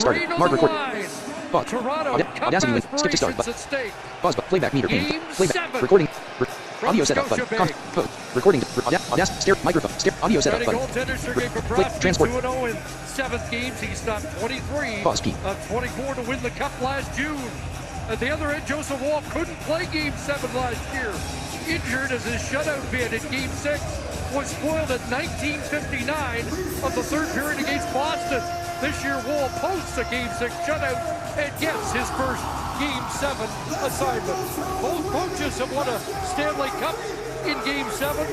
Started. Mark record. Pause. Toronto, Audacity win. Skip to start. Pause. Playback meter. Playback. Recording. Audio setup button. Code. Recording. Audacity. Stereo. Microphone. Stereo. Audio setup button. Transport. 2-0 in 7th games. He stopped 23 Pause. Key. of 24 to win the Cup last June. At the other end, Joseph Wall couldn't play Game 7 last year. Injured as his shutout bid in Game 6 was spoiled at 19:59 of the third period against Boston. This year, Wall posts a Game 6 shutout and gets his first Game 7 assignment. Both coaches have won a Stanley Cup in Game 7.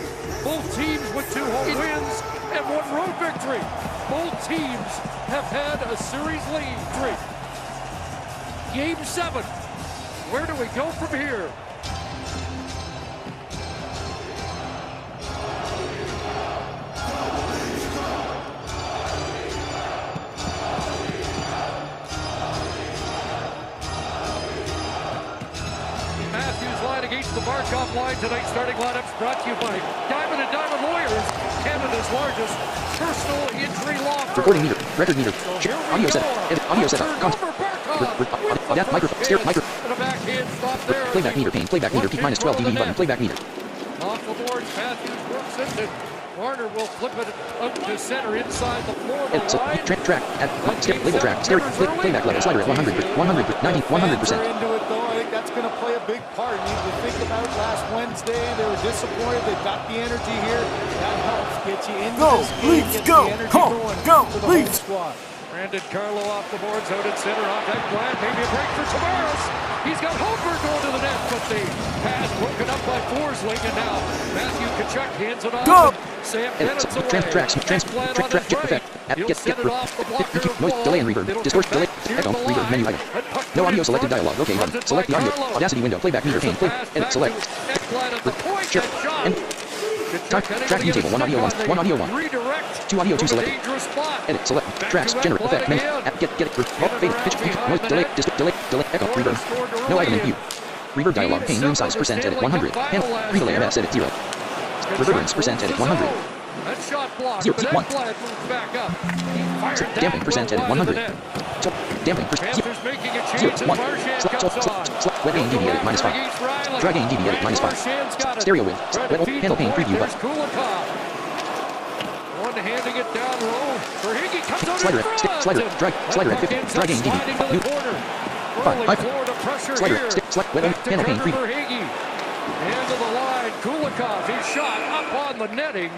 Both teams with 2 home wins and 1 road victory. Both teams have had a series lead. Game 7. Where do we go from here? Against the Barkov line tonight. Starting lineups brought to you by Diamond and Diamond Lawyers, Canada's largest personal injury law firm. Recording meter. Record meter. Audio setup. Audio setup. Microphone. Stereo. Microphone. And a backhand stop there. Playback meter. Playback meter. Peak -12 dB button. Playback meter. Off the board. Matthews works it. Warner will flip it out to center inside the Florida line. Track. Label track. Stereo. Playback level. Slider at 100. 100%. Into it though. I think that's going to play a big part. You need to think about last Wednesday. They were disappointed. They got the energy here. That helps get you into this game. Get the energy going for the whole squad. Brandon Carlo off the boards, out at center, off that glad, maybe a break for Tavares. He's got Holberg going to the net, but the pass broken up by Forsling, and now Matthew Tkachuk hands it off. Sam Bennett's away. Effect. Get off the blocker. Noise, delay and reverb. Distortion, delay, echo, reverb, menu item. No audio selected dialogue. Okay, button. Select the audio. Audacity window. Playback meter pane. Edit. Select. Share. And track view table. 1 audio 1. 1 audio 1. Redirect. 2 audio 2 selected. Edit. Select. Tracks. Generate. Effect. Menu. Get it. Fade. Pitch. Noise. Delay. Echo. Reverb. No item in view. Reverb dialogue. Pane. Room size. Percent. Edit. 100. Panel. Relay. MS. Edit. 0. Reverberance. Percent. Edit. 100. That shot blocked. 0. 1. Back up. Damping. Percent. Edit. 100. Damping. Panthers making a change. 1. Wet gain DB edit -5. Dry gain DB edit -5. Stereo width. Panel pane preview button. One handing it down low. Verhage comes out Slider in front. Slider at 50. Dry gain DB. New. 5. Slider. Panel pane preview. End of the line. Kulikov. His shot up on the netting.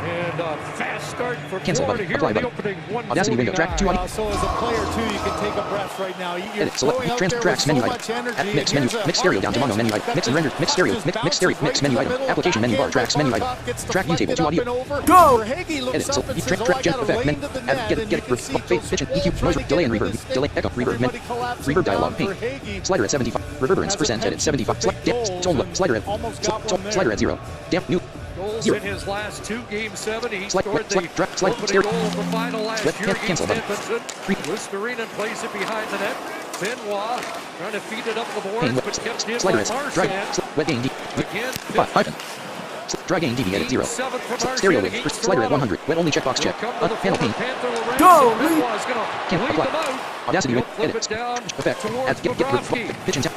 And a fast start for Cancel Florida button. here Apply in the button. opening 1:49. Audacity window. Track 2 audio. So as a player too, you can take a breath right now. You're Edit. Select. going out there Tracks with menu so item. much energy. Mix menu. Mix stereo down to mono menu item. Mix and render. Mix stereo. Mix menu item. Application menu bar. Tracks menu item. Track view table. 2 audio. Go! Edit. Select. Track gen effect. Men. Get it. Fade. Pitch and EQ. Noise. Delay and reverb. Delay. Echo. Reverb. Men. Reverb dialogue. Pane. Slider at 75. Reverberance. Percent. Edit. 75. Slider at. Slider at 0. Damp. New. Goals in his last 2 Game 7. He Slide, scored the slide, opening goal of the final last year cancel against button. Edmonton. Lusterinen plays it behind the net. Benoit trying to feed it up the boards, but kept in by Marchand. Wet gain D. Again, Hyphen. Dry gain DB edit 0. Stereo width. Slider at 100. Wet only checkbox check. Panel pane. Go! Can't apply. Audacity win. Edit. Effect. Add. Get pitch and tap.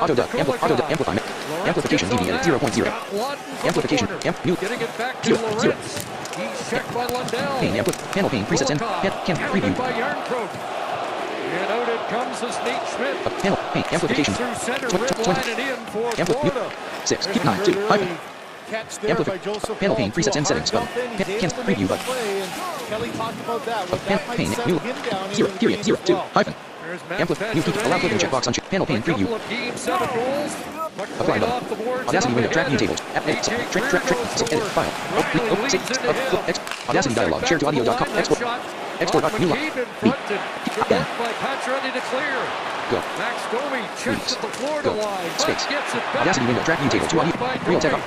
Auto duck. Amplify. Amplification DB edit 0.0. Amplification. New. Getting it back to Lawrence. He's checked by Lundell. Pane. Panel pane. Presets and can't preview. By Yarncroke. And out it comes as Nate Schmidt. Panel pane. Amplification. Through center, red line and in for Florida. 6. Keep 9. 2. Hyphen. Catch there by Joseph Panel pane. Hall. Presets and settings button. Can't preview button. Kelly talked about that. What that might Pane. settle New. him down 0. into Period. the 0. game 2. as well. Hyphen. Amplify. New feature. Allow clicking checkbox on checkpanel pane preview. Apply button. Audacity window. Track view tables. Edit. Track. Edit. File. Audacity dialog. Share to audio.com. Export. New line. B. Again. Go. Max Domi checks at the Florida Go. line. Space. Gets it back. Audacity window. Track view table. 2 audio. Real tech up.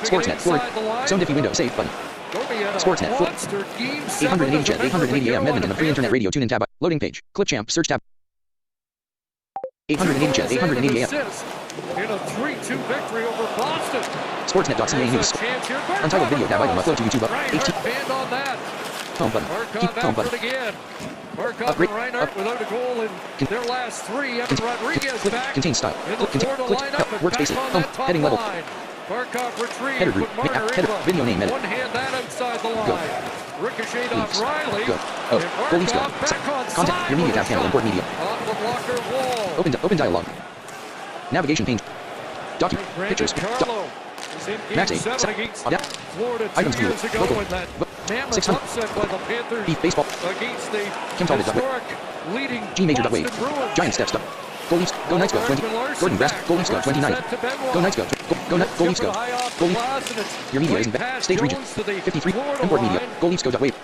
Sportsnet. Florida. Zone diffy window. Save button. Sportsnet. 880 jet. 880 AM. Edmonton. A free internet radio. Tune in tab. Loading page. Clipchamp. Search tab. 880 jet. 880 AM. In a 3-2 victory over Boston. Sportsnet.ca news. Untitled video tab item. Upload to YouTube. Right, band on that. Home button. Keep home button. Again. Markov Upgrade. and Reinhardt without a goal in their last three. Evan Rodriguez Click. back. Contain style. In the Click. Florida Click. lineup and Workspace. back on Home. that top Heading level. line. Markov retrieved. Header group. But Marner Header. able Video name edit. one hand that outside the line. Ricocheted off Riley. Go. Oh. And Goal leads go. Markov back on Contact. Your media tab handle. Import media. Off the blocker wall. Open dialogue. Navigation pane. Document. Pictures. Carlo is in game Max 8. 7 against Florida 2 Items years ago local. when that mammoth 600. upset by the Panthers Beef baseball. against the Kim Talbot. historic leading G major Boston wave. Bruins. Giant steps up. Goal Leafs. Go Knights go 20. Gordon Brass. Goal Leafs go 29. Go Knights go. Goal Leafs go. Goal Leafs. Your media isn't back. Stage region. 53. Import media. Goal Leafs go. Wave.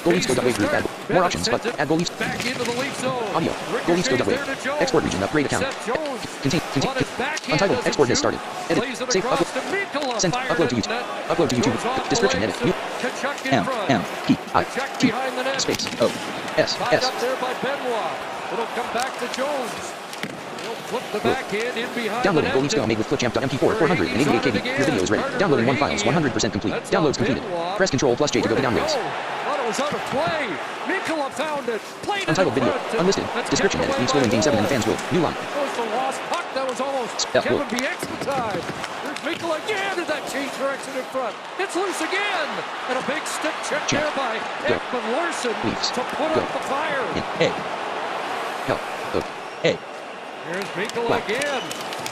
Goal Leafs go. Wave group. Add more options. But add goal Leafs. Back into the Leaf zone. Audio. Goal Leafs go. Wave. Export region. Upgrade account. Contain. Untitled. Export has started. Edit. Save. Upload. Send. Upload to YouTube. Upload to YouTube. Description. Edit. New. M-M-P-I-T space O S S. Up there by Benoit. It'll come back to Jones. He'll flip the backhand in behind. Downloading Goal Leafs Go made with Clipchamp.mp4 488 KB. Your video is ready. Downloading one files 100% complete. Downloads completed. Press Ctrl plus J to go to downloads. Thought it was out of play. Mikula found it. Played Untitled video. Unlisted. Description edit. Leafs will in game 7 and the fans will. New line. That was the lost puck. That was almost Kevin Bieksa time. There's Mikula again. Did that change direction in front? It's loose again. And a big stick check there by Ekman Larson to put up the fire. A. Hell. O. A. Here's Mikula again.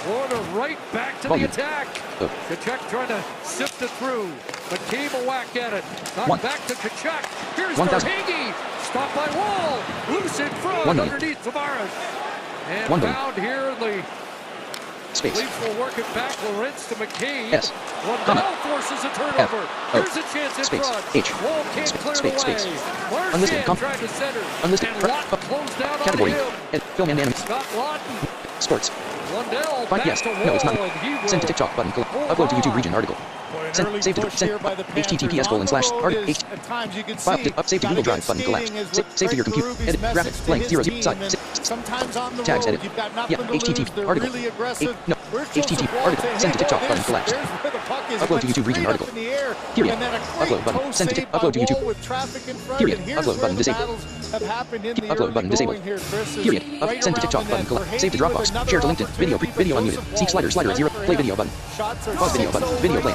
Florida right back to the attack. Kachuk trying to sift it through. McCabe a whack at it. Knocked back to Kachuk. Here's Verhaeghe. Stopped by Wall. Loose in front underneath Tavares. And found here in the space. Leafs will work it back. Lawrence to McCabe. S. Lundell forces a turnover. Here's a chance in front. H. Wall can't clear the way. Unlisted. Tried to center. Unlisted. And Lawton closed down Category. on him. Film and anime. Scott Lawton. Sports. Lundell Find yes. No, it's not. Send to TikTok button. Upload to YouTube region article. Send. Save to send. HTTPS:/article. Save to Google Drive button. Collapse. Save to your computer. Edit. Graphic. Blank. 0. Side. Sometimes on the Tags road, edit. you've got Yeah. nothing to lose. HTTP They're article. really aggressive. No. HTTP article. Send to TikTok button. Collapse. Upload to YouTube region article. Period. Upload button. Send to upload to YouTube. Period. Upload button disabled. Upload button disabled. Period. Send to TikTok button. Collapse. Save to Dropbox. Share to LinkedIn. Video unmuted. Seek slider 0. Play video button. Pause video button. Video play.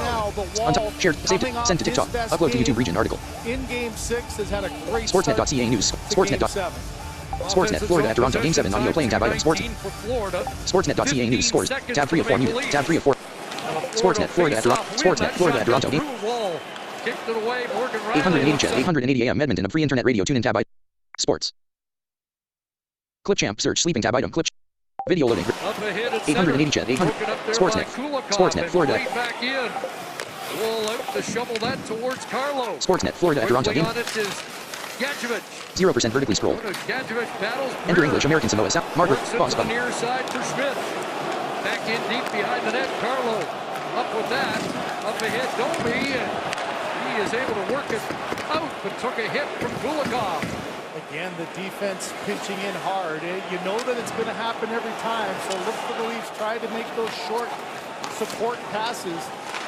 On top. Share. Save to. Send to TikTok. Upload to YouTube region article. In game 6 has had a great Sportsnet.ca news. Sportsnet. Sportsnet, Florida at Toronto, Game 7, audio playing tab item, sports. Sportsnet.ca news, scores, tab 3 of 4 muted, tab 3 of 4. Sportsnet, Florida at Toronto, Sportsnet, Florida at Toronto, Game. 880 chat, 880 AM, Edmonton, a free internet radio, tune in tab item. Sports. Clipchamp, search, sleeping tab item, clip. Video loading. 880 chat, 800. Sportsnet, Sportsnet, Florida. Wall out to shovel that towards Carlo. Sportsnet, Florida at Toronto, Game. 0% vertically scroll. Enter English, American Samoa, South, Margaret, pause button. Near side for Schmidt. Back in deep behind the net, Carlo. Up with that. Up ahead, Domi. And he is able to work it out, but took a hit from Kulikov. Again, the defense pinching in hard. You know that it's going to happen every time, so look for the Leafs. Try to make those short support passes.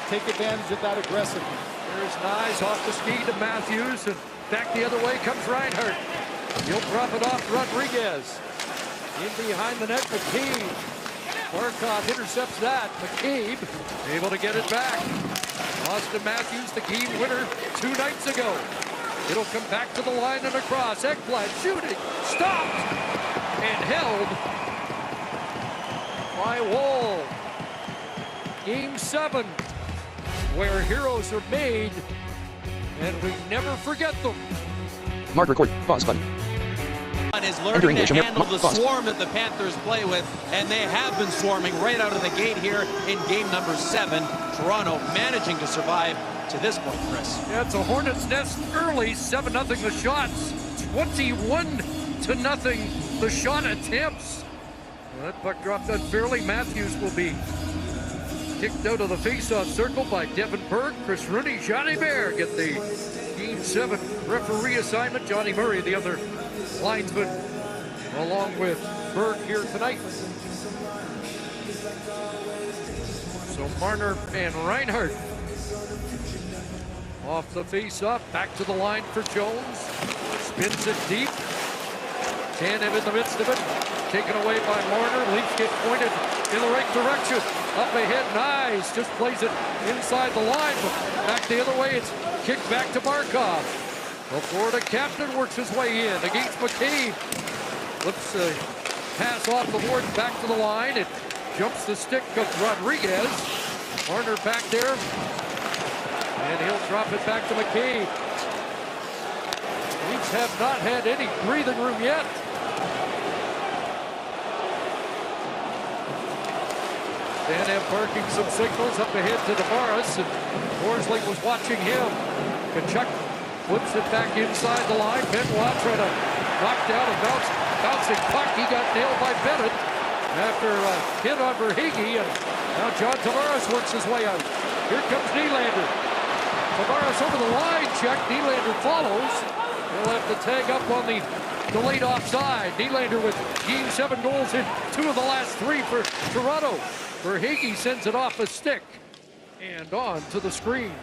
Take advantage of that aggressiveness. There's Nyes off the ski to Matthews, and back the other way comes Reinhardt. He'll drop it off Rodriguez. In behind the net, McCabe. Markov intercepts that. McCabe able to get it back. Austin Matthews, the game winner 2 nights ago. It'll come back to the line and across. Ekblad shooting, stopped, and held by Wall. Game 7, where heroes are made, and we never forget them. Mark record, pause button. Is learning to handle the swarm that the Panthers play with, and they have been swarming right out of the gate here in game number 7. Toronto managing to survive to this point, Chris. Yeah, it's a hornet's nest early, 7-0 the shots, 21-0 the shot attempts. Well, that puck dropped unfairly. Matthews will be kicked out of the face-off circle by Devin Berg. Chris Rooney, Johnny Bear get the Game 7 referee assignment. Johnny Murray, the other linesman, along with Berg here tonight. So Marner and Reinhardt Off the face-off, back to the line for Jones. Spins it deep. Tanev in the midst of it. Taken away by Marner. Leafs get pointed in the right direction. Up ahead, nice. Just plays it inside the line. But back the other way, it's kicked back to Barkov. The Florida captain works his way in against McCabe. Flips a pass off the board back to the line. It jumps the stick of Rodriguez. Marner back there. And he'll drop it back to McCabe. Leafs have not had any breathing room yet. Tanev barking some signals up ahead to Tavares, and Forsling was watching him. Tkachuk flips it back inside the line. Benoit trying to knock down a bouncing puck. He got nailed by Bennett after a hit on Verhaeghe, and now John Tavares works his way out. Here comes Nylander. Tavares over the line check. Nylander follows. He'll have to tag up on the delayed offside. Nylander with Game 7 goals in 2 of the last 3 for Toronto. Verhaeghe sends it off a stick and on to the screen.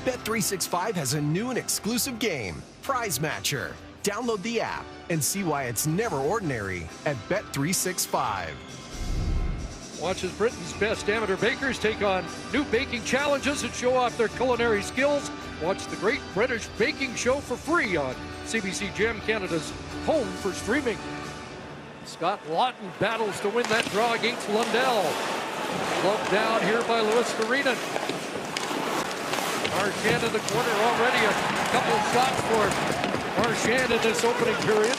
Bet365 has a new and exclusive game, Prize Matcher. Download the app and see why it's never ordinary at Bet365. Watch as Britain's best amateur bakers take on new baking challenges and show off their culinary skills. Watch the Great British Baking Show for free on CBC Gem, Canada's home for streaming. Scott Lawton battles to win that draw against Lundell. Gloved down here by Louis Karinen. Marchand in the corner, already a couple of shots for Marchand in this opening period.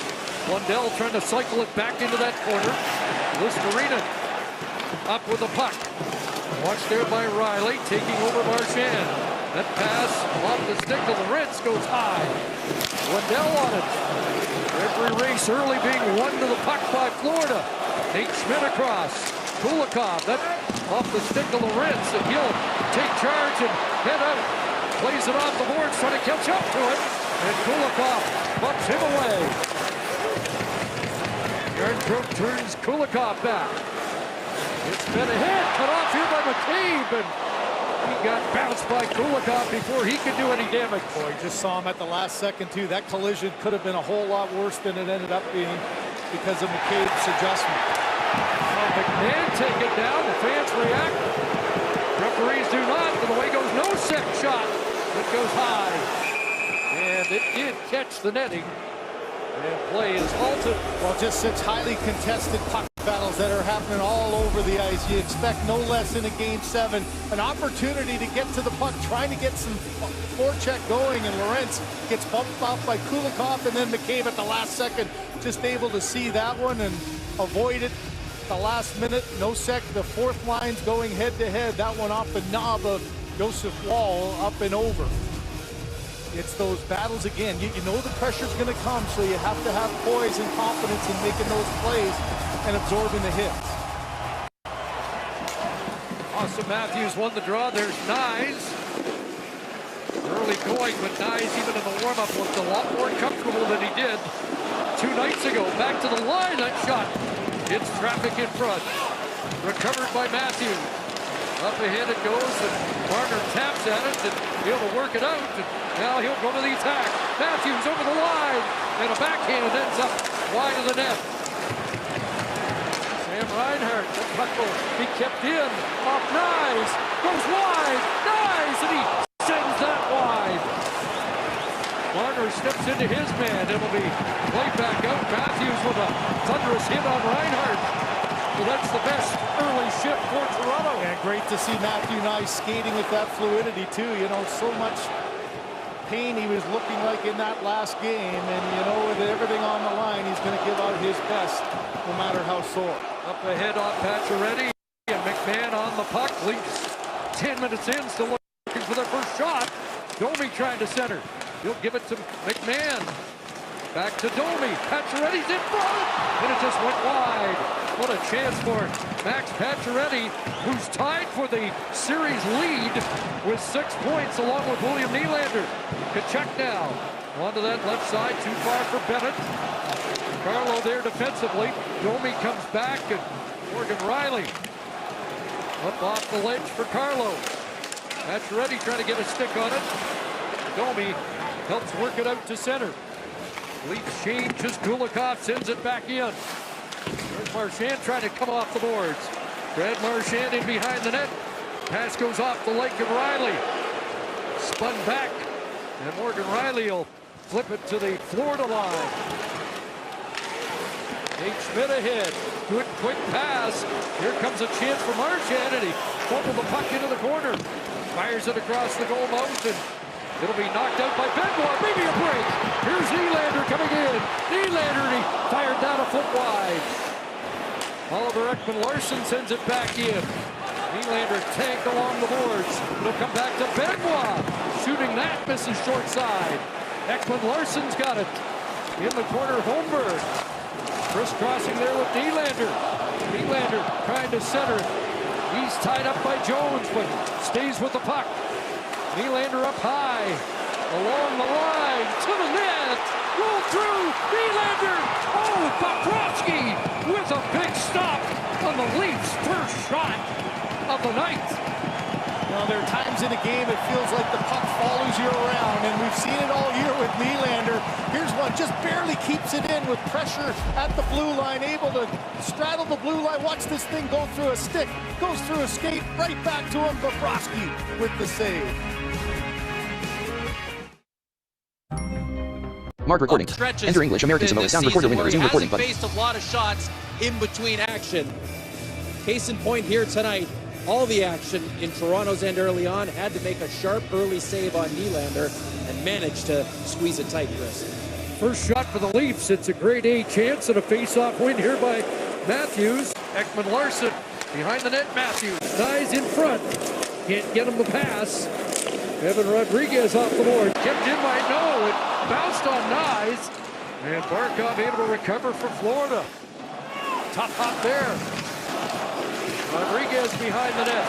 Lundell trying to cycle it back into that corner. Louis Karinen up with the puck. Watched there by Riley, taking over Marchand. That pass off the stick of the Ritz goes high. Lundell on it. Every race early being won to the puck by Florida. Nate Schmidt across. Kulikov, that off the stick of the Ritz, and he'll take charge and head out. Plays it off the boards, trying to catch up to it. And Kulikov bumps him away. Yarncroke turns Kulikov back. It's been a hit, cut off here by McCabe, and he got bounced by Kulikov before he could do any damage. Boy, just saw him at the last second, too. That collision could have been a whole lot worse than it ended up being because of McCabe's adjustment. McMahon take it down. The fans react. Referees do not. And away goes no set shot. It goes high. And it did catch the netting. And play is halted. Well, just such highly contested puck battles that are happening all over the ice. You expect no less in a Game 7. An opportunity to get to the puck, trying to get some forecheck going, and Lorentz gets bumped off by Kulikov, and then McCabe at the last second just able to see that one and avoid it. The last minute, no sec, the fourth line's going head-to-head. That one off the knob of Joseph Wall, up and over. It's those battles again. You know the pressure's going to come, so you have to have poise and confidence in making those plays and absorbing the hits. Austin Matthews won the draw. There's Nyes. Early going, but Nyes, even in the warm-up, looked a lot more comfortable than he did 2 nights ago. Back to the line, that shot. It's traffic in front. Recovered by Matthews. Up ahead it goes, and Marner taps at it, and he'll able to work it out. And now he'll go to the attack. Matthews over the line, and a backhand ends up wide of the net. Sam Reinhart, the puck will be kept in. Off Nyes, goes wide. Nyes, and he sends that wide. Marner steps into his man. It'll be played back out. Matthews with a thunderous hit on Reinhart. So that's the best early shift for Toronto. And great to see Matthew Nyes skating with that fluidity too. You know, so much pain he was looking like in that last game. And you know, with everything on the line, he's going to give out his best no matter how sore. Up ahead on Pacioretty, and McMahon on the puck. Leafs 10 minutes in, still looking for their first shot. Domi trying to center. He'll give it to McMahon. Back to Domi. Pacioretty's in front, and it just went wide. What a chance for Max Pacioretty, who's tied for the series lead with 6 points, along with William Nylander. Tkachuk now onto that left side, too far for Bennett. Carlo there defensively. Domi comes back, and Morgan Riley up off the ledge for Carlo. Pacioretty trying to get a stick on it. Domi helps work it out to center. Leafs change as Kulikov sends it back in. There's Marchand trying to come off the boards. Brad Marchand in behind the net. Pass goes off the leg of Riley. Spun back. And Morgan Riley will flip it to the Florida line. Nate Schmidt ahead. Good quick pass. Here comes a chance for Marchand, and he fumbled the puck into the corner. Fires it across the goal mouth, and it'll be knocked out by Benoit. Maybe a break. Here's Nylander coming in. Nylander, and he fired down a foot wide. Oliver Ekman-Larsson sends it back in. Nylander tanked along the boards. It'll come back to Benoit. Shooting that, misses short side. Ekman-Larsson's got it. In the corner, Holmberg. Crisscrossing there with Nylander. Nylander trying to center it. He's tied up by Jones, but stays with the puck. Nylander up high. Along the line, to the net. Roll through, Nylander. Oh, Bobrovsky with a big stop on the Leafs' first shot of the night. Well, there are times in a game it feels like the puck follows you around, and we've seen it all year with Nylander. Here's one, just barely keeps it in with pressure at the blue line, able to straddle the blue line. Watch this thing go through a stick, goes through a skate, right back to him. Bobrovsky with the save. Mark recording. Enter English American Samoa sound recorder window. Resume recording button. Faced a lot of shots in between action. Case in point here tonight. All the action in Toronto's end early on, had to make a sharp early save on Nylander and managed to squeeze it tight, Chris. First shot for the Leafs. It's a grade A chance and a face-off win here by Matthews. Ekman-Larsson behind the net. Matthews dies in front. Can't get him the pass. Evan Rodriguez off the board. Kept in by no. It bounced on Nyes. And Barkov able to recover for Florida. Tough hop there. Rodriguez behind the net.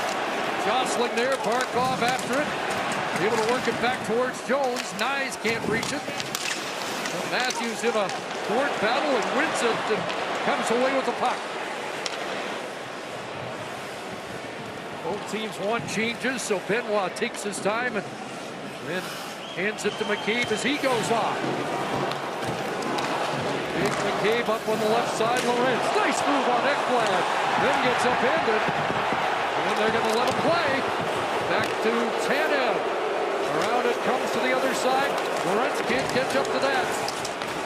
Jostling there, Barkov after it. Able to work it back towards Jones. Nyes can't reach it. Well, Matthews in a court battle and wins it and comes away with the puck. Both teams want changes, so Benoit takes his time and then hands it to McCabe as he goes off. Big McCabe up on the left side. Lorentz, nice move on Ekblad. Then gets upended. And they're going to let him play. Back to Tanev. Around it comes to the other side. Lorentz can't catch up to that.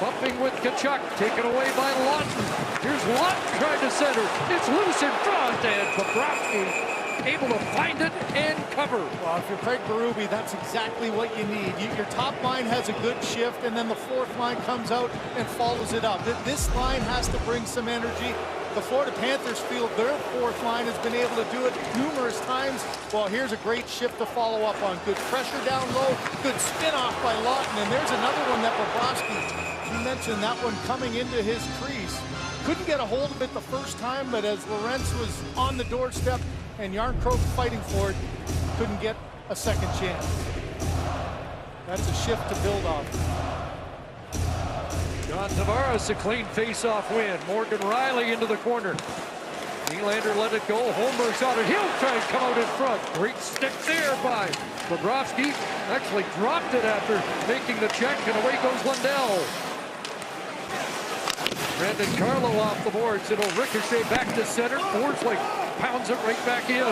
Bumping with Tkachuk. Taken away by Lawton. Here's Lawton trying to center. It's loose in front. And Bobrovsky able to find it and cover. Well, if you're Craig Berube, that's exactly what you need. Your top line has a good shift, and then the fourth line comes out and follows it up. This line has to bring some energy. The Florida Panthers feel their fourth line has been able to do it numerous times. Well, here's a great shift to follow up on. Good pressure down low, good spin off by Lawton, and there's another one that Bobrovsky, you mentioned that one coming into his crease. Couldn't get a hold of it the first time, but as Lorentz was on the doorstep and Yarncroke fighting for it, couldn't get a second chance. That's a shift to build off. John Tavares, a clean face-off win. Morgan Riley into the corner. Nylander let it go. Holmberg's on it. He'll try and come out in front. Great stick there by Bobrovsky. Actually dropped it after making the check, and away goes Lundell. Brandon Carlo off the boards. It'll ricochet back to center. Forsling pounds it right back in.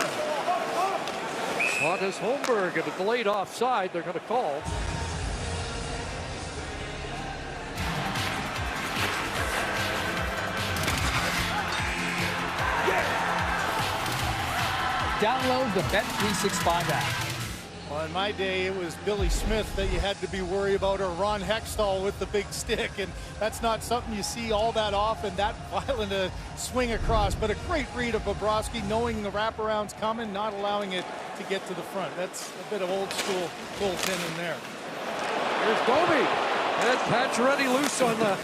Pontus Holmberg at a delayed offside. They're going to call. Download the Bet365 app. Well, in my day, it was Billy Smith that you had to be worried about, or Ron Hextall with the big stick, and that's not something you see all that often, that violent a swing across. But a great read of Bobrovsky, knowing the wraparound's coming, not allowing it to get to the front. That's a bit of old school goaltending there. Here's Domi, and Pacioretty loose on the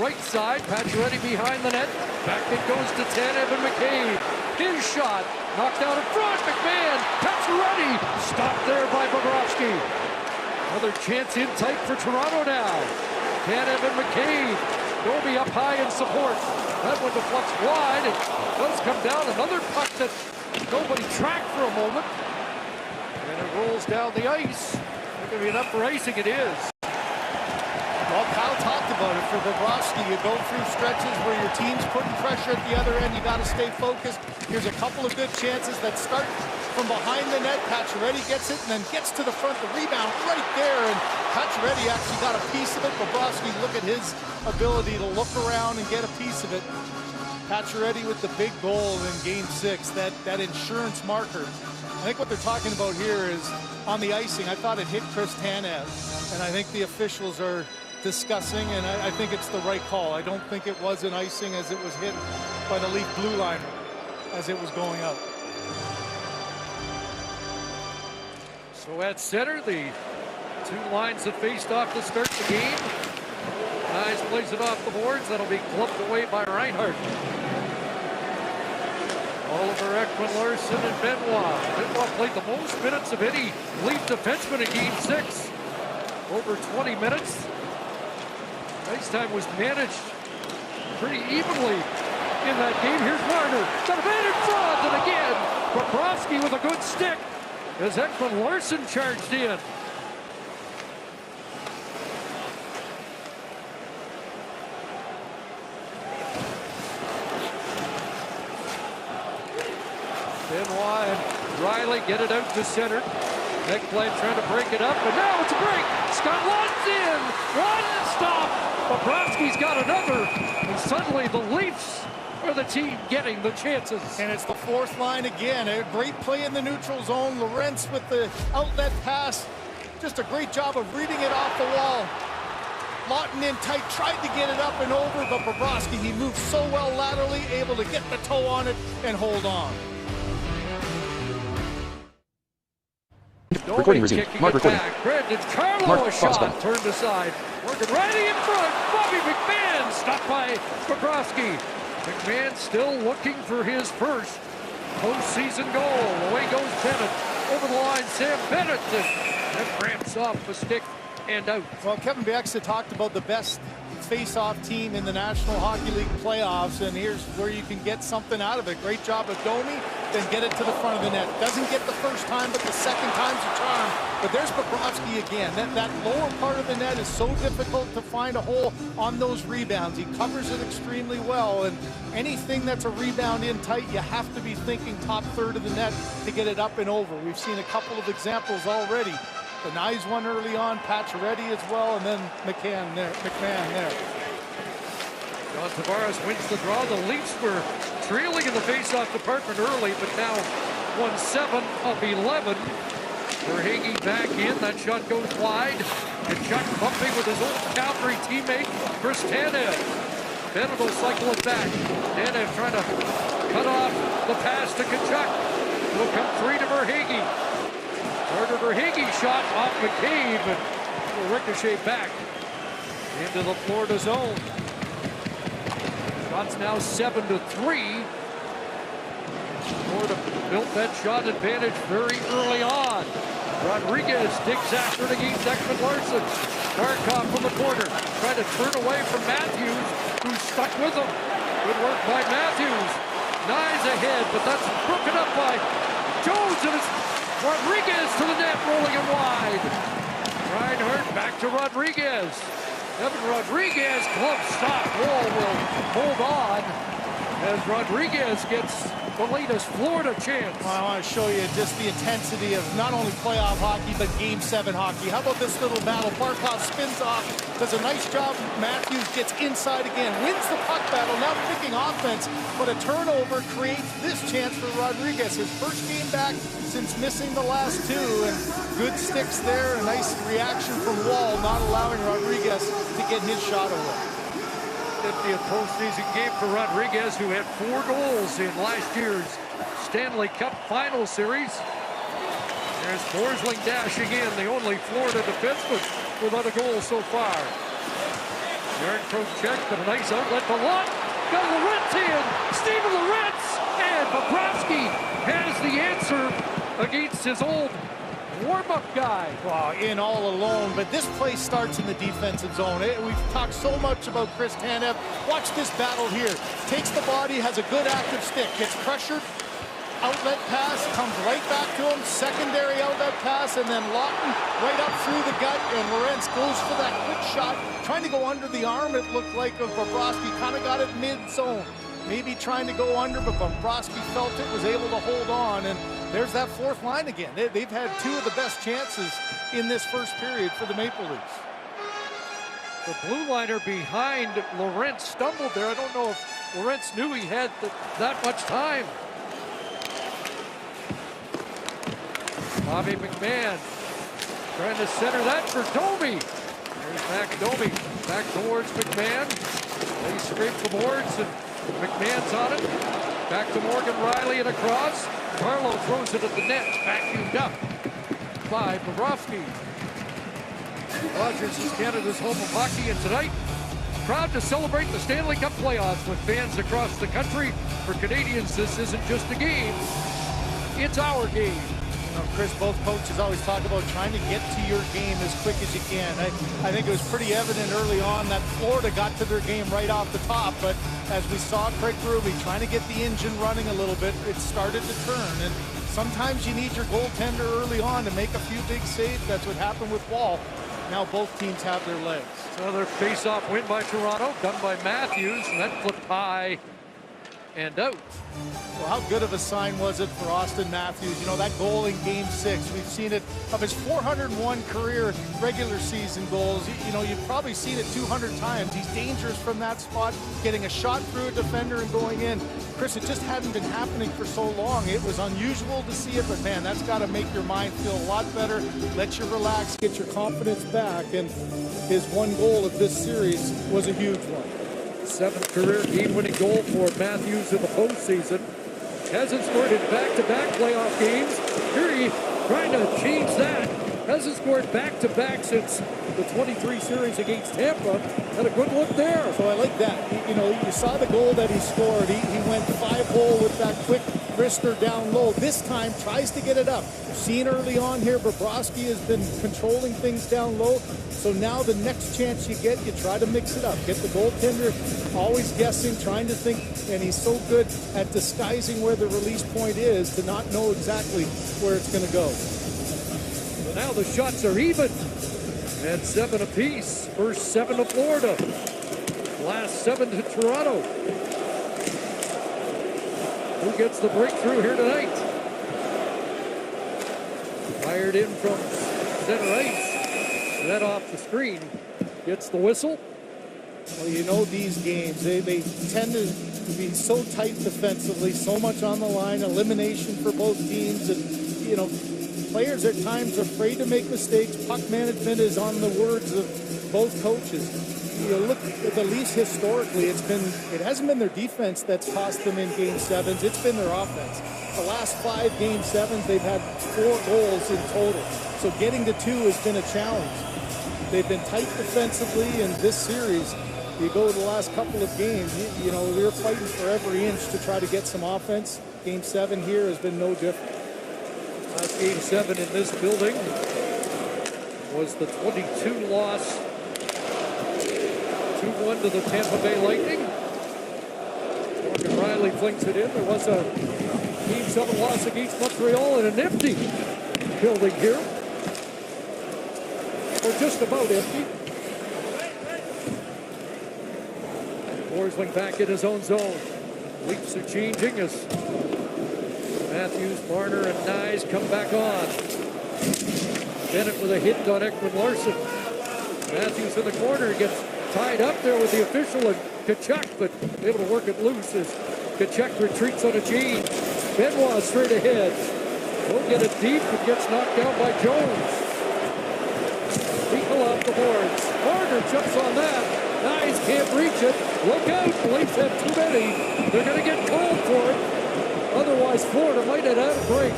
right side. Pacioretty behind the net. Back it goes to Tanev and McCabe. His shot knocked out in front. McMahon, Pacioretty, stopped there by Bobrovsky. Another chance in tight for Toronto now. Tanev and McCabe. Domi up high in support. That one deflects wide. It does come down. Another puck that nobody tracked for a moment. And And it rolls down the ice. It's going to be enough for icing. It is. Well, Kyle talked about it. For Bobrovsky, you go through stretches where your team's putting pressure at the other end. You got to stay focused. Here's a couple of good chances that start from behind the net. Pacioretty gets it and then gets to the front. The rebound right there, and Pacioretty actually got a piece of it. Bobrovsky, look at his ability to look around and get a piece of it. Pacioretty with the big goal in Game 6, that insurance marker. I think what they're talking about here is on the icing. I thought it hit Chris Tanev, and I think the officials are discussing, and I think it's the right call. I don't think it was an icing as it was hit by the Leaf blue line as it was going out. So at center, the two lines that faced off to start the game. Nice plays it off the boards. That'll be clubbed away by Reinhardt. Oliver Ekman-Larsson and Benoit. Benoit played the most minutes of any Leaf defenseman in Game 6. Over 20 minutes. Ice time was managed pretty evenly in that game. Here's Marner. Got a man in front, and again, Bobrovsky with a good stick as Ekman-Larsson charged in. Benoit and Riley get it out to center. Ekblad trying to break it up, and now it's a break. Scott Lund's in. One stop. Bobrovsky's got another, and suddenly the Leafs are the team getting the chances. And it's the fourth line again. A great play in the neutral zone. Lorentz with the outlet pass. Just a great job of reading it off the wall. Lawton in tight, tried to get it up and over, but Bobrovsky, he moved so well laterally, able to get the toe on it and hold on. Recording resumed. Mark recording. Brendan Carlo, Mark, a shot button. turned aside. Working right in front. Bobby McMahon stopped by Bobrovsky. McMahon still looking for his first postseason goal. Away goes Bennett. Over the line, Sam Bennett. And ramps off a stick and out. Well, Kevin Bieksa talked about the best face-off team in the National Hockey League playoffs, and here's where you can get something out of it. Great job of Domi, then get it to the front of the net. Doesn't get the first time, but the second time's a charm. But there's Bobrovsky again. That lower part of the net is so difficult to find a hole on those rebounds. He covers it extremely well, and anything that's a rebound in tight, you have to be thinking top third of the net to get it up and over. We've seen a couple of examples already. The Nyes one early on, Pacioretty as well, and then McMahon there. John Tavares wins the draw. The Leafs were trailing in the faceoff department early, but now won 7 of 11. Verhaeghe back in. That shot goes wide. Kachuk bumping with his old Calgary teammate, Chris Tanev. Bennett will cycle it back. Tanev trying to cut off the pass to Kachuk. Will come free to Verhaeghe. Carter Verhaeghe shot off McCabe, and will ricochet back into the Florida zone. Shots now 7-3. Florida built that shot advantage very early on. Rodriguez digs after it against Ekman-Larsson. Barkov from the corner, trying to turn away from Matthews, who's stuck with him. Good work by Matthews. Nyes ahead, but that's broken up by Jones, and it's Rodriguez to the net, rolling it wide. Reinhardt back to Rodriguez. Evan Rodriguez, glove stop. Wall will hold on as Rodriguez gets the latest Florida chance. Well, I want to show you just the intensity of not only playoff hockey, but Game 7 hockey. How about this little battle? Barkov spins off, does a nice job. Matthews gets inside again, wins the puck battle, now picking offense, but a turnover creates this chance for Rodriguez. His first game back since missing the last 2, and good sticks there. A nice reaction from Wall, not allowing Rodriguez to get his shot away. 50th postseason game for Rodriguez, who had 4 goals in last year's Stanley Cup Final Series. There's Forsling dashing in, the only Florida defenseman without a goal so far. Yarncroke check, but a nice outlet to Lund. Got Lorentz in, Steven Lorentz, and Bobrovsky has the answer against his old warm-up guy. Wow, in all alone, but this play starts in the defensive zone. We've talked so much about Chris Tanev. Watch this battle here. Takes the body, has a good active stick, gets pressured, outlet pass, comes right back to him. Secondary outlet pass, and then Lawton right up through the gut, and Lorentz goes for that quick shot. Trying to go under the arm, it looked like, of Bobrovsky. Kind of got it mid-zone. Maybe trying to go under, but Bobrovsky felt it, was able to hold on, and there's that fourth line again. They've had two of the best chances in this first period for the Maple Leafs. The blue liner behind Lorentz stumbled there. I don't know if Lorentz knew he had that much time. Bobby McMahon trying to center that for Domi. There's back Domi. Back towards McMahon. They scrape the boards and McMahon's on it. Back to Morgan Riley and across. Carlo throws it at the net. Vacuumed up by Bobrovsky. Rogers is Canada's home of hockey, and tonight, proud to celebrate the Stanley Cup playoffs with fans across the country. For Canadians, this isn't just a game, it's our game. You know, Chris, both coaches always talk about trying to get to your game as quick as you can. I think it was pretty evident early on that Florida got to their game right off the top, but as we saw Craig Berube trying to get the engine running a little bit, it started to turn, and sometimes you need your goaltender early on to make a few big saves. That's what happened with Wall. Now both teams have their legs. Another face-off win by Toronto, done by Matthews, and that flipped high and out. Well, how good of a sign was it for Austin Matthews? You know, that goal in Game 6, we've seen it of his 401 career regular season goals. You know, you've probably seen it 200 times. He's dangerous from that spot, getting a shot through a defender and going in. Chris, it just hadn't been happening for so long. It was unusual to see it, but man, that's got to make your mind feel a lot better. Let you relax, get your confidence back, and his one goal of this series was a huge one. Seventh career game-winning goal for Matthews in the postseason. Hasn't scored in back-to-back playoff games. Here he trying to change that. Hasn't scored back-to-back since the 23 series against Tampa. Had a good look there. So I like that. You know, you saw the goal that he scored. He went 5-hole with that quick wrister down low. This time tries to get it up. You've seen early on here, Bobrovsky has been controlling things down low. So now the next chance you get, you try to mix it up. Get the goaltender always guessing, trying to think, and he's so good at disguising where the release point is to not know exactly where it's going to go. So now the shots are even at 7 apiece. First 7 to Florida. Last 7 to Toronto. Who gets the breakthrough here tonight? Fired in from center ice. That off the screen. Gets the whistle. Well, you know these games, they tend to be so tight defensively, so much on the line, elimination for both teams, and, you know, players at times are afraid to make mistakes. Puck management is on the words of both coaches. You know, look at the Leafs historically, it hasn't been their defense that's cost them in Game 7s, it's been their offense. The last 5 Game 7s, they've had 4 goals in total. So getting to 2 has been a challenge. They've been tight defensively in this series. You go to the last couple of games, you know, they're fighting for every inch to try to get some offense. Game 7 here has been no different. Last Game 7 in this building was the 22 loss, 2-1 to the Tampa Bay Lightning. Morgan Riley flings it in. There was a Game 7 loss against Montreal in an empty building here. Or just about empty. Forsling back in his own zone. Leafs are changing as Matthews, Marner, and Nyes come back on. Bennett with a hit on Ekman Larson. Matthews in the corner gets tied up there with the official and Tkachuk, but able to work it loose as Tkachuk retreats on a change. Benoit straight ahead. Won't get it deep, but gets knocked down by Jones. Eagle off the boards. Marner jumps on that. Nyes can't reach it. Look out, the Leafs have too many. They're going to get called for it. Otherwise, Florida might have had a break.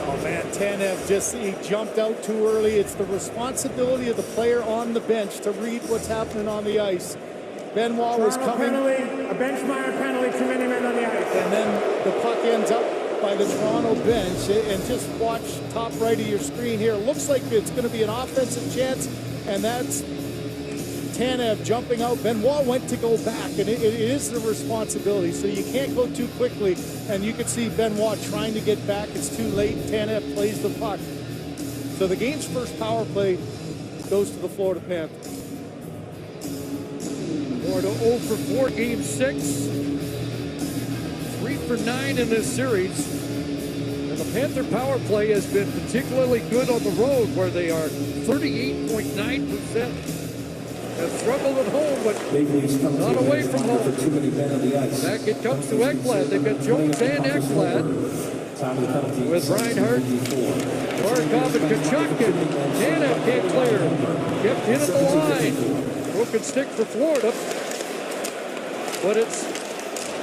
Oh man, Tanev he jumped out too early. It's the responsibility of the player on the bench to read what's happening on the ice. Benoit was coming. A bench minor penalty, too many men on the ice. And then the puck ends up by the Toronto bench. And just watch top right of your screen here. It looks like it's going to be an offensive chance, and that's Tanev jumping out. Benoit went to go back, and it is the responsibility. So you can't go too quickly, and you can see Benoit trying to get back. It's too late. Tanev plays the puck. So the game's first power play goes to the Florida Panthers. Florida 0 for 4, game 6. 3 for 9 in this series. And the Panther power play has been particularly good on the road, where they are 38.9%. Have struggled at home, but not away from home. Back it comes to Ekblad. They've got Jones and Ekblad with Reinhardt, Barkov, and Tkachuk. Tanev can't clear. Kept in at the line. Broken stick for Florida, but it's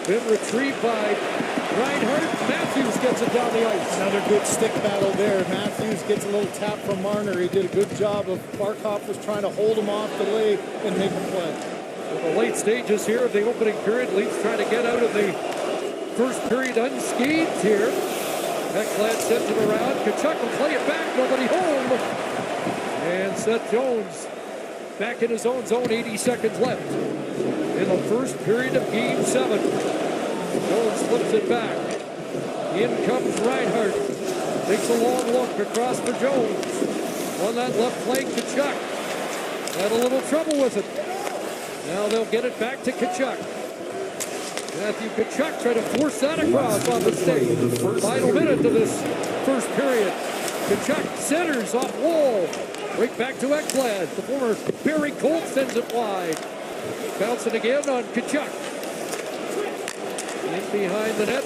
been retrieved by Reinhardt. Matthews gets it down the ice. Another good stick battle there. Matthews gets a little tap from Marner. He did a good job of, Barkov was trying to hold him off the leg and make a play. In the late stages here of the opening period, Leafs trying to get out of the first period unscathed here. Ekblad sends it around. Tkachuk will play it back. Nobody home. And Seth Jones back in his own zone, 80 seconds left in the first period of game 7. Jones flips it back. In comes Reinhardt. Takes a long look across for Jones. On that left flank, Tkachuk. Had a little trouble with it. Now they'll get it back to Tkachuk. Matthew Tkachuk trying to force that across on the stick. Final minute of this first period. Tkachuk centers off wall. Right back to Ekblad. The former Barry Colt sends it wide. Bouncing again on Tkachuk. In behind the net,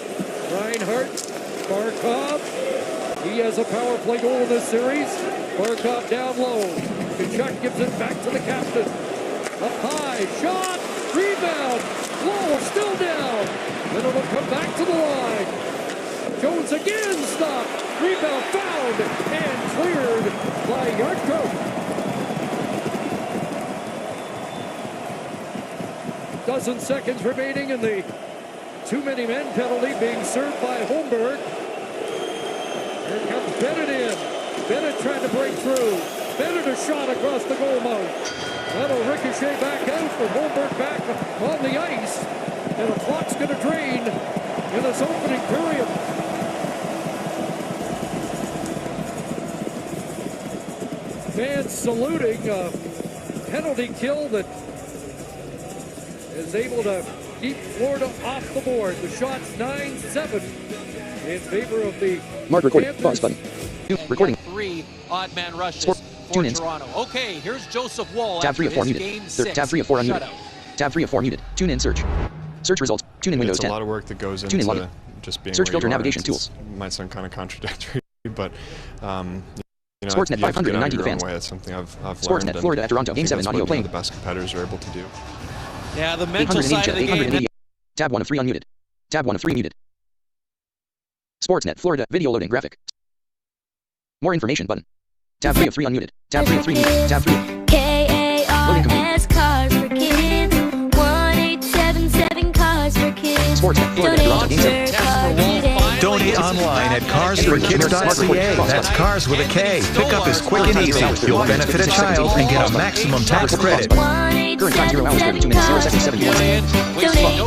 Reinhardt. Barkov. He has a power play goal in this series. Barkov down low. Tkachuk gives it back to the captain. Up high. Shot. Rebound. Low. Still down. Then it'll come back to the line. Jones again stopped. Rebound found and cleared by Yarko. Dozen seconds remaining, and the too many men penalty being served by Holmberg. Here comes Bennett in. Bennett trying to break through. Bennett a shot across the goal mouth. That'll ricochet back out, but Holmberg back on the ice. And the clock's going to drain in this opening period. Fans saluting a penalty kill that is able to keep Florida off the board. The shot's 9-7 in favor of the Mark recording. Panthers. Pause button. Recording. 3 odd man rushes Sport. for Tune in. Toronto. Okay, here's Joseph Woll. Tab 3 of 4 after his muted. game 6 Tab 3 of 4 unmuted. shutout. Tab 3 of 4 muted. Tune in search. Search results. Tune in Windows It's 10. a lot of work that goes Tune in into login. just being Search where filter you are. navigation It's- tools. It might sound kind of contradictory, but you know, Sportsnet you have to get out of 590 your own fans. way. That's something I've Sportsnet learned. Florida at Toronto. I Game think 7 that's audio what playing. the best competitors are able to do. Yeah, the mental side of the game. 880. Tab 1 of 3 unmuted. Tab 1 of 3 muted. Sportsnet Florida video loading graphic. More information button. Tab 3 of 3 unmuted. Tab 3 of 3 muted. Tab 3. Loading complete. KARS Cars for Kids. 1877 Cars for Kids. Sportsnet Florida at Toronto. Game 7. Donate online at carsforkids.ca. That's cars with a K. Pick up is quick and easy. You'll benefit a child and get a maximum tax credit. Current time 0 hours 32 minutes 0 seconds 71 seconds.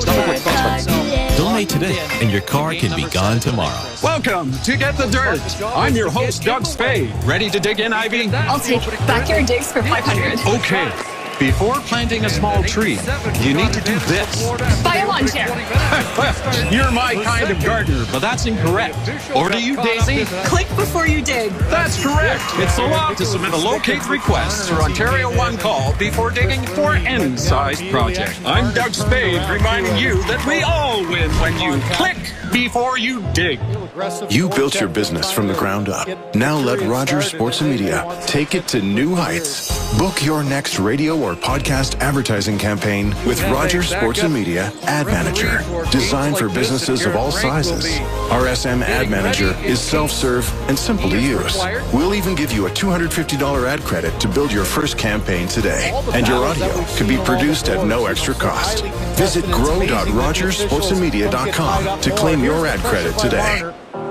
Stop recording. Pause button. Donate today, and your car can be gone tomorrow. Welcome to Get the Dirt. I'm your host, Doug Spade. Ready to dig in, Ivy? I'll take backyard digs for 500. Okay. Before planting a small tree, you need to do this. Buy a lawn chair. You're my kind of gardener, but that's incorrect. Over to you, Daisy. Click before you dig. That's correct. It's allowed to submit a locate request through Ontario One Call before digging for any sized project. I'm Doug Spade reminding you that we all win when you click before you dig. You built your business from the ground up. Now let Rogers Sports and Media take it to new heights. Book your next radio or podcast advertising campaign with Rogers Sports and Media Ad Manager. Designed for businesses of all sizes. RSM Ad Manager is self-serve and simple to use. We'll even give you a $250 ad credit to build your first campaign today. And your audio can be produced at no extra cost. Visit grow.rogersportsandmedia.com to claim your ad credit today.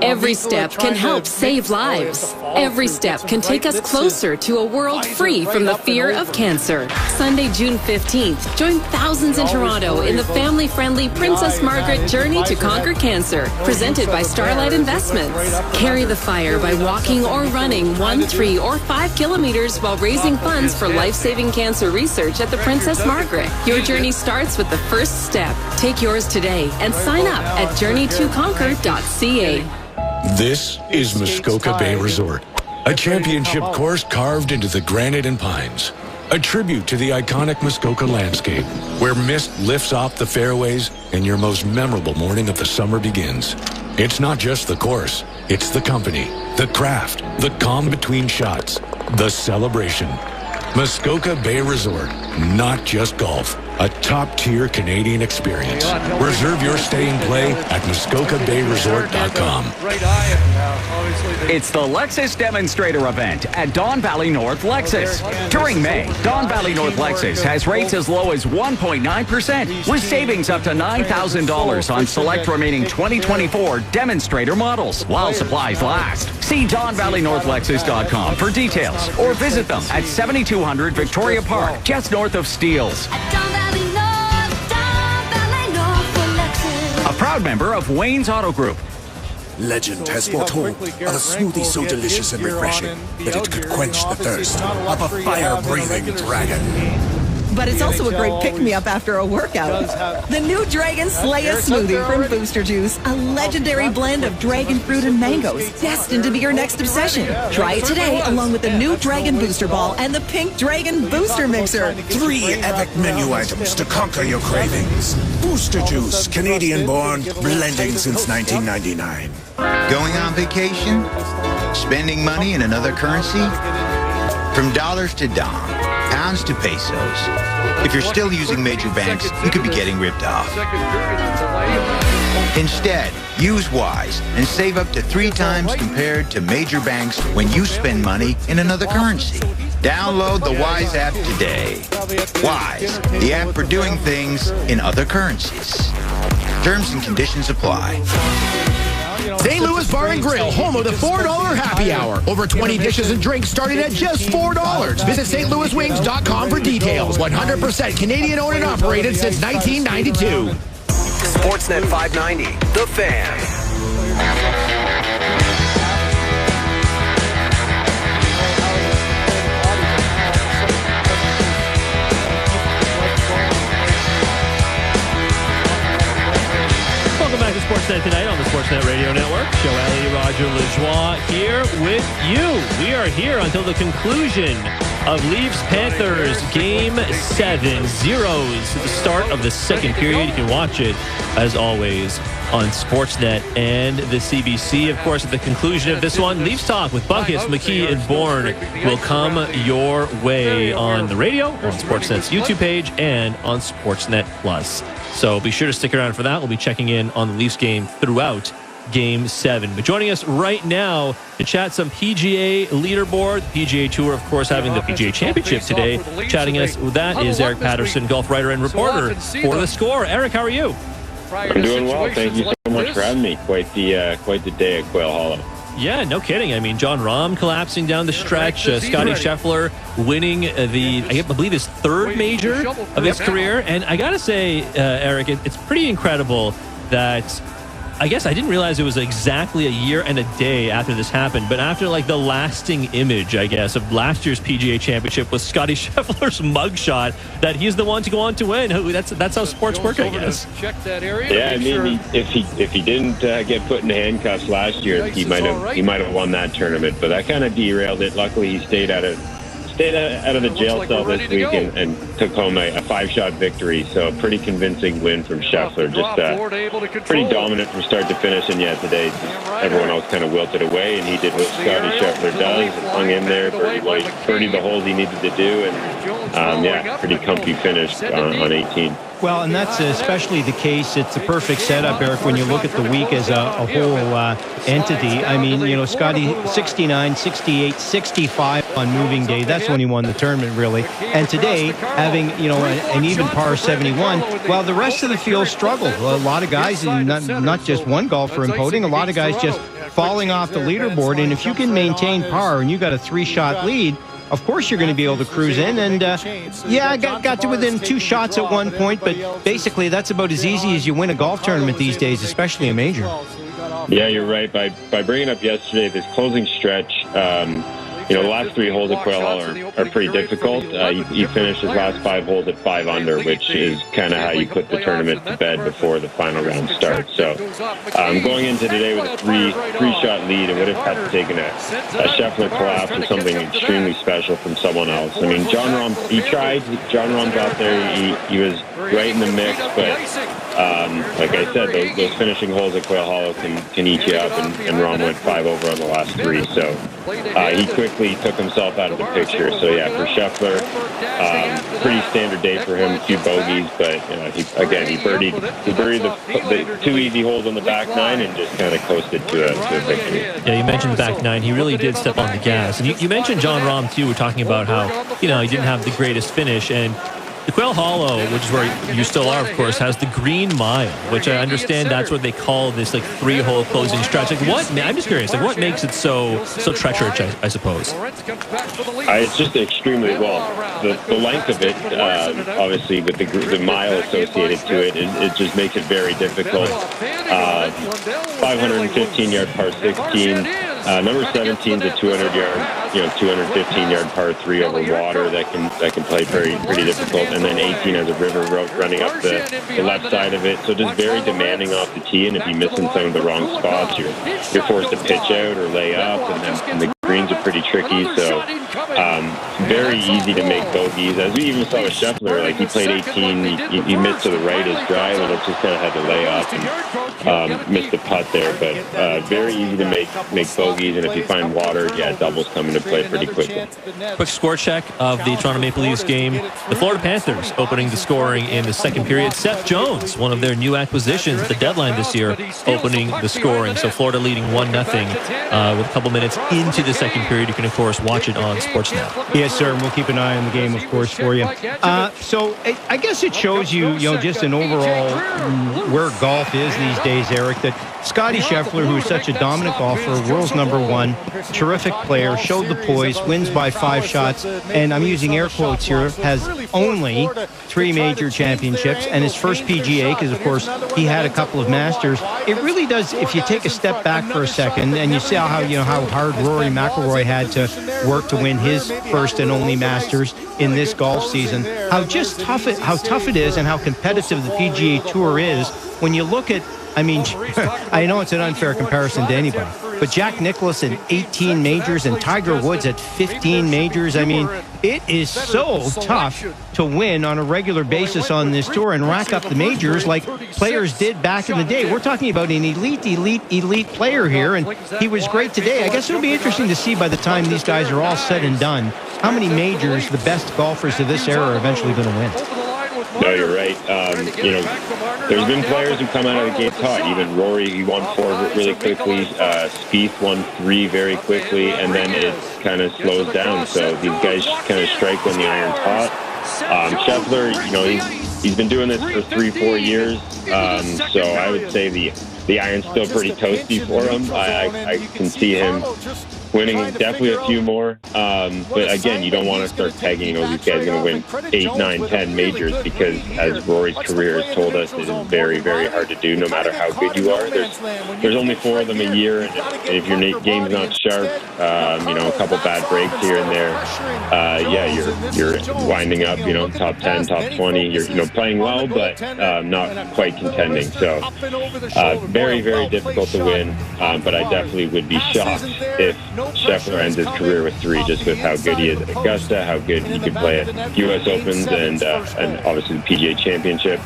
Every step can help save lives. Every step can take us closer to a world free from the fear of cancer. Sunday, June 15th, join thousands in Toronto in the family-friendly Princess Margaret Journey to Conquer Cancer, presented by Starlight Investments. Carry the fire by walking or running 1, 3, or 5 kilometers while raising funds for life-saving cancer research at the Princess Margaret. Your journey starts with the first step. Take yours today and sign up at journeytoconquer.ca. This is Muskoka Bay Resort, a championship course carved into the granite and pines. A tribute to the iconic Muskoka landscape, where mist lifts off the fairways and your most memorable morning of the summer begins. It's not just the course, it's the company, the craft, the calm between shots, the celebration. Muskoka Bay Resort, not just golf, a top-tier Canadian experience. Reserve your stay and play at MuskokaBayResort.com. It's the Lexus Demonstrator event at Don Valley North Lexus. During May, Don Valley North Lexus has rates as low as 1.9% with savings up to $9,000 on select remaining 2024 demonstrator models while supplies last. See DonValleyNorthLexus.com for details or visit them at 7200 Victoria Park, just north of Steeles. A proud member of Wayne's Auto Group. Legend has foretold of a smoothie so delicious and refreshing that it could quench the thirst of a fire-breathing dragon. But it's also a great pick-me-up after a workout. The new Dragon Slayer smoothie from Booster Juice, a legendary blend of dragon fruit and mangoes, destined to be your next obsession. Try it today along with the new Dragon Booster Ball and the Pink Dragon Booster Mixer. 3 epic menu items to conquer your cravings. Booster Juice, Canadian-born, blending since 1999. Going on vacation? Spending money in another currency? From dollars to dong, pounds to pesos. If you're still using major banks, you could be getting ripped off. Instead, use Wise and save up to 3 times compared to major banks when you spend money in another currency. Download the Wise app today. Wise, the app for doing things in other currencies. Terms and conditions apply. St. Louis Bar and Grill, home of the $4 happy hour. Over 20 dishes and drinks starting at just $4. Visit stlouiswings.com for details. 100% Canadian owned and operated since 1992. Sportsnet 590, The Fan. Welcome back to Sportsnet tonight on the Sportsnet Radio Network. Joe Ellie, Roger Lajoie here with you. We are here until the conclusion of Leafs-Panthers Game 7. Zeros at the start of the second period. You can watch it, as always, on Sportsnet and the CBC. Of course, at the conclusion of this one, Leafs Talk with Buckets, McKee, and Bourne will come your way on the radio, on Sportsnet's YouTube page, and on Sportsnet Plus. So be sure to stick around for that. We'll be checking in on the Leafs game throughout Game 7. But joining us right now to chat some PGA leaderboard, the PGA Tour, of course, having the PGA Championship today. Chatting us, that is Eric Patterson, golf writer and reporter for The Score. Eric, how are you? I'm doing well. Thank you so much for having me. Quite the day at Quail Hollow. Yeah, no kidding. I mean, John Rahm collapsing down the stretch. Scotty Scheffler winning I believe his 3rd major of his career. And I got to say, Eric, it's pretty incredible that I guess I didn't realize it was exactly a year and a day after this happened, but after like the lasting image, I guess, of last year's PGA Championship was Scotty Scheffler's mugshot, that he's the one to go on to win. That's how sports work, I guess. Check that area. Yeah, I mean, if he didn't get put in handcuffs last year, he might have won that tournament. But that kind of derailed it. Luckily, he stayed out of the jail cell this week and took home a 5-shot victory. So a pretty convincing win from Scheffler. Just pretty dominant from start to finish. And yeah, today everyone else kind of wilted away, and he did what Scotty Scheffler does and hung in there, birdied the holes he needed to do, and pretty comfy finish on 18. Well, and that's especially the case. It's the perfect setup, Eric, when you look at the week as a whole entity. I mean, you know, Scotty 69, 68, 65 on moving day. That's when he won the tournament, really. And today, having, you know, an even par 71, while the rest of the field struggled. A lot of guys, not just one golfer imploding, a lot of guys just falling off the leaderboard. And if you can maintain par and you got a 3-shot lead, of course you're going to be able to cruise in. And yeah, I got to within 2 shots at one point, but basically that's about as easy as you win a golf tournament these days, especially a major. Yeah, you're right. By bringing up yesterday, this closing stretch, the last 3 holes at Quail Hollow are pretty difficult. You finish his last 5 holes at 5 under, which is kind of how you put the tournament to bed before the final round starts. So going into today with a 3-shot lead, it would have had to take a Scheffler collapse or something extremely special from someone else. I mean, John Rahm, he tried. John Rahm's out there. He was right in the mix, but like I said, those finishing holes at Quail Hollow can eat you up, and Rahm went 5 over on the last 3. So he quickly took himself out of the picture. So yeah, for Scheffler, pretty standard day for him. A few bogeys, but he birdied the 2 easy holes on the back 9 and just kind of coasted to a victory. Yeah, you mentioned the back 9. He really did step on the gas. And you mentioned John Rahm too. We're talking about how he didn't have the greatest finish, and the Quail Hollow, which is where you still are, of course, has the Green Mile, which I understand that's what they call this 3-hole closing stretch. I'm just curious, what makes it so treacherous, I suppose? It's just extremely the length of it, obviously with the mile associated to it, it just makes it very difficult. 515-yard par 16. Number 17 is a 200-yard, 215-yard par 3 over water that can play pretty difficult, and then 18 has a river road running up the left side of it, so just very demanding off the tee. And if you miss in some of the wrong spots, you're forced to pitch out or lay up, and the greens are pretty tricky. So very easy to make bogeys. As we even saw with Scheffler, he played 18, he missed to the right his drive, and it just kind of had to lay up and missed the putt there. But very easy to make bogeys, and if you find water, doubles come into play pretty quickly. Quick score check of the Toronto Maple Leafs game. The Florida Panthers opening the scoring in the second period. Seth Jones, one of their new acquisitions at the deadline this year, opening the scoring. So Florida leading 1-0 with a couple minutes into the second period. You can, of course, watch it on Sportsnet. Yes, sir, and we'll keep an eye on the game, of course, for you. So I guess it shows you, just an overall where golf is these days, Eric, that Scotty Scheffler, who is such a dominant golfer, world's #1, terrific player, showed the poise, wins by 5 shots, and I'm using air quotes here, has only 3 major championships, and his first PGA, because of course he had a couple of Masters. It really does, if you take a step back for a second and you see how hard Rory McIlroy had to work to win his first and only Masters in this golf season, how tough it is, and how competitive the PGA Tour is. When you look at, I know it's an unfair comparison to anybody, but Jack Nicklaus at 18 majors and Tiger Woods at 15 majors. It is so tough to win on a regular basis on this tour and rack up the majors like players did back in the day. We're talking about an elite player here, and he was great today. I guess it'll be interesting to see by the time these guys are all said and done how many majors the best golfers of this era are eventually going to win. No, you're right. There's been players who come out of the gate hot. Even Rory, he won 4 really quickly. Spieth won 3 very quickly, and then it kind of slows down. So these guys kind of strike when the iron's hot. Scheffler, he's been doing this for 3-4 years. So I would say the iron's still pretty toasty for him. I can see him winning definitely a few more. But again, you don't want to start pegging, these guys are going to win 8, 9, 10 majors, because as Rory's career has told us, it is very, very hard to do no matter how good you are. There's only 4 of them a year, and if your game's not sharp, a couple bad breaks here and there, you're winding up, top 10, top 20. You're playing well, but not quite contending. So very, very difficult to win. But I definitely would be shocked if Scheffler ends his career with 3, just with how good he is at Augusta, how good he could play at U.S. Opens, and obviously the PGA Championship.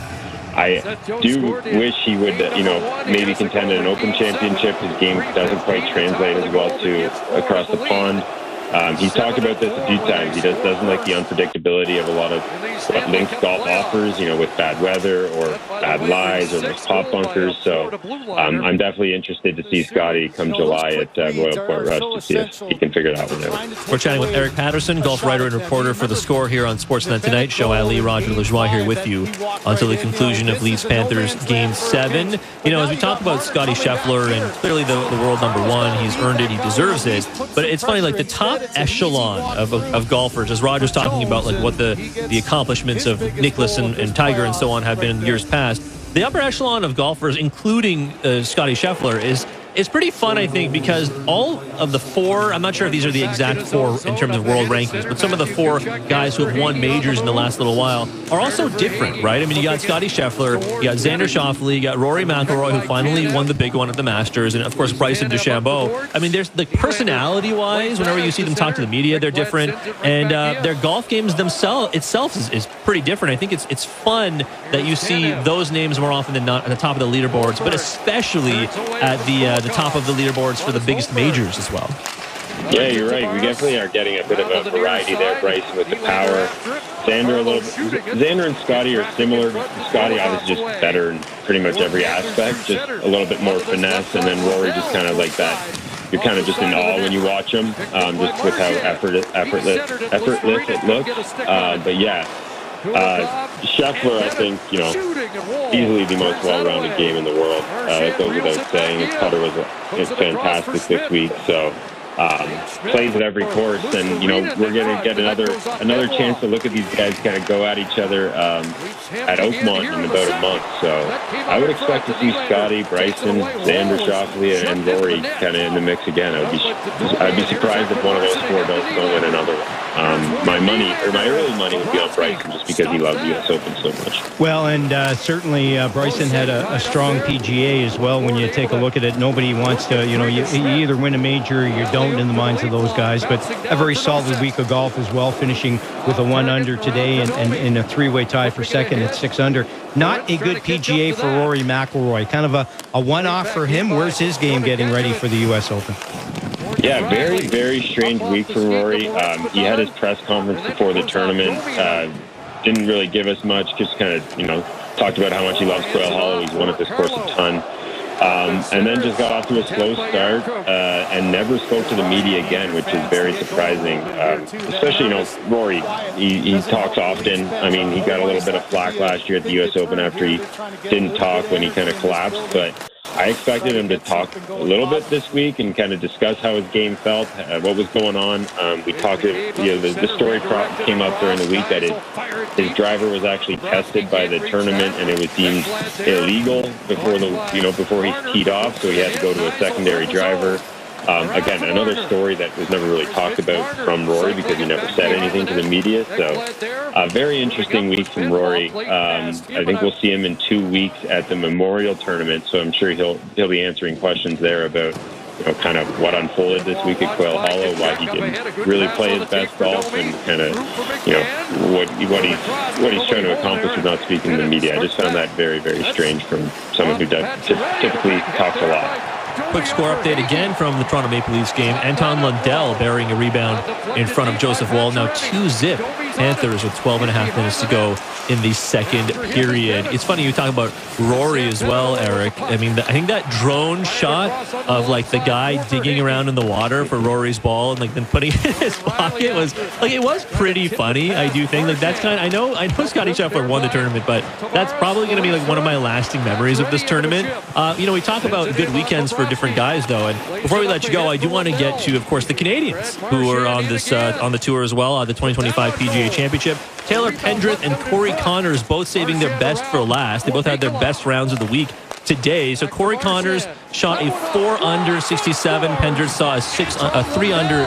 I do wish he would, maybe contend in an Open Championship. His game doesn't quite translate as well to across the pond. He's talked about this a few times. He doesn't like the unpredictability of a lot of what links golf offers, with bad weather or bad lies or those pop bunkers. So I'm definitely interested to see Scotty come July at Royal Portrush to see if he can figure that one out. We're chatting with Eric Patterson, golf writer and reporter for The Score here on Sportsnet Tonight. Show Ali, Roger Lajoie here with you until the conclusion of Leafs Panthers Game 7. As we talk about Scotty Scheffler, and clearly the world number one, he's earned it, he deserves it. But it's funny, like the top echelon of golfers, as Roger's talking about, like what the accomplishments of Nicklaus and Tiger and so on have been in years past. The upper echelon of golfers, including Scotty Scheffler, is pretty fun, I think, because all of the four, I'm not sure if these are the exact four in terms of world rankings, but some of the four guys who have won majors in the last little while are also different, right? I mean, you got Scotty Scheffler, you got Xander Schauffele, you got Rory McIlroy, who finally won the big one at the Masters, and of course Bryson DeChambeau. I mean, there's like personality-wise, whenever you see them talk to the media, they're different, and their golf games itself is pretty different. I think it's fun that you see those names more often than not at the top of the leaderboards, but especially at the top of the leaderboards for the biggest majors as well. Yeah, you're right. We definitely are getting a bit of a variety there, Bryson, with the power. Xander and Scotty are similar. Scotty obviously just better in pretty much every aspect, just a little bit more finesse, and then Rory just kind of like that. You're kind of just in awe when you watch him, just with how effortless it looks. But yeah, Scheffler, I think, easily the most well-rounded game in the world. That goes without saying. His putter was fantastic this week, so plays at every course, and we're going to get another chance to look at these guys kind of go at each other at Oakmont in about a month. So I would expect to see Scotty, Bryson, Xander Schauffele, and Rory kind of in the mix again. I'd be surprised if one of those four don't win another one. My early money would be on Bryson just because he loves the U.S. Open so much. Well, and certainly Bryson had a strong PGA as well. When you take a look at it, nobody wants to, you either win a major or you don't in the minds of those guys. But a very solid week of golf as well, finishing with a 1-under today and a three-way tie for second at 6 under. Not a good PGA for Rory McIlroy. Kind of a one-off for him. Where's his game getting ready for the U.S. Open? Yeah, very, very strange week for Rory. He had his press conference before the tournament. Didn't really give us much, just kind of, talked about how much he loves Quail Hollow. He's won at this course a ton. And then just got off to a slow start and never spoke to the media again, which is very surprising. Especially, Rory, he talks often. I mean, he got a little bit of flack last year at the U.S. Open after he didn't talk when he kind of collapsed, but I expected him to talk a little bit this week and kind of discuss how his game felt, what was going on. We talked, the story came up during the week that his driver was actually tested by the tournament and it was deemed illegal before he teed off, so he had to go to a secondary driver. Again, another story that was never really talked about from Rory because he never said anything to the media. So a very interesting week from Rory. I think we'll see him in 2 weeks at the Memorial Tournament, so I'm sure he'll be answering questions there about kind of what unfolded this week at Quail Hollow, why he didn't really play his best golf, and kind of what he's trying to accomplish with not speaking to the media. I just found that very, very strange from someone who typically talks a lot. Quick score update again from the Toronto Maple Leafs game. Anton Lundell burying a rebound in front of Joseph Woll. Now 2-zip Panthers with 12.5 minutes to go in the second period. It's funny you talk about Rory as well, Eric. I mean, I think that drone shot of like the guy digging around in the water for Rory's ball and like then putting it in his pocket was like, it was pretty funny. I do think like that's kind of, I know Scotty Scheffler won the tournament, but that's probably going to be like one of my lasting memories of this tournament. We talk about good weekends for different guys though, and before we let you go, I do want to get to, of course, the Canadians who are on this on the tour as well, the 2025 PGA Championship. Taylor Pendrith and Corey Connors both saving their best for last. They both had their best rounds of the week today. So Corey Connors shot a 4-under 67. Pendrith saw a 3-under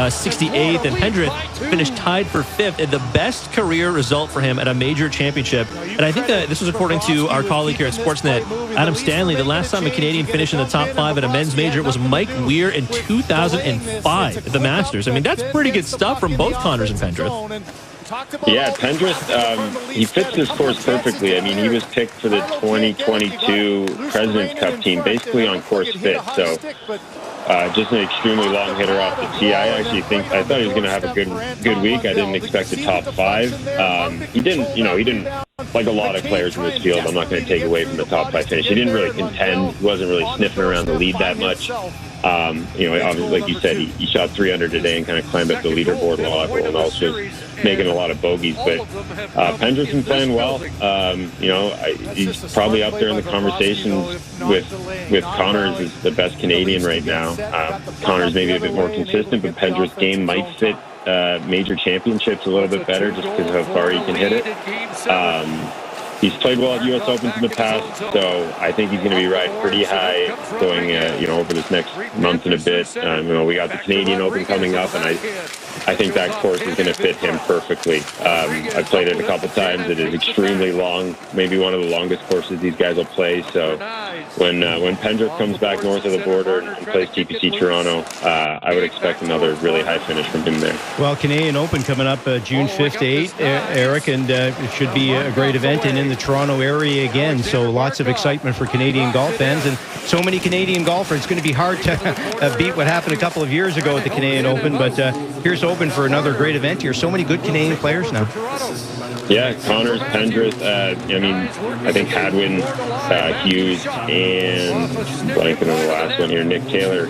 68th, and Pendrith finished tied for 5th at the best career result for him at a major championship. And I think that this was according to our colleague here at Sportsnet, Adam Stanley. The last time a Canadian finished in the top 5 at a men's major was Mike Weir in 2005 at the Masters. I mean, that's pretty good stuff from both Connors and Pendrith. Yeah, Pendrith, he fits this course perfectly. I mean, he was picked for the 2022 President's Cup team, basically on course fit. So just an extremely long hitter off the tee. I thought he was going to have a good week. I didn't expect a top 5. He didn't, like a lot of players in this field, I'm not going to take away from the top 5 finish. He didn't really contend. He wasn't really sniffing around the lead that much. Obviously, like you said, he shot 300 today and kind of climbed up the leaderboard while everyone else was making a lot of bogeys. But Pendleton's playing well. He's probably up there in the conversation with Connors as the best Canadian right now. Connors maybe a bit more consistent, but Pendleton's game might fit major championships a little bit better just because of how far he can hit it. He's played well at U.S. Opens in the past, so I think he's going to be riding pretty high going, over this next month and a bit. We got the Canadian Open coming up, and I think that course is going to fit him perfectly. I've played it a couple times. It is extremely long, maybe one of the longest courses these guys will play. So when Pendrith comes back north of the border and plays TPC Toronto, I would expect another really high finish from him there. Well, Canadian Open coming up June 5th to 8th, Eric, and it should be a great event and in the Toronto area again. So lots of excitement for Canadian golf fans and so many Canadian golfers. It's going to be hard to beat what happened a couple of years ago at the Canadian Open, but here's hoping for another great event here. So many good Canadian players now. Yeah, Connors, Pendrith, I think Hadwin, Hughes, and blanking on the last one here, Nick Taylor,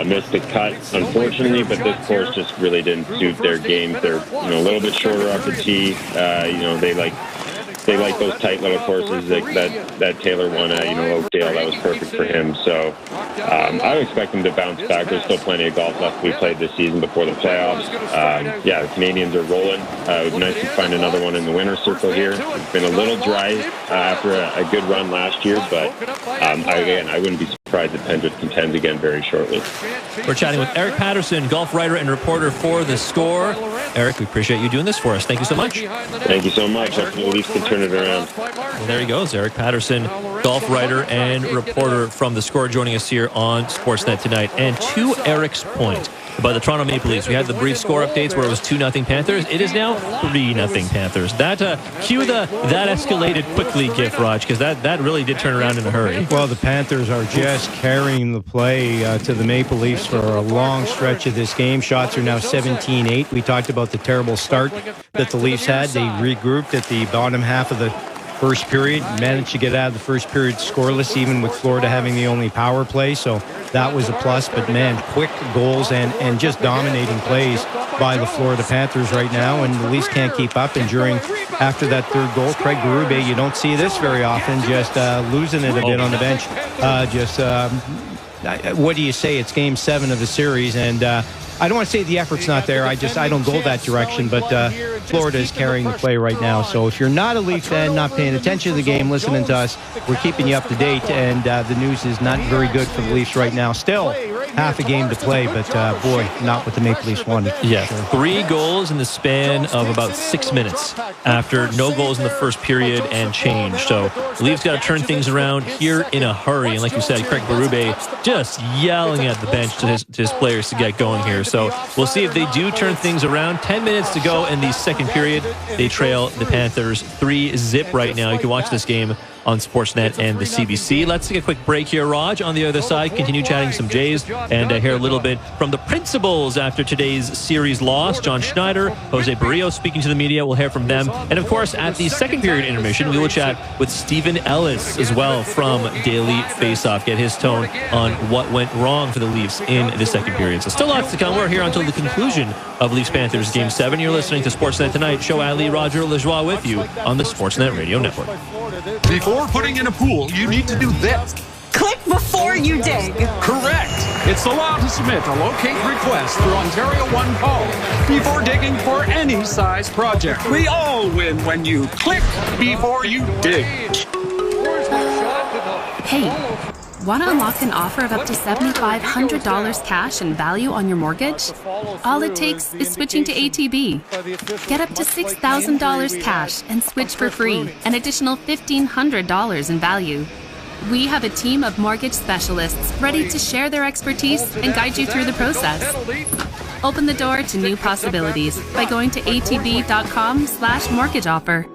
missed the cut, unfortunately, but this course just really didn't suit their game. They're a little bit shorter off the tee. They like those tight little courses like that Taylor won at, Oakdale. That was perfect for him. So I would expect him to bounce back. There's still plenty of golf left to be played this season before the playoffs. The Canadians are rolling. It would be nice to find another one in the winner's circle here. It's been a little dry after a good run last year, but I wouldn't be surprised if Pendrith contends again very shortly. We're chatting with Eric Patterson, golf writer and reporter for The Score. Eric, we appreciate you doing this for us. Thank you so much. Thank you so much. Hopefully the Leafs can turn it around. Well, there he goes, Eric Patterson, golf writer and reporter from The Score, joining us here on Sportsnet tonight. And to Eric's point about the Toronto Maple Leafs, we had the brief score updates where it was 2-0 Panthers. It is now 3-0 Panthers. Cue that escalated quickly gif, Raj, because that really did turn around in a hurry. Well, the Panthers are just carrying the play to the Maple Leafs for a long stretch of this game. Shots are now 17-8. We talked about the terrible start that the Leafs had. They regrouped at the bottom half of the first period, managed to get out of the first period scoreless, even with Florida having the only power play, so that was a plus. But man, quick goals and just dominating plays by the Florida Panthers right now, and the Leafs can't keep up. And after that third goal, Craig Berube, you don't see this very often, just losing it a bit on the bench. What do you say? It's game 7 of the series, and I don't want to say the effort's not there. I don't go that direction, but Florida is carrying the play right now. So if you're not a Leaf fan, not paying attention to the game, listening to us, we're keeping you up to date, and the news is not very good for the Leafs right now. Still half a game to play, but boy, not what the Maple Leafs wanted. Yeah, sure. 3 goals in the span of about 6 minutes after no goals in the first period and change. So the Leafs got to turn things around here in a hurry. And like you said, Craig Berube just yelling at the bench to his players to get going here. So we'll see if they do turn things around. 10 minutes to go in the second period. They trail the Panthers 3-0 right now. You can watch this game on Sportsnet and the CBC. Let's take a quick break here, Raj. On the other side, continue chatting some Jays and hear a little bit from the principals after today's series loss. John Schneider, Jose Barrios speaking to the media. We'll hear from them. And of course, at the second period intermission, we will chat with Stephen Ellis as well from Daily Faceoff. Get his tone on what went wrong for the Leafs in the second period. So still lots to come. We're here until the conclusion of Leafs-Panthers Game 7. You're listening to Sportsnet Tonight. Show Ali, Roger Lajoie with you on the Sportsnet Radio Network. Before putting in a pool, you need to do this. Click before you dig. Correct. It's the law to submit a locate request through Ontario One Call before digging for any size project. We all win when you click before you dig. Hey, want to unlock an offer of up to $7,500 cash and value on your mortgage? All it takes is switching to ATB. Get up to $6,000 cash and switch for free, an additional $1,500 in value. We have a team of mortgage specialists ready to share their expertise and guide you through the process. Open the door to new possibilities by going to atb.com/mortgage offer.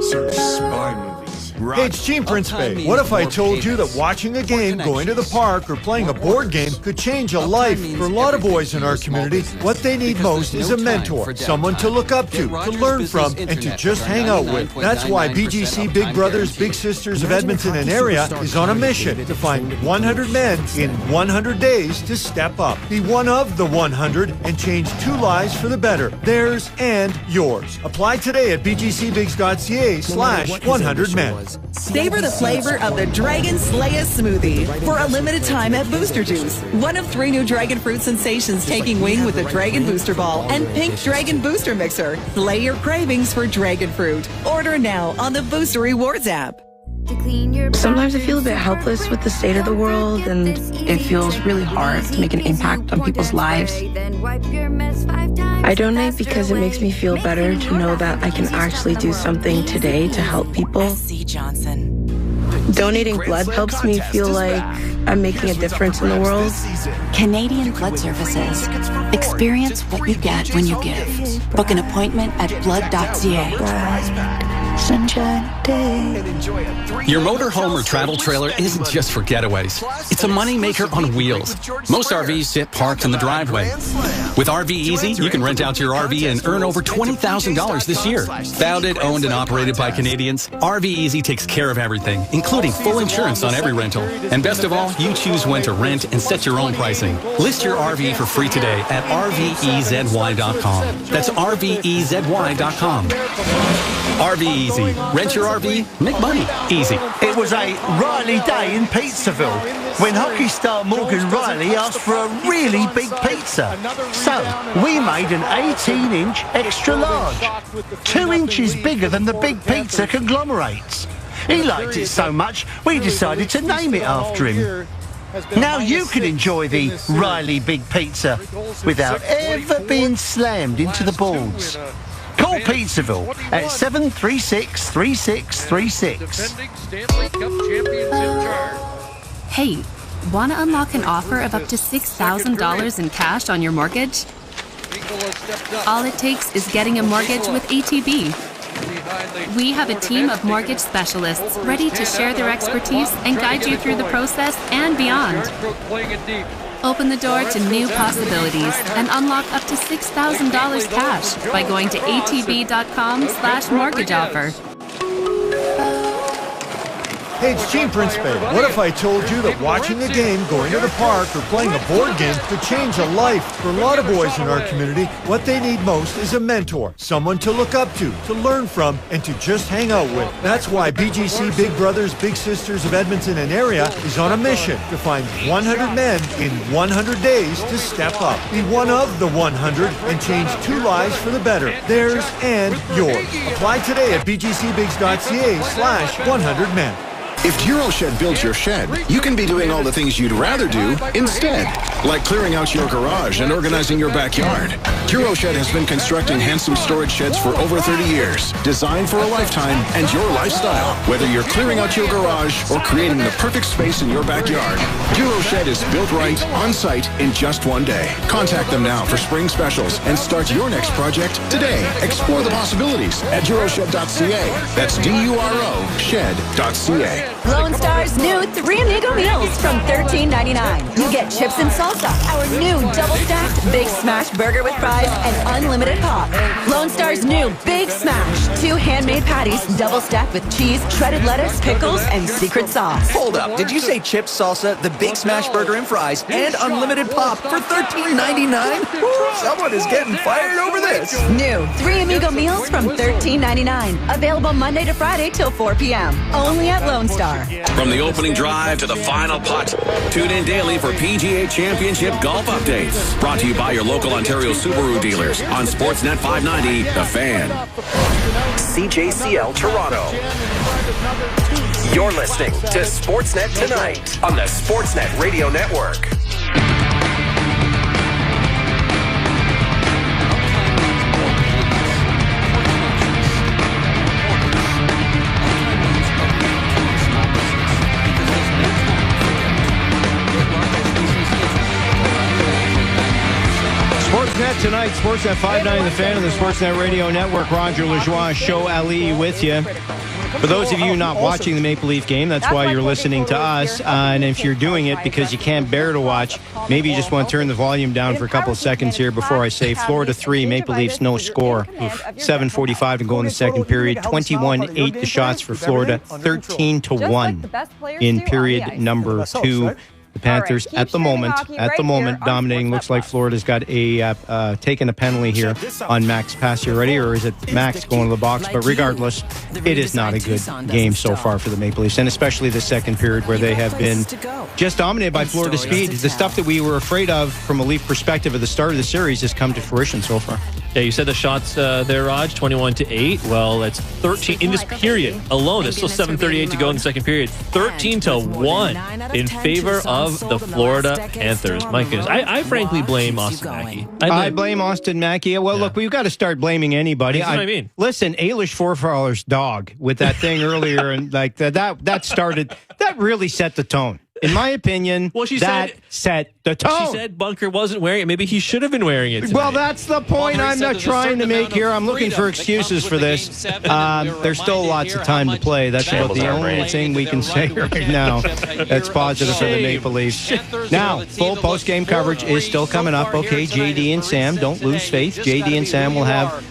Search spy movies, Hey, it's Gene Principe. What if I told you that watching a game, going to the park, or playing a board game could change a life? For a lot of boys in our community, what they need most is a mentor, someone to look up to learn from, and to just hang out with. That's why BGC Big Brothers, Big Sisters of Edmonton and area is on a mission to find 100 men in 100 days to step up. Be one of the 100 and change 2 lives for the better, theirs and yours. Apply today at bgcbigs.ca/100men. Savor the flavor of the Dragon Slayer smoothie for a limited time at Booster Juice. One of 3 new Dragon Fruit sensations taking wing with the Dragon Booster Ball and Pink Dragon Booster Mixer. Slay your cravings for Dragon Fruit. Order now on the Booster Rewards app. Sometimes I feel a bit helpless with the state of the world, and it feels really hard to make an impact on people's lives. I donate because it makes me feel better to know that I can actually do something today to help people. Donating blood helps me feel like I'm making a difference in the world. Canadian Blood Services. Experience what you get when you give. Book an appointment at blood.ca. Sunshine day. Your motorhome or travel trailer isn't just for getaways. It's a moneymaker on wheels. Most RVs sit parked in the driveway. With RV Easy, you can rent out your RV and earn over $20,000 this year. Founded, owned, and operated by Canadians, RV Easy takes care of everything, including full insurance on every rental. And best of all, you choose when to rent and set your own pricing. List your RV for free today at RVEZY.com. That's RVEZY.com. RV Easy. Rent your RV, make money easy. It was a Riley day in Pizzaville when hockey star Morgan Riley asked for a really big pizza. So we made an 18-inch extra large, 2 inches bigger than the big pizza conglomerates. He liked it so much, we decided to name it after him. Now you can enjoy the Riley Big Pizza without ever being slammed into the boards. Call Pizzaville at 736-3636. Hey, want to unlock an offer of up to $6,000 in cash on your mortgage? All it takes is getting a mortgage with ATB. We have a team of mortgage specialists ready to share their expertise and guide you through the process and beyond. Open the door to new possibilities and unlock up to $6,000 cash by going to atb.com/mortgage offer. Hey, it's Gene Principe. What if I told you that watching a game, going to the park, or playing a board game could change a life? For a lot of boys in our community, what they need most is a mentor, someone to look up to learn from, and to just hang out with. That's why BGC Big Brothers, Big Sisters of Edmonton and area is on a mission to find 100 men in 100 days to step up. Be one of the 100 and change 2 lives for the better, theirs and yours. Apply today at bgcbigs.ca/100men. If Duroshed builds your shed, you can be doing all the things you'd rather do instead, like clearing out your garage and organizing your backyard. Duroshed has been constructing handsome storage sheds for over 30 years, designed for a lifetime and your lifestyle. Whether you're clearing out your garage or creating the perfect space in your backyard, Duroshed is built right, on site, in just 1 day. Contact them now for spring specials and start your next project today. Explore the possibilities at Duroshed.ca. That's DURO shed.ca. Lone Star's new 3 Amigo meals from $13.99. You get chips and salsa, our new double-stacked Big Smash burger with fries, and unlimited pop. Lone Star's new Big Smash, 2 handmade patties, double-stacked with cheese, shredded lettuce, pickles, and secret sauce. Hold up, did you say chips, salsa, the Big Smash burger and fries, and unlimited pop for $13.99? Someone is getting fired over this. New 3 Amigo meals from $13.99. Available Monday to Friday till 4 p.m. Only at Lone Star. From the opening drive to the final putt, tune in daily for PGA Championship golf updates. Brought to you by your local Ontario Subaru dealers on Sportsnet 590, The Fan. CJCL Toronto. You're listening to Sportsnet Tonight on the Sportsnet Radio Network. Sportsnet tonight, Sportsnet 590, The Fan, and the Sportsnet Radio Network. Roger Lajoie, Show Ali with you. For those of you not watching the Maple Leaf game, that's why you're listening to us. And if you're doing it because you can't bear to watch, maybe you just want to turn the volume down for a couple of seconds here before I say Florida 3, Maple Leafs no score. 7:45 to go in the second period. 21-8 the shots for Florida, 13-1 in period number 2. The Panthers at the moment dominating. Looks like Florida's got a taken a penalty here on Max Pacioretty, or is it Max going to the box? But regardless, it is not a good game so far for the Maple Leafs, and especially the second period where they have been just dominated by Florida's speed. The stuff that we were afraid of from a Leaf perspective at the start of the series has come to fruition so far. Yeah, you said the shots there, Raj, 21-8. Well, that's 13 in this period alone. There's still 7:38 to go in the second period. 13-1 in favor of the Florida Panthers. My goodness, I frankly blame Austin Mackey. I blame Austin Mackey. Well, look, we've got to start blaming anybody. That's what I mean. Listen, Eilish Forfaller's dog with that thing earlier, and like that started. That really set the tone. In my opinion, set the tone. She said Bunker wasn't wearing it. Maybe he should have been wearing it tonight. Well, that's the point I'm not trying to make here. I'm looking for excuses for this. There's still lots of time to play. That's about the only thing we can say right now that's positive for the Maple Leafs. Now, full post-game coverage is still coming up. Okay, JD and Sam, don't lose faith. JD and Sam will have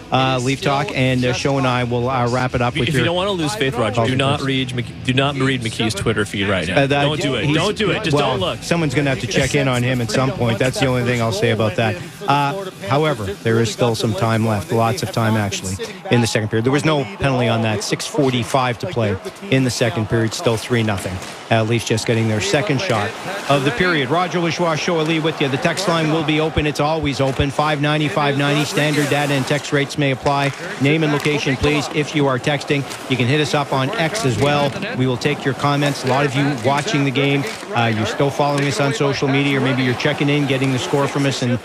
Leaf Talk, and Show and I will wrap it up with If you don't want to lose faith, Roger, do not read McKee's Twitter feed right now. Don't do it. Don't do it. Just don't look. Someone's going to have to check in on him at some point. That's the only thing I'll say about that. However, there is still some time left. Lots of time, actually, in the second period. There was no penalty on that. 6:45 to play in the second period. Still 3-0. Leafs just getting their second shot of the period. Roger Lajoie, Show Ali with you. The text line will be open. It's always open. 590-590. Standard data and text rates may apply. Name and location, please, if you are texting. You can hit us up on X as well. We will take your comments. A lot of you watching the game, you're still following us on social media, or maybe you're checking in, getting the score from us, and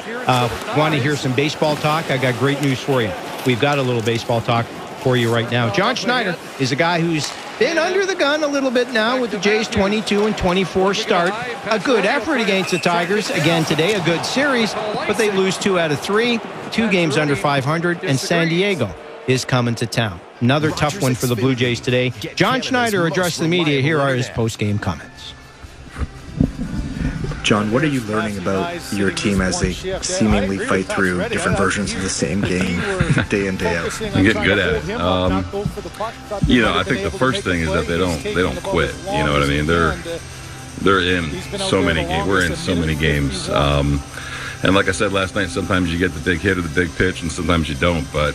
want to hear some baseball talk. I got great news for you. We've got a little baseball talk for you right now. John Schneider is a guy who's been under the gun a little bit now with the Jays' 22-24 start. A good effort against the Tigers. Again today, a good series, but they lose 2 out of 3. 2 games under 500, and San Diego is coming to town. Another tough one for the Blue Jays today. John Schneider addressed the media. Here are his post-game comments. John, what are you learning about your team as they seemingly fight through different versions of the same game day in, day out? I'm getting good at it. I think the first thing is that they don't quit. You know what I mean? They're in so many games. We're in so many games. And like I said last night, sometimes you get the big hit or the big pitch, and sometimes you don't. But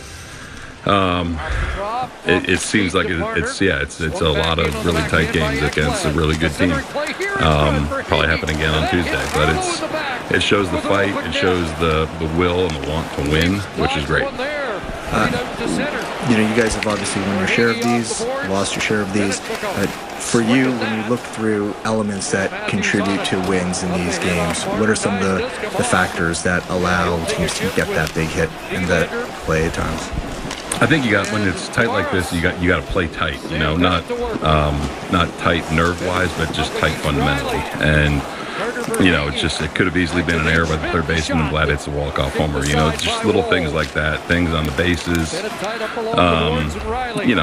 it seems like it's a lot of really tight games against a really good team. Probably happen again on Tuesday, but it shows the fight, it shows the will and the want to win, which is great. You guys have obviously won your share of these, lost your share of these. But for you, when you look through elements that contribute to wins in these games, what are some of the factors that allow teams to get that big hit in that play at times? I think when it's tight like this, you got to play tight. Not tight nerve-wise, but just tight fundamentally. And it could have easily been an error by the third baseman. I'm glad it's a walk-off homer. Just little things like that, things on the bases.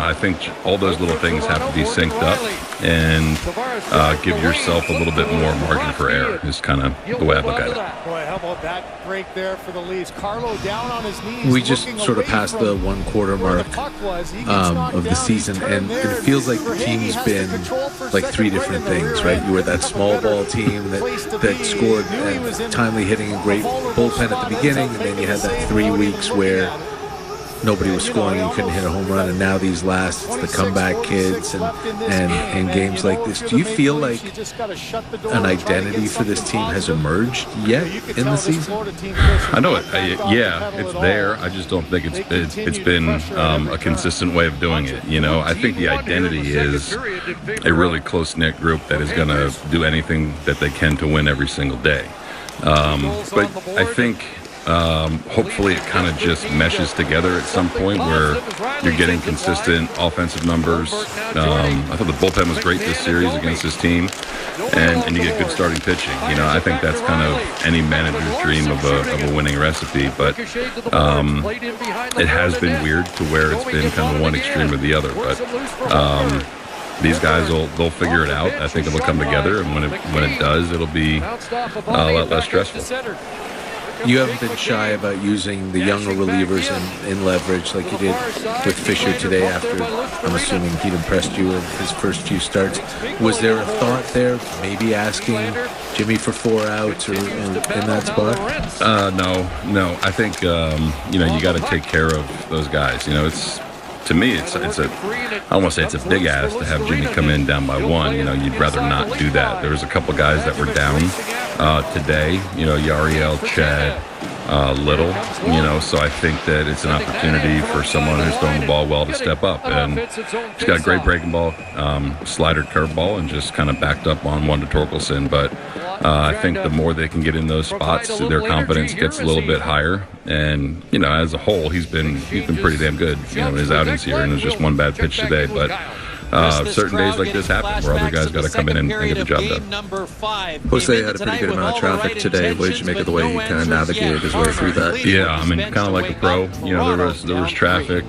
I think all those little things have to be synced up and give yourself a little bit more margin for error is kind of the way I look at it. Boy, how about that break there for the Leafs? Carlo down on his knees. We just sort of passed the 1/4 mark of the season, and it feels like the team's been like 3 different things, right? You were that small ball team that scored timely hitting and great bullpen at the beginning, and then you had that 3 weeks where nobody was scoring, you couldn't hit a home run, and now these last, it's the comeback kids and games like this. Do you feel like an identity for this team has emerged yet in the season? I know it. It's there. I just don't think it's been a consistent way of doing it. I think the identity is a really close-knit group that is going to do anything that they can to win every single day. But I think Hopefully it kind of just meshes together at some point where you're getting consistent offensive numbers. I thought the bullpen was great this series against this team, and you get good starting pitching. I think that's kind of any manager's dream of a winning recipe, but it has been weird to where it's been kind of one extreme or the other. But these guys they'll figure it out. I think it'll come together, and when it does, it'll be a lot less stressful. You haven't been shy about using the younger relievers in leverage like you did with Fisher today after, I'm assuming, he'd impressed you in his first few starts. Was there a thought there, maybe asking Jimmy for 4 outs or in that spot? No. I think, you got to take care of those guys. To me, I almost say it's a big ask to have Jimmy come in down by 1. You'd rather not do that. There was a couple guys that were down today. Yariel, Chad, Little. So I think that it's an opportunity for someone who's throwing the ball well to step up. And he's got a great breaking ball, slider, curveball, and just kind of backed up on one to Torkelson. But I think the more they can get in those spots, their confidence gets a little bit higher. And as a whole, he's been pretty damn good. In his outings here, and it was just one bad pitch today. But certain days like this happen where other guys got to come in and get the job done. Jose had a pretty good amount of traffic today. What did you make of the way he kind of navigated his way through that? Yeah, kind of like a pro. There was traffic.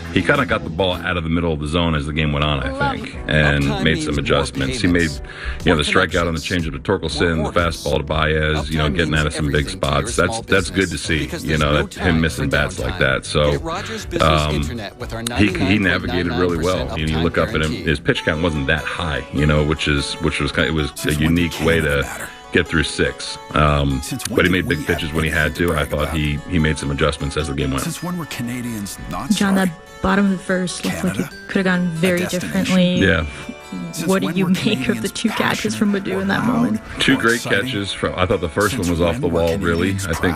He kind of got the ball out of the middle of the zone as the game went on, I think, and made some adjustments. He made, the strikeout on the changeup to Torkelson, the fastball to Baez, getting out of some big spots. That's good to see, him missing bats like that. So he navigated really well. You look up at him, his pitch count wasn't that high, which was kind of, it was a unique way to get through 6. But he made big pitches when he had to. I thought he made some adjustments as the game went. Since when were Canadians not John, that bottom of the first looked like it could have gone very differently. Yeah. What do you make of the 2 catches from Badou in that moment? 2 great catches. I thought the first one was off the wall, really. I think,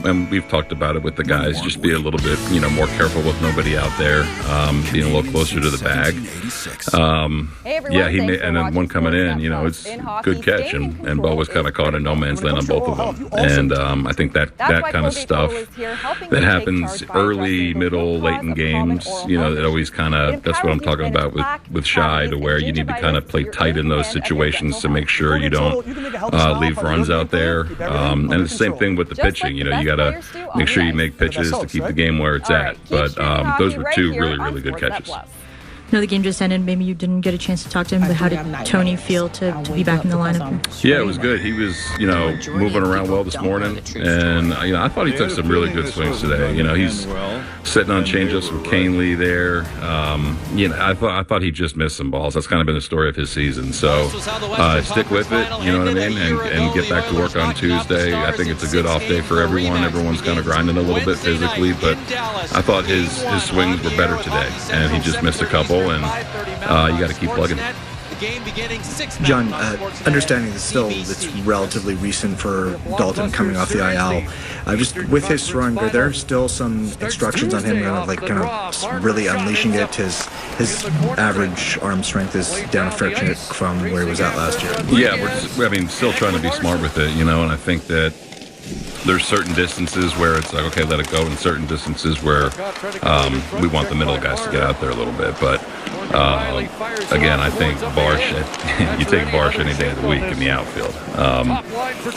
and we've talked about it with the guys, just be a little bit, more careful with nobody out there, being a little closer to the bag. He made, and then one coming in, it's good catch, and Bo was kind of caught in no man's land on both of them. And I think that kind of stuff that happens early, middle, late in games, it always kind of, that's what I'm talking about with Shy, to where you need to kind of play tight in those situations to make sure you don't leave runs out there. And it's the same thing with the pitching. You got to make sure you make pitches to keep the game where it's at. But those were 2 really, really good catches. The game just ended. Maybe you didn't get a chance to talk to him, but how did Tony feel to be back in the lineup? Yeah, it was good. He was, moving around well this morning, and I thought he took some really good swings today. He's sitting on changeups with Canely there. I thought he just missed some balls. That's kind of been the story of his season. So stick with it, you know what I mean, and get back to work on Tuesday. I think it's a good off day for everyone. Everyone's kind of grinding a little bit physically, but I thought his swings were better today, and he just missed a couple. And you got to keep plugging. John, understanding that still it's relatively recent for Dalton coming off the IL, just with his throwing, are there still some instructions on him kind of really unleashing it? His average arm strength is down a fraction from where he was at last year. Yeah, we're still trying to be smart with it, and I think that there's certain distances where it's like, okay, let it go, and certain distances where we want the middle guys to get out there a little bit. But again, I think Barsh, you take Barsh any day of the week in the outfield.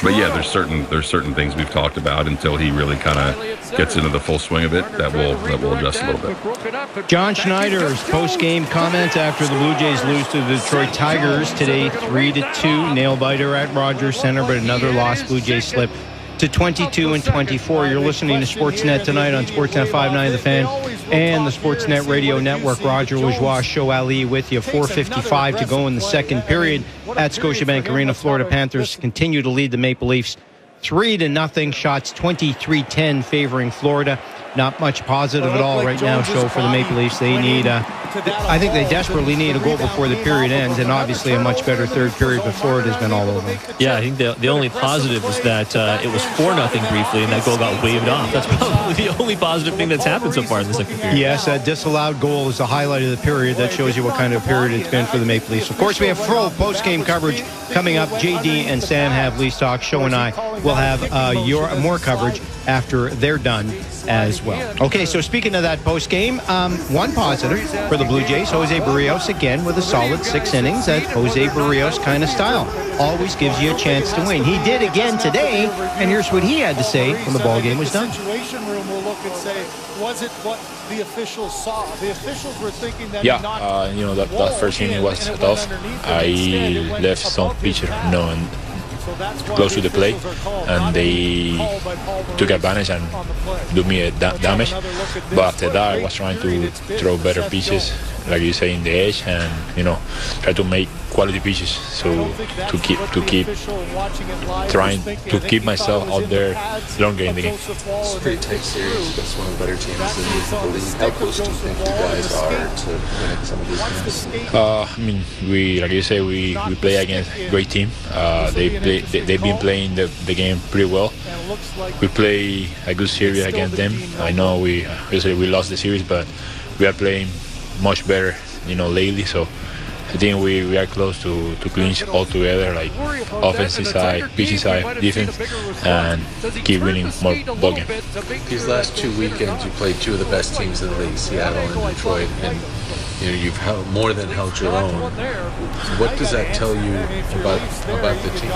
But yeah, there's certain things we've talked about until he really kind of gets into the full swing of it that will adjust a little bit. John Schneider's post-game comments after the Blue Jays lose to the Detroit Tigers today, 3-2, nail biter at Rogers Center, but another loss. Blue Jays slip to 22-24. You're listening to Sportsnet tonight on Sportsnet 590 The Fan and the Sportsnet Radio Network. Roger Lajoie, Show Ali with you. 4:55 to go in the second period at Scotiabank Arena. Florida Panthers continue to lead the Maple Leafs 3-0. Shots 23-10 favoring Florida. not much positive at all right now. So for the Maple Leafs, they need, I think they desperately need a goal before the period ends, and obviously a much better third period before it has been all over. Yeah, I think the only positive is that it was 4-0 briefly, and that goal got waved off. That's probably the only positive thing that's happened so far in the second period. Yes, that disallowed goal is the highlight of the period. That shows you what kind of period it's been for the Maple Leafs. Of course, we have full post-game coverage coming up. JD and Sam have Leafs Talk. Show and I will have more coverage after they're done as well. Okay, so speaking of that post-game, one positive for the Blue Jays, Jose Barrios again with a solid 6 innings. That Jose Barrios kind of style. Always gives you a chance to win. He did again today, and here's what he had to say when the ball game was done. The situation room will look and say, was it what the officials saw? The officials were thinking that that first inning was tough. I left some pitcher close to the plate, and they took advantage and do me a damage. But after that, I was trying to throw better pitches, like you say, in the edge, and try to make quality pitches. So to keep trying to keep myself out there longer in the game. It's a pretty tight series against one of the better teams in the league. How close do you think you guys are to winning some of these games? Like you say, we play against a great team. They've been playing the game pretty well. We play a good series against them. I know we lost the series, but we are playing much better, lately. So I think we are close to clinch all together, like offensive side, pitching side, defense, and keep winning more ball games. These last 2 weekends, you played two of the best teams in the league, Seattle and Detroit, and you've more than held your own. What does that tell you about the team?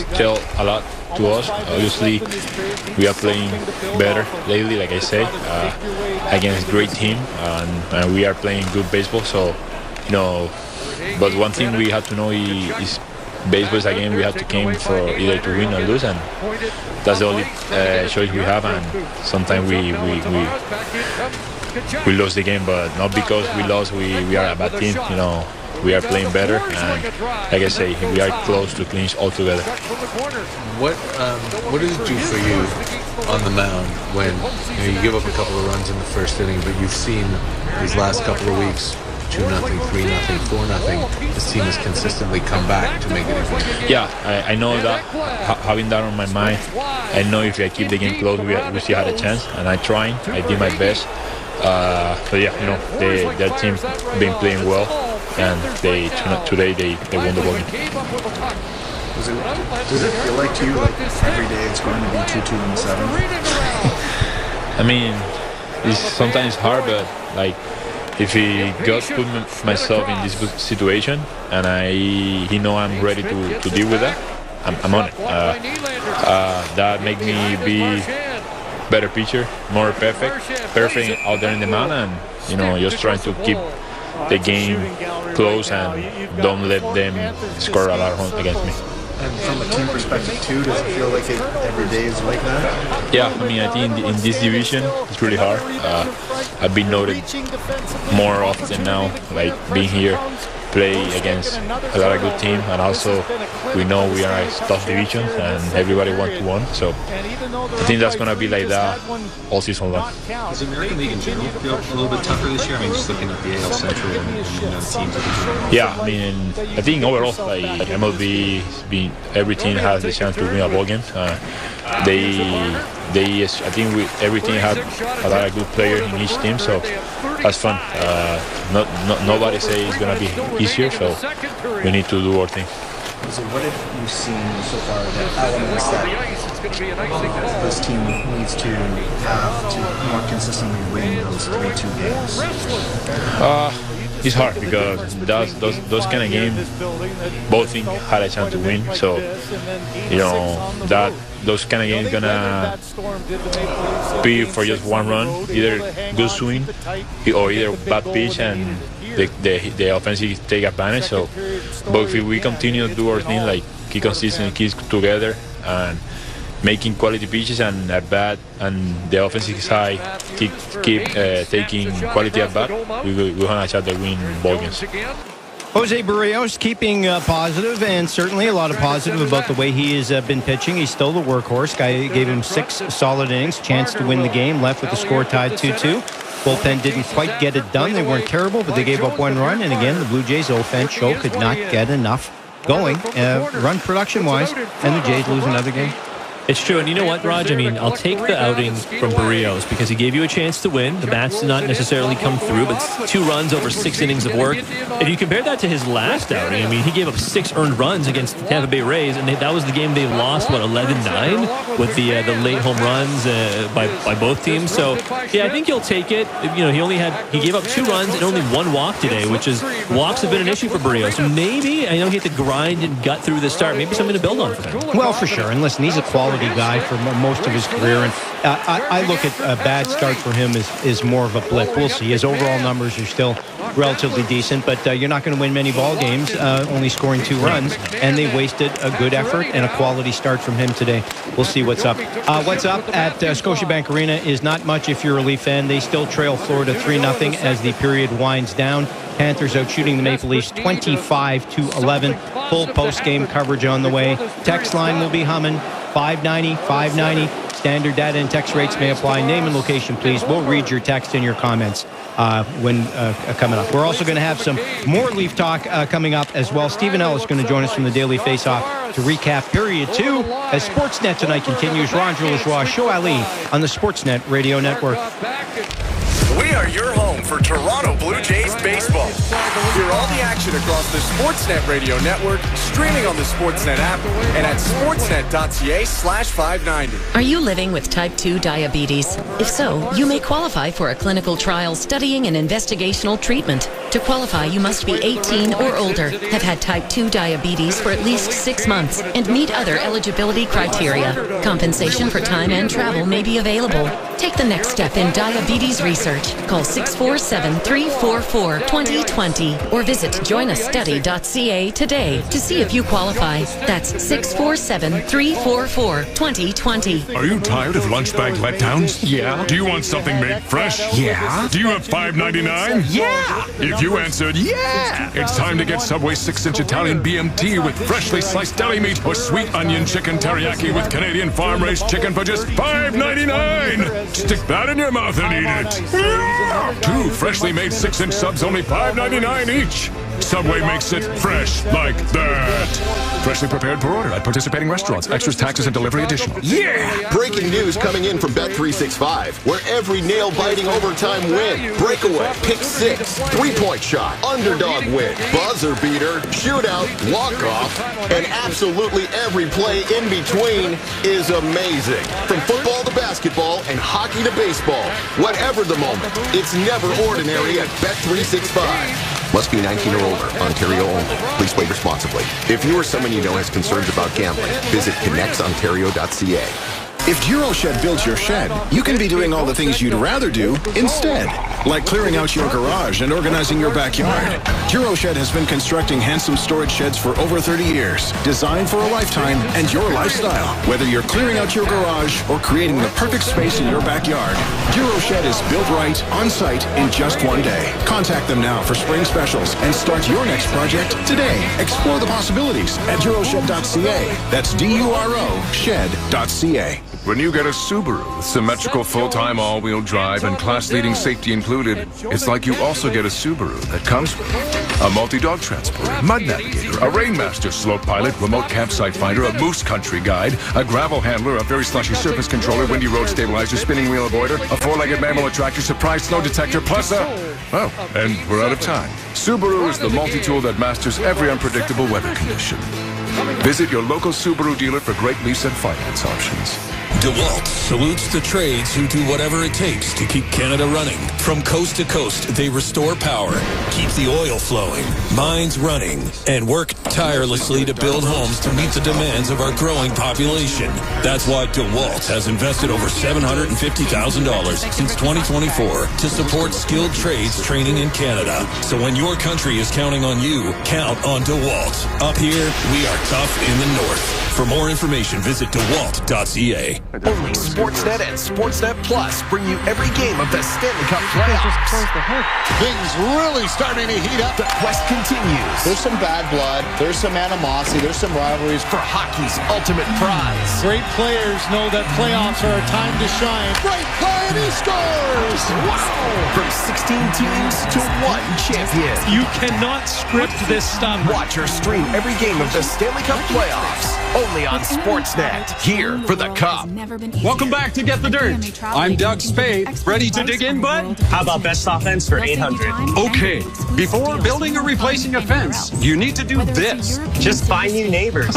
It tells a lot to us. Obviously, we are playing better lately, like I say, against a great team, and we are playing good baseball. So, but one thing we have to know is baseball is a game we have to come for either to win or lose, and that's the only choice we have. And sometimes we lose the game, but not because we lost. We are a bad team. We are playing better, and like I say, we are close to clinch altogether. What did it do for you on the mound when you give up a couple of runs in the first inning, but you've seen these last couple of weeks 2-0, 3-0, 4-0. This team has consistently come back to make it a win. Yeah, I know that. Having that on my mind, I know if I keep the game close, we still had a chance, and I tried. I did my best. So yeah, their team been playing well, and today they won the ball game. Does it feel like to you like every day it's going to be 2-2 in the 7th? I mean, it's sometimes hard, but like if God put myself in this situation and I'm ready to deal with that, I'm on it. That make me be better pitcher, more perfect out there in the mound, and just trying to keep the game close and don't let them score a lot of runs against me. And from a team perspective too, does it feel like every day is like that? Yeah, I think in this division it's really hard. I've been noted more often now, like being here, play against a lot of good teams, and also we know we are a tough division and everybody wants to win. So I think that's going to be like that all season long. Does the American League in general feel a little bit tougher this year? Just looking at the AL Central and teams. Yeah, I think overall, like MLB, every team has the chance to win a ball game. I think every team has a lot of good players in each team, so that's fun. Nobody say it's gonna be easier, so we need to do our thing. So what have you seen so far that elements that this team needs to have to more consistently win those 3-2 games? It's hard because those kind of games, both teams had a chance to win. So those kind of games gonna be for just one run, either good swing or either bad pitch, and the offensive take advantage. So, but if we continue to do our thing, like keep consistent, keep together, and making quality pitches and at bat, and the offensive side keep taking quality at bat, we will have a chance to win ball games. Jose Barrios keeping positive, and certainly a lot of positive about the way he has been pitching. He's still the workhorse. Guy gave him 6 solid innings, chance to win the game, left with the score tied 2-2. Bullpen didn't quite get it done. They weren't terrible, but they gave up 1 run. And again, the Blue Jays offense show could not get enough going, run production-wise, and the Jays lose another game. It's true, and you know what, Raj? I mean, I'll take the outing from Barrios because he gave you a chance to win. The bats did not necessarily come through, but 2 runs over 6 innings of work. If you compare that to his last outing, I mean, he gave up 6 earned runs against the Tampa Bay Rays, and that was the game they lost, 11-9 with the late home runs by both teams. So, yeah, I think you'll take it. You know, he gave up 2 runs and only 1 walk today, which is walks have been an issue for Barrios. So maybe, I know he had to grind and gut through the start. Maybe something to build on for him. Well, for sure. And listen, he's a quality guy for most of his career, and I look at a bad start for him as more of a blip. We'll see. His overall numbers are still relatively decent, but you're not going to win many ball games only scoring 2 runs, and they wasted a good effort and a quality start from him today. We'll see what's up. What's up at Scotiabank Arena is not much if you're a Leaf fan. They still trail Florida 3-0 as the period winds down. Panthers out shooting the Maple Leafs 25-11. Full post-game coverage on the way. Text line will be humming. 590. Standard data and text rates may apply. Name and location, please. We'll read your text and your comments when coming up. We're also going to have some more Leaf talk coming up as well. Stephen Ellis is going to join us from the Daily Faceoff to recap Period 2 as Sportsnet tonight continues. Roger Lajoie, Show Ali on the Sportsnet Radio Network. We are your home for Toronto Blue Jays baseball. Hear all the action across the Sportsnet Radio Network, streaming on the Sportsnet app, and at sportsnet.ca/590. Are you living with type 2 diabetes? If so, you may qualify for a clinical trial studying an investigational treatment. To qualify, you must be 18 or older, have had type 2 diabetes for at least 6 months, and meet other eligibility criteria. Compensation for time and travel may be available. Take the next step in diabetes research. Call 647-344-2020 or visit joinastudy.ca today to see if you qualify. That's 647-344-2020. Are you tired of lunch bag letdowns? Yeah. Do you want something made fresh? Yeah. Do you have $5.99? Yeah. If you answered yeah, it's time to get Subway 6-inch Italian BMT with freshly sliced deli meat or sweet onion chicken teriyaki with Canadian farm-raised chicken for just $5.99. Stick that in your mouth and eat it. 2 freshly made 6-inch subs, only $5.99 each. Subway makes it fresh like that. Freshly prepared per order at participating restaurants. Extras, taxes, and delivery additional. Yeah! Breaking news coming in from Bet365, where every nail-biting overtime win, breakaway, pick 6, 3-point shot, underdog win, buzzer beater, shootout, walk-off, and absolutely every play in between is amazing. From football to basketball and hockey to baseball, whatever the moment, it's never ordinary at Bet365. Must be 19 or older. Ontario only. Please play responsibly. If you or someone you know has concerns about gambling, visit connectsontario.ca. If GiroShed builds your shed, you can be doing all the things you'd rather do instead, like clearing out your garage and organizing your backyard. GiroShed has been constructing handsome storage sheds for over 30 years, designed for a lifetime and your lifestyle. Whether you're clearing out your garage or creating the perfect space in your backyard, GiroShed is built right, on site, in just 1 day. Contact them now for spring specials and start your next project today. Explore the possibilities at GiroShed.ca. That's DURO shed.ca. When you get a Subaru with symmetrical full-time all-wheel drive and class-leading safety included, it's like you also get a Subaru that comes with a multi-dog transporter, mud navigator, a Rainmaster slope pilot, remote campsite finder, a moose country guide, a gravel handler, a very slushy surface controller, windy road stabilizer, spinning wheel avoider, a four-legged mammal attractor, surprise snow detector, plus oh, and we're out of time. Subaru is the multi-tool that masters every unpredictable weather condition. Visit your local Subaru dealer for great lease and finance options. DeWalt salutes the trades who do whatever it takes to keep Canada running. From coast to coast, they restore power, keep the oil flowing, mines running, and work tirelessly to build homes to meet the demands of our growing population. That's why DeWalt has invested over $750,000 since 2024 to support skilled trades training in Canada. So when your country is counting on you, count on DeWalt. Up here, we are tough in the north. For more information, visit DeWalt.ca. Only Sportsnet and Sportsnet Plus bring you every game of the Stanley Cup playoffs. Things really starting to heat up. The quest continues. There's some bad blood. There's some animosity. There's some rivalries. For hockey's ultimate prize. Great players know that playoffs are a time to shine. Great play, and he scores! Wow! From 16 teams to one champion. You cannot script this stuff. Watch or stream every game of the Stanley Cup playoffs. Only on Sportsnet. Here for the Cup. Welcome back to Get the Dirt. I'm Doug Spade. Ready to dig in, bud? How about best offense for 800? Okay. Before building or replacing a fence, you need to do this. Just find new neighbors.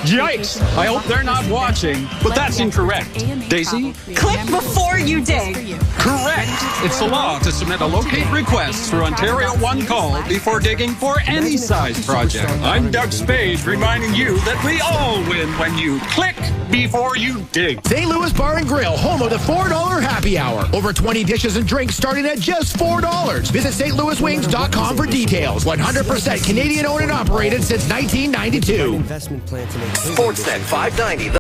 Yikes! I hope they're not watching, but that's incorrect. Daisy? Click before you dig. Correct. It's the law to submit a locate request through Ontario One Call before digging for any size project. I'm Doug Spade, reminding you that we all win when you click before you dig. St. Louis Bar and Grill, home of the $4 happy hour. Over 20 dishes and drinks starting at just $4. Visit stlouiswings.com for details. 100% Canadian owned and operated since 1992. Sportsnet 590.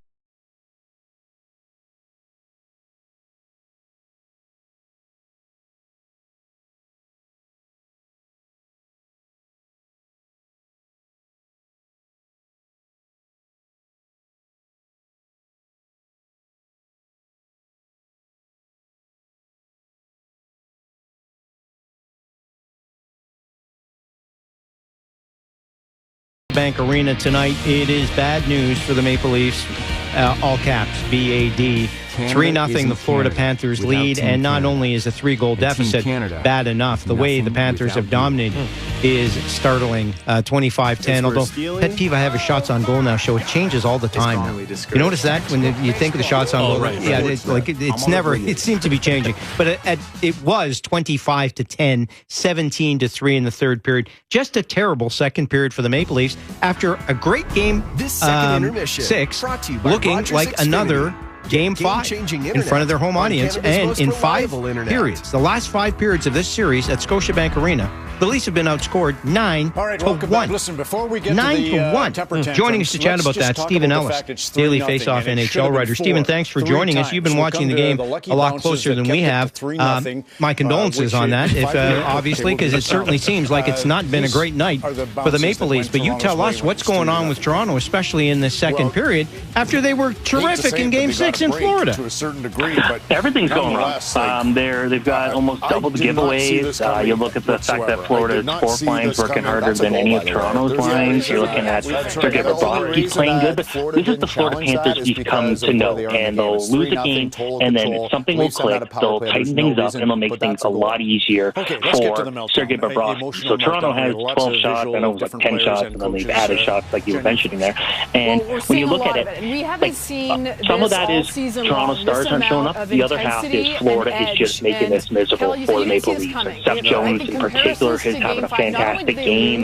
Bank Arena tonight. It is bad news for the Maple Leafs. All caps, BAD. 3-0 the Florida Panthers lead, and not only is a 3-goal deficit bad enough, the way the Panthers have dominated is startling. 25-10, although pet peeve I have is shots on goal now show it changes all the time now. You notice that when you think of the shots on goal? Right. Yeah, it's never, it seems to be changing. But it was 25-10, 17-3 in the third period. Just a terrible second period for the Maple Leafs after a great game This second intermission 6, brought to you by looking Rogers like Xfinity. another Game 5 Game-changing in front of their home audience, Canada's and most in 5 reliable internet. periods, the last 5 periods of this series at Scotiabank Arena, the Leafs have been outscored 9-1. Listen, before we get 9-1. Joining us to chat about that, Stephen Ellis, Daily Faceoff NHL writer. Stephen, thanks for joining us. You've been watching the game a lot closer than we have. My condolences on that, if obviously, because it certainly seems like it's not been a great night for the Maple Leafs. But you tell us what's going on with Toronto, especially in the second period, after they were terrific in Game 6 in Florida. To a certain degree, but everything's going wrong. They've got almost double the giveaways. You look at the fact that Florida's fourth line's working harder than any of Toronto's lines. You're looking at Sergei Bobrovsky's playing good, but this is the Florida Panthers you've come to know, and they'll lose a game, and then something will click. They'll tighten things up, and they'll make things a lot easier for Sergei Bobrovsky. So Toronto has 12 shots, I know it was like 10 shots, and then they've added shots like you were mentioning there. And when you look at it, we haven't seen some of that is Toronto stars aren't showing up. The other half is Florida is just making this miserable for the Maple Leafs. And Seth Jones in particular is having a fantastic game.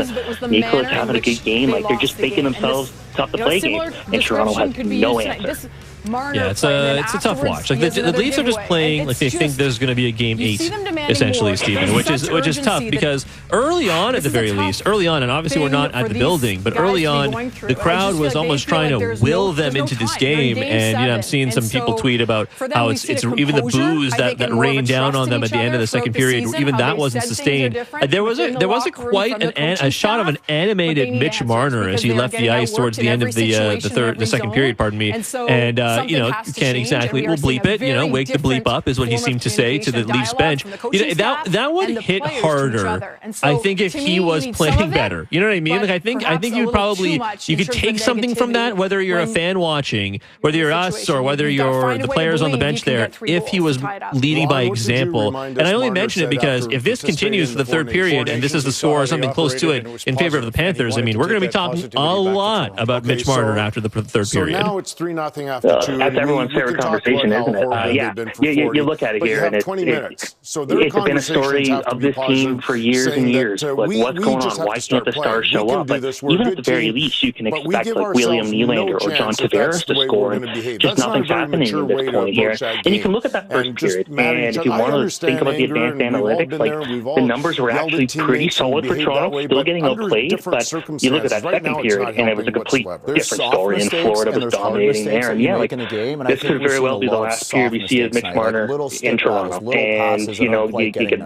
Nicholas having a good game. Like they're just making themselves tough to play game. And Toronto has no answer. Yeah, it's a tough watch. Like the Leafs are just playing like they think there's going to be a game 8, essentially, Stephen, which is tough because early on, at the very least, and obviously we're not at the building, but early on, the crowd was almost trying to will them into this game, and I'm seeing some people tweet about how it's even the boos that rained down on them at the end of the second period, even that wasn't sustained. There was quite a shot of an animated Mitch Marner as he left the ice towards the end of the second period, pardon me, and can't exactly, we'll bleep it, wake the bleep up is what he seemed to say to the Leafs bench. That would hit harder, I think, if he was playing better. You know what I mean? Like I think you would probably, you could take something from that, whether you're a fan watching, whether you're us or whether you're the players on the bench there, if he was leading by example. And I only mention it because if this continues for the third period and this is the score or something close to it in favor of the Panthers, I mean, we're going to be talking a lot about Mitch Marner after the third period. So now it's 3-0 after attitude. That's everyone's favorite conversation, isn't it? You look at it here, and it's been a story of this team for years and years. Like, what's going on? Why can't the stars show up? But even at the very least, you can expect like William Nylander or John Tavares to score, and just nothing's happening at this point here. And you can look at that first period, and if you want to think about the advanced analytics, like the numbers were actually pretty solid for Toronto, still getting outplayed, but you look at that second period, and it was a complete different story, and Florida was dominating there. And yeah, like this could very well be the last period we see as Mitch Marner in Toronto. And you know, you can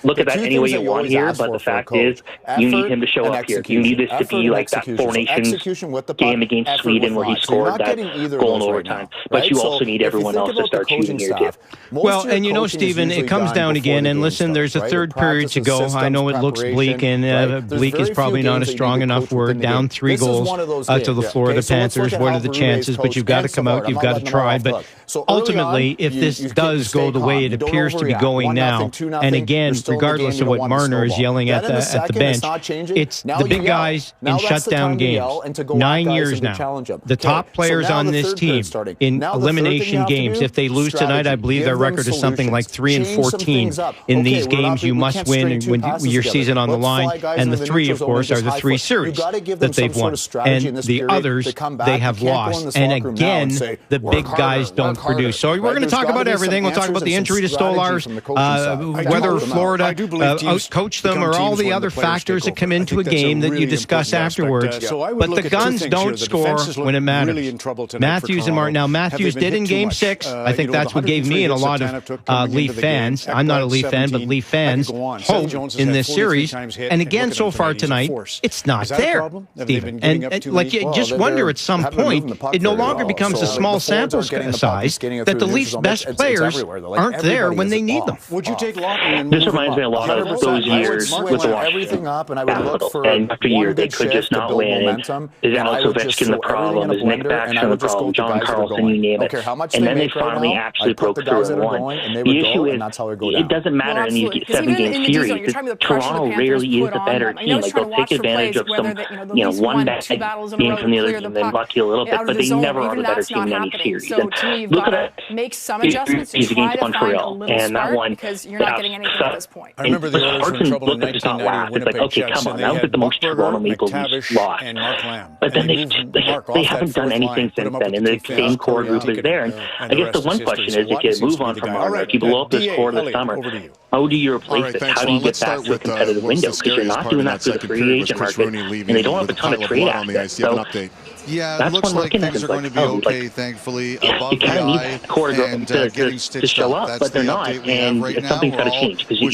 look at that any way you want here, but the fact is, you need him to show up here. You need this to be like that Four Nations game against Sweden where he scored that goal in overtime. But you also need everyone else to start shooting here too. Well, and you know, Stephen, it comes down again, and listen, there's a third period to go. I know it looks bleak, and bleak is probably not a strong enough word. Down 3 goals to the Florida Panthers. What are the chances? But you've got to come out, you've got to try. But ultimately, if this does go the way it appears to be going now, and again, regardless of what Marner is yelling at the bench, it's the big guys in shutdown games. 9 years now. The top players on this team in elimination games, if they lose tonight, I believe their record is something like 3-14 in these games. You must win when your season on the line. And the 3, of course, are the 3 series that they've won. And the others, they have lost. And again, the big guys don't produce. So we're going to talk about everything. We'll talk about the injury to Stolarz, whether Florida out-coached them, or all the other factors that come into a game that you discuss afterwards. But the guns don't score when it matters. Matthews and Martin. Now, Matthews did in Game 6. I think that's what gave me and a lot of Leaf fans, I'm not a Leaf fan, but Leaf fans, hope in this series. And again, so far tonight, it's not there, Stephen. And like, you just wonder at some point, it no longer becomes a small sample size that the Leafs' best players aren't there when they need them. This reminds me a lot of those years with the Washington Capitals. And after year, they could just not win. And is Alex Ovechkin the problem? Is Nick Backstrom the problem? John Carlson, you name it. And then they finally actually broke through and won. The issue is, it doesn't matter in these 7-game series. Toronto rarely is the better team. Like, they'll take advantage of some, one bad game from the other team, then lucky a little bit, but they never are the better team in any series. And look at that. He's against Montreal, and that one, you're not getting anything at this point. I remember the Spartans looked at just not laugh. It's like, okay, come on, that was like the most Toronto Maple Leafs lost. But then they haven't done anything since then, and the same core group is there. And I guess the one question is, if you move on from Marner, if you blow up this core this summer, how do you replace it? How do you get back to a competitive window? Because you're not doing that through the free agent market, and they don't have a ton of trade assets. So yeah, it looks like things are going to be okay, thankfully. Above the eye, and getting to show up, but they're not, and something's got to change, because you're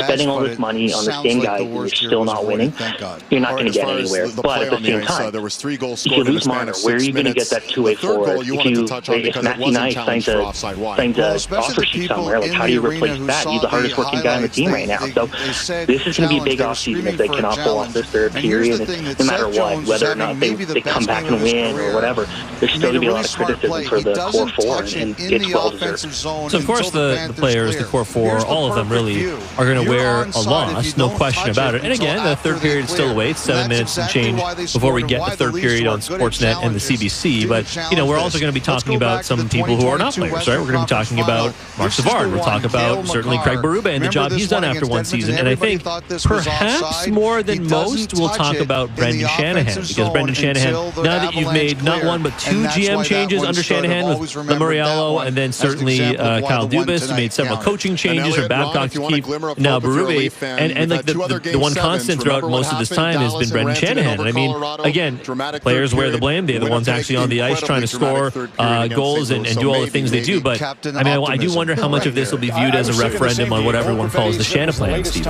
spending all this money on the same guys and you're still not winning. You're not going to get anywhere. But at the same time, if you lose Marner, where are you going to get that two-way forward? If Matthew Knight signs a offer sheet somewhere, like, how do you replace that? He's the hardest working guy on the team right now. So this is going to be a big offseason if they cannot pull off this third period, no matter what, whether or not they come back and win or whatever. There's still going to be a lot of criticism for the core 4, and it's well deserved. So of course the players, the core 4, all of them really are going to wear a loss, no question about it. And again, the third period still awaits, 7 minutes and change before we get the third period on Sportsnet and the CBC. But we're also going to be talking about some people who are not players, right? We're going to be talking about Marc Savard. We'll talk about certainly Craig Berube and the job he's done after one season. And I think perhaps more than most, we'll talk about Brendan Shanahan, because Brendan Shanahan, now that you've made not one but 2 GM changes under Shanahan with Lamoriello, and then certainly Kyle Dubas made several coaching changes, or Babcock to keep now Berube, and like the one constant throughout most of this time has been Brendan Shanahan. And I mean, again, players wear the blame. They're the ones actually on the ice trying to score goals and do all the things they do. But I mean, I do wonder how much of this will be viewed as a referendum on what everyone calls the Shanahan plan, Steve.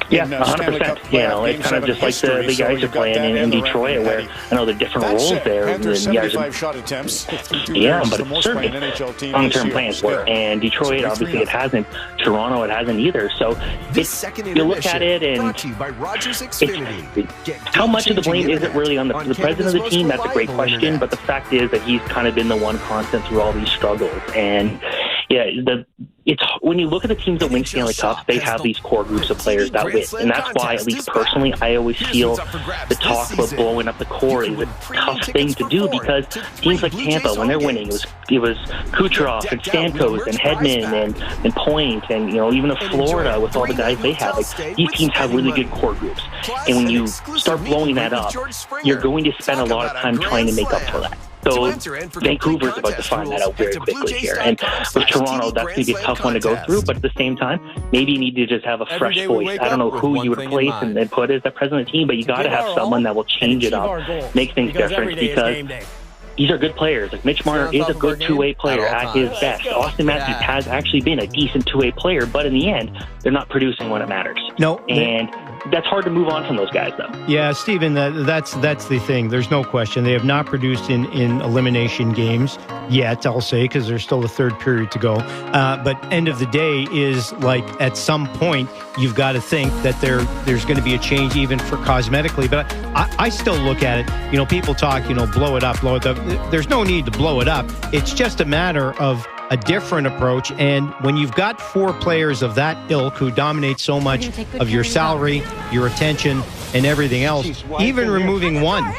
Yeah, 100%. It's kind of just like the guys are playing in Detroit, where I know the different roles there. And the guys shot attempts. Yeah, but it's certainly long-term plans were. And Detroit, obviously, it hasn't. Toronto, it hasn't either. So you look at it, and how much of the blame is it really on the president of the team? That's a great question. But the fact is that he's kind of been the one constant through all these struggles. And yeah, it's when you look at the teams that win Stanley Cups, they have these core groups of players that win. And that's why, at least personally, I always feel the talk about blowing up the core is a tough thing to do, because teams like Tampa, when they're winning, it was Kucherov and Stamkos and Hedman and Point, and even the Florida with all the guys they have. Like, these teams have really good core groups. And when you start blowing that up, you're going to spend a lot of time trying to make up for that. So Vancouver's about to find that out very quickly here. And with Toronto, that's going to be a tough one to go through. But at the same time, maybe you need to just have a fresh voice. I don't know who you would replace and put as the president of the team, but you got to have someone that will change it up, make things different, because these are good players. Like, Mitch Marner is a good two-way player at his best. Austin Matthews has actually been a decent two-way player, but in the end, they're not producing when it matters. No. And that's hard to move on from those guys, though. Yeah, Stephen, that's the thing. There's no question. They have not produced in elimination games yet, I'll say, because there's still a third period to go. But end of the day is, like, at some point, you've got to think that there's going to be a change even for cosmetically. But I still look at it, people talk, blow it up. There's no need to blow it up. It's just a matter of a different approach. And when you've got four players of that ilk who dominate so much of your salary, your attention, and everything else, even removing one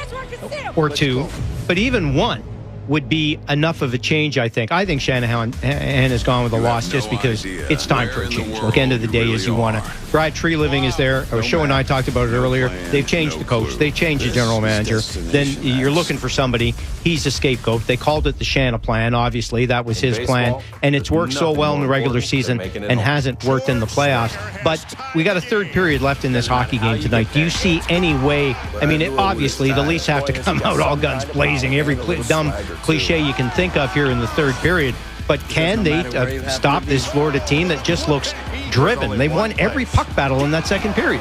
or two, but even one would be enough of a change, I think. I think Shanahan has gone with a loss just because it's time for a change. Look, end of the day is you want to. Brad Tree Living is there. Show and I talked about it earlier. They've changed the coach. They changed the general manager. Then you're looking for somebody. He's a scapegoat. They called it the Shana plan. Obviously, that was his plan. And it's worked so well in the regular season and hasn't worked in the playoffs. But we got a third period left in this hockey game tonight. Do you see any way? I mean, obviously, the Leafs have to come out all guns blazing. Every dumb cliche you can think of here in the third period. But can they stop this Florida team that just looks driven? They won every puck battle in that second period.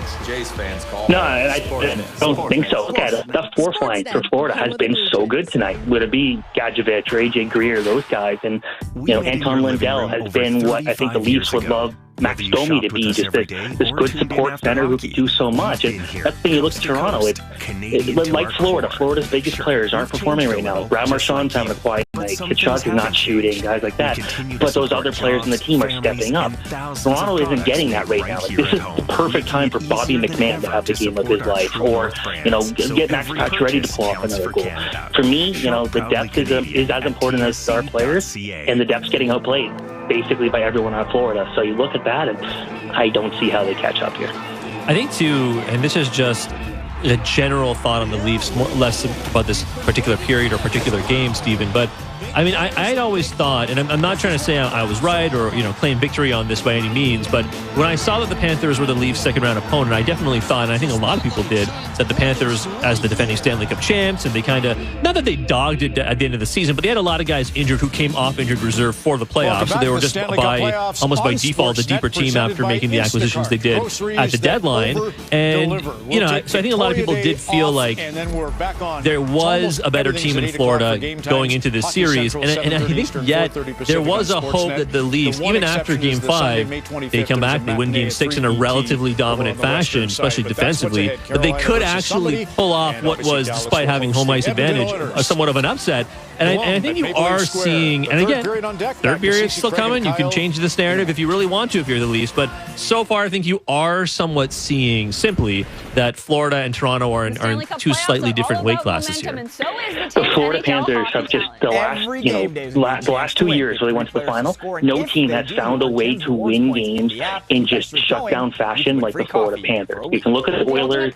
No, I don't think so. Look at it. The fourth line for Florida has been so good tonight. Would it be Gadjevich or AJ Greer, those guys? And, Anton Lindell has been what I think the Leafs would love Max Domi to be, just this good support center who can do so much. And that's the thing, you look at Toronto, it's like Florida. Florida's biggest players aren't performing right now. Brad Marchand's having a quiet night. Kitchuk is not shooting, guys like that. But those other players in the team are stepping up. Toronto isn't getting that right now. Like, this is the perfect time for Bobby McMahon to have the game of his life, or get Max Pacioretty to pull off another goal. For me, the depth is as important as our players, and the depth's getting outplayed basically by everyone out of Florida. So you look at that, and I don't see how they catch up here. I think too, and this is just a general thought on the Leafs, less about this particular period or particular game, Stephen, but I mean, I'd always thought, and I'm not trying to say I was right or, claim victory on this by any means, but when I saw that the Panthers were the Leafs' second-round opponent, I definitely thought, and I think a lot of people did, that the Panthers, as the defending Stanley Cup champs, and they kind of, not that they dogged it at the end of the season, but they had a lot of guys injured who came off injured reserve for the playoffs, so they were just almost by default, the deeper team after making the acquisitions they did at the deadline. And, so I think a lot of people did feel like there was a better team in Florida going into this series. And I think yet there was a hope that the Leafs, even after Game 5, they come back, they win Game 6 in a relatively dominant fashion, especially defensively, that they could actually pull off what was, despite having home ice advantage, somewhat of an upset. And I think you are seeing, and again, third period's still coming. You can change this narrative if you really want to if you're the Leafs. But so far, I think you are somewhat seeing simply that Florida and Toronto are in two slightly different weight classes here. The Florida Panthers have just the last 2 years where they went to the final, no team has found a way to win games in just shutdown fashion like the Florida Panthers. You can look at the Oilers,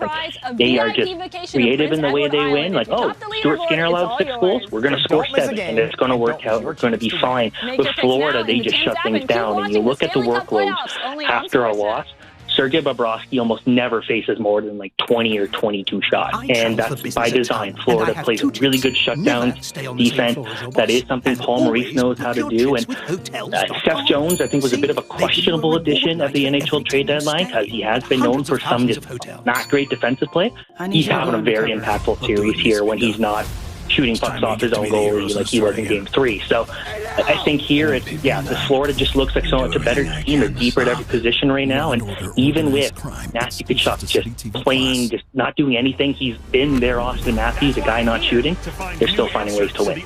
they are just creative in the way they win. Like, Stuart Skinner allowed 6 goals, we're going to score 7, and it's going to work out. We're going to be fine. With Florida, they just shut things down, and you look at the workloads after a loss. Sergei Bobrovsky almost never faces more than 20 or 22 shots, and that's by design. Florida plays a really good shutdown defense. That is something Paul Maurice knows how to do. And Seth Jones, I think, was a bit of a questionable addition at the NHL trade deadline because he has been known for some just not great defensive play. He's having a very impactful series here when he's not shooting pucks off his own goalie like he was in Game 3. So I think here, the Florida just looks like so much a better team. They're deeper at every position right now, and even with Matthew Tkachuk just playing, just not doing anything, he's been their Austin Matthews, a guy not shooting. They're still finding ways to win.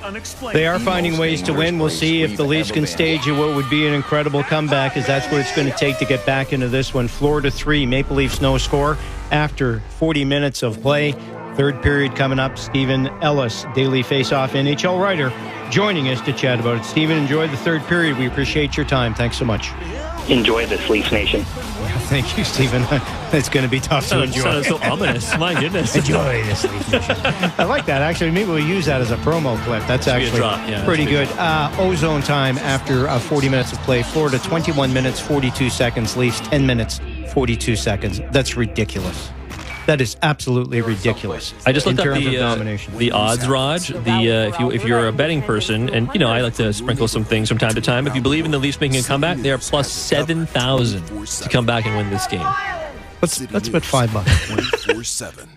They are finding ways to win. We'll see if the Leafs can stage what would be an incredible comeback, because that's what it's going to take to get back into this one. Florida 3, Maple Leafs no score after 40 minutes of play. Third period coming up. Stephen Ellis, Daily Faceoff NHL writer, joining us to chat about it. Stephen, enjoy the third period. We appreciate your time. Thanks so much. Enjoy this, Leafs Nation. Thank you, Stephen. It's going to be tough to enjoy. Sounds so ominous. My goodness. Enjoy this, Leafs Nation. I like that. Actually, maybe we'll use that as a promo clip. That's actually pretty good. Ozone time after 40 minutes of play. Florida, 21 minutes, 42 seconds. Leafs, 10 minutes, 42 seconds. That's ridiculous. That is absolutely ridiculous. I just looked up the odds, Raj. If you're a betting person, and I like to sprinkle some things from time to time. If you believe in the Leafs making a comeback, they are plus 7,000 to come back and win this game. Let's bet $5. 24/7.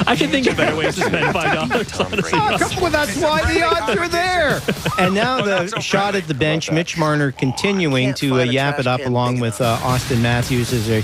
I can think of better ways to spend $5. Honestly, well, that's why the odds are there. And now the shot at the bench. Mitch Marner continuing to yap it up along with Austin Matthews as they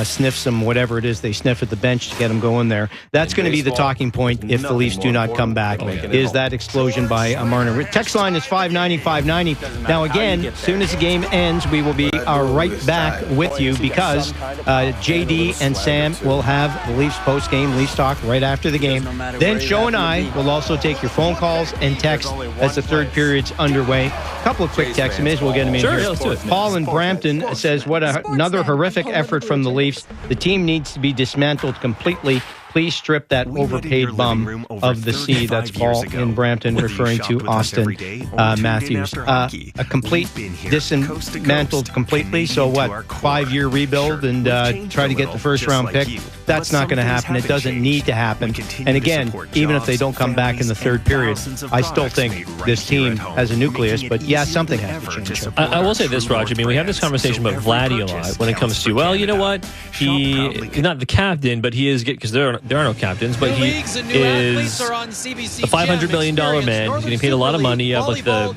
sniff some whatever it is they sniff at the bench to get them going there. That's going to be the talking point if the Leafs do not come back. Is that explosion by Marner? Text line is 590-590. Now again, as soon as the game ends, we will be right back with you, because JD and Sam will have the Leafs post-game Leafs talk right after the game. Then Joe and I will also take your phone calls and texts as the third period's underway. A couple of quick texts. May as well get them in here. Yeah, let's do it. Paul in Brampton says, another horrific effort from the Leafs. The team needs to be dismantled completely. Please strip that overpaid bum of the C. That's Paul in Brampton, referring to Austin Matthews. A complete dismantled completely. So what? 5-year rebuild and try to get the first round pick? That's not going to happen. It doesn't need to happen. And again, even if they don't come back in the third period, I still think this team has a nucleus. But something has to change. I will say this, Roger. We have this conversation about Vladdy a lot when it comes to, well, you know what? He's not the captain, but he is, because there are no captains, but he is a $500 million man. He's getting paid a lot of money. You have like the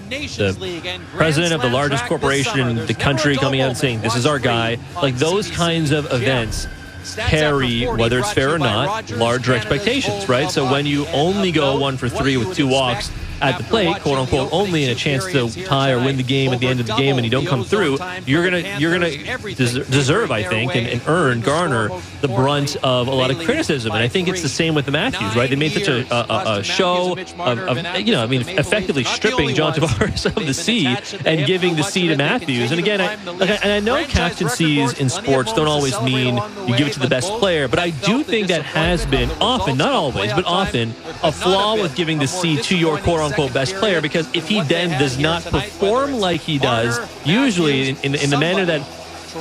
president of the largest corporation in the country coming out and saying, this is our guy. Like those kinds of events carry, whether it's fair or not, larger expectations, right? So when you only go 1 for 3 with 2 walks at the plate, quote unquote, only in a chance to tie or win the game at the end of the game, and you don't come through, you're gonna deserve, I think, and garner the brunt of a lot of criticism. And I think it's the same with the Matthews, right? They made such a show of effectively stripping John Tavares of the C and giving the C to Matthews. And again, I know captaincies in sports don't always mean you give it to the best player, but I do think that has been often, not always, but often, a flaw with giving the C to your quote-unquote best player, because if he then does not perform like he does, usually in the manner that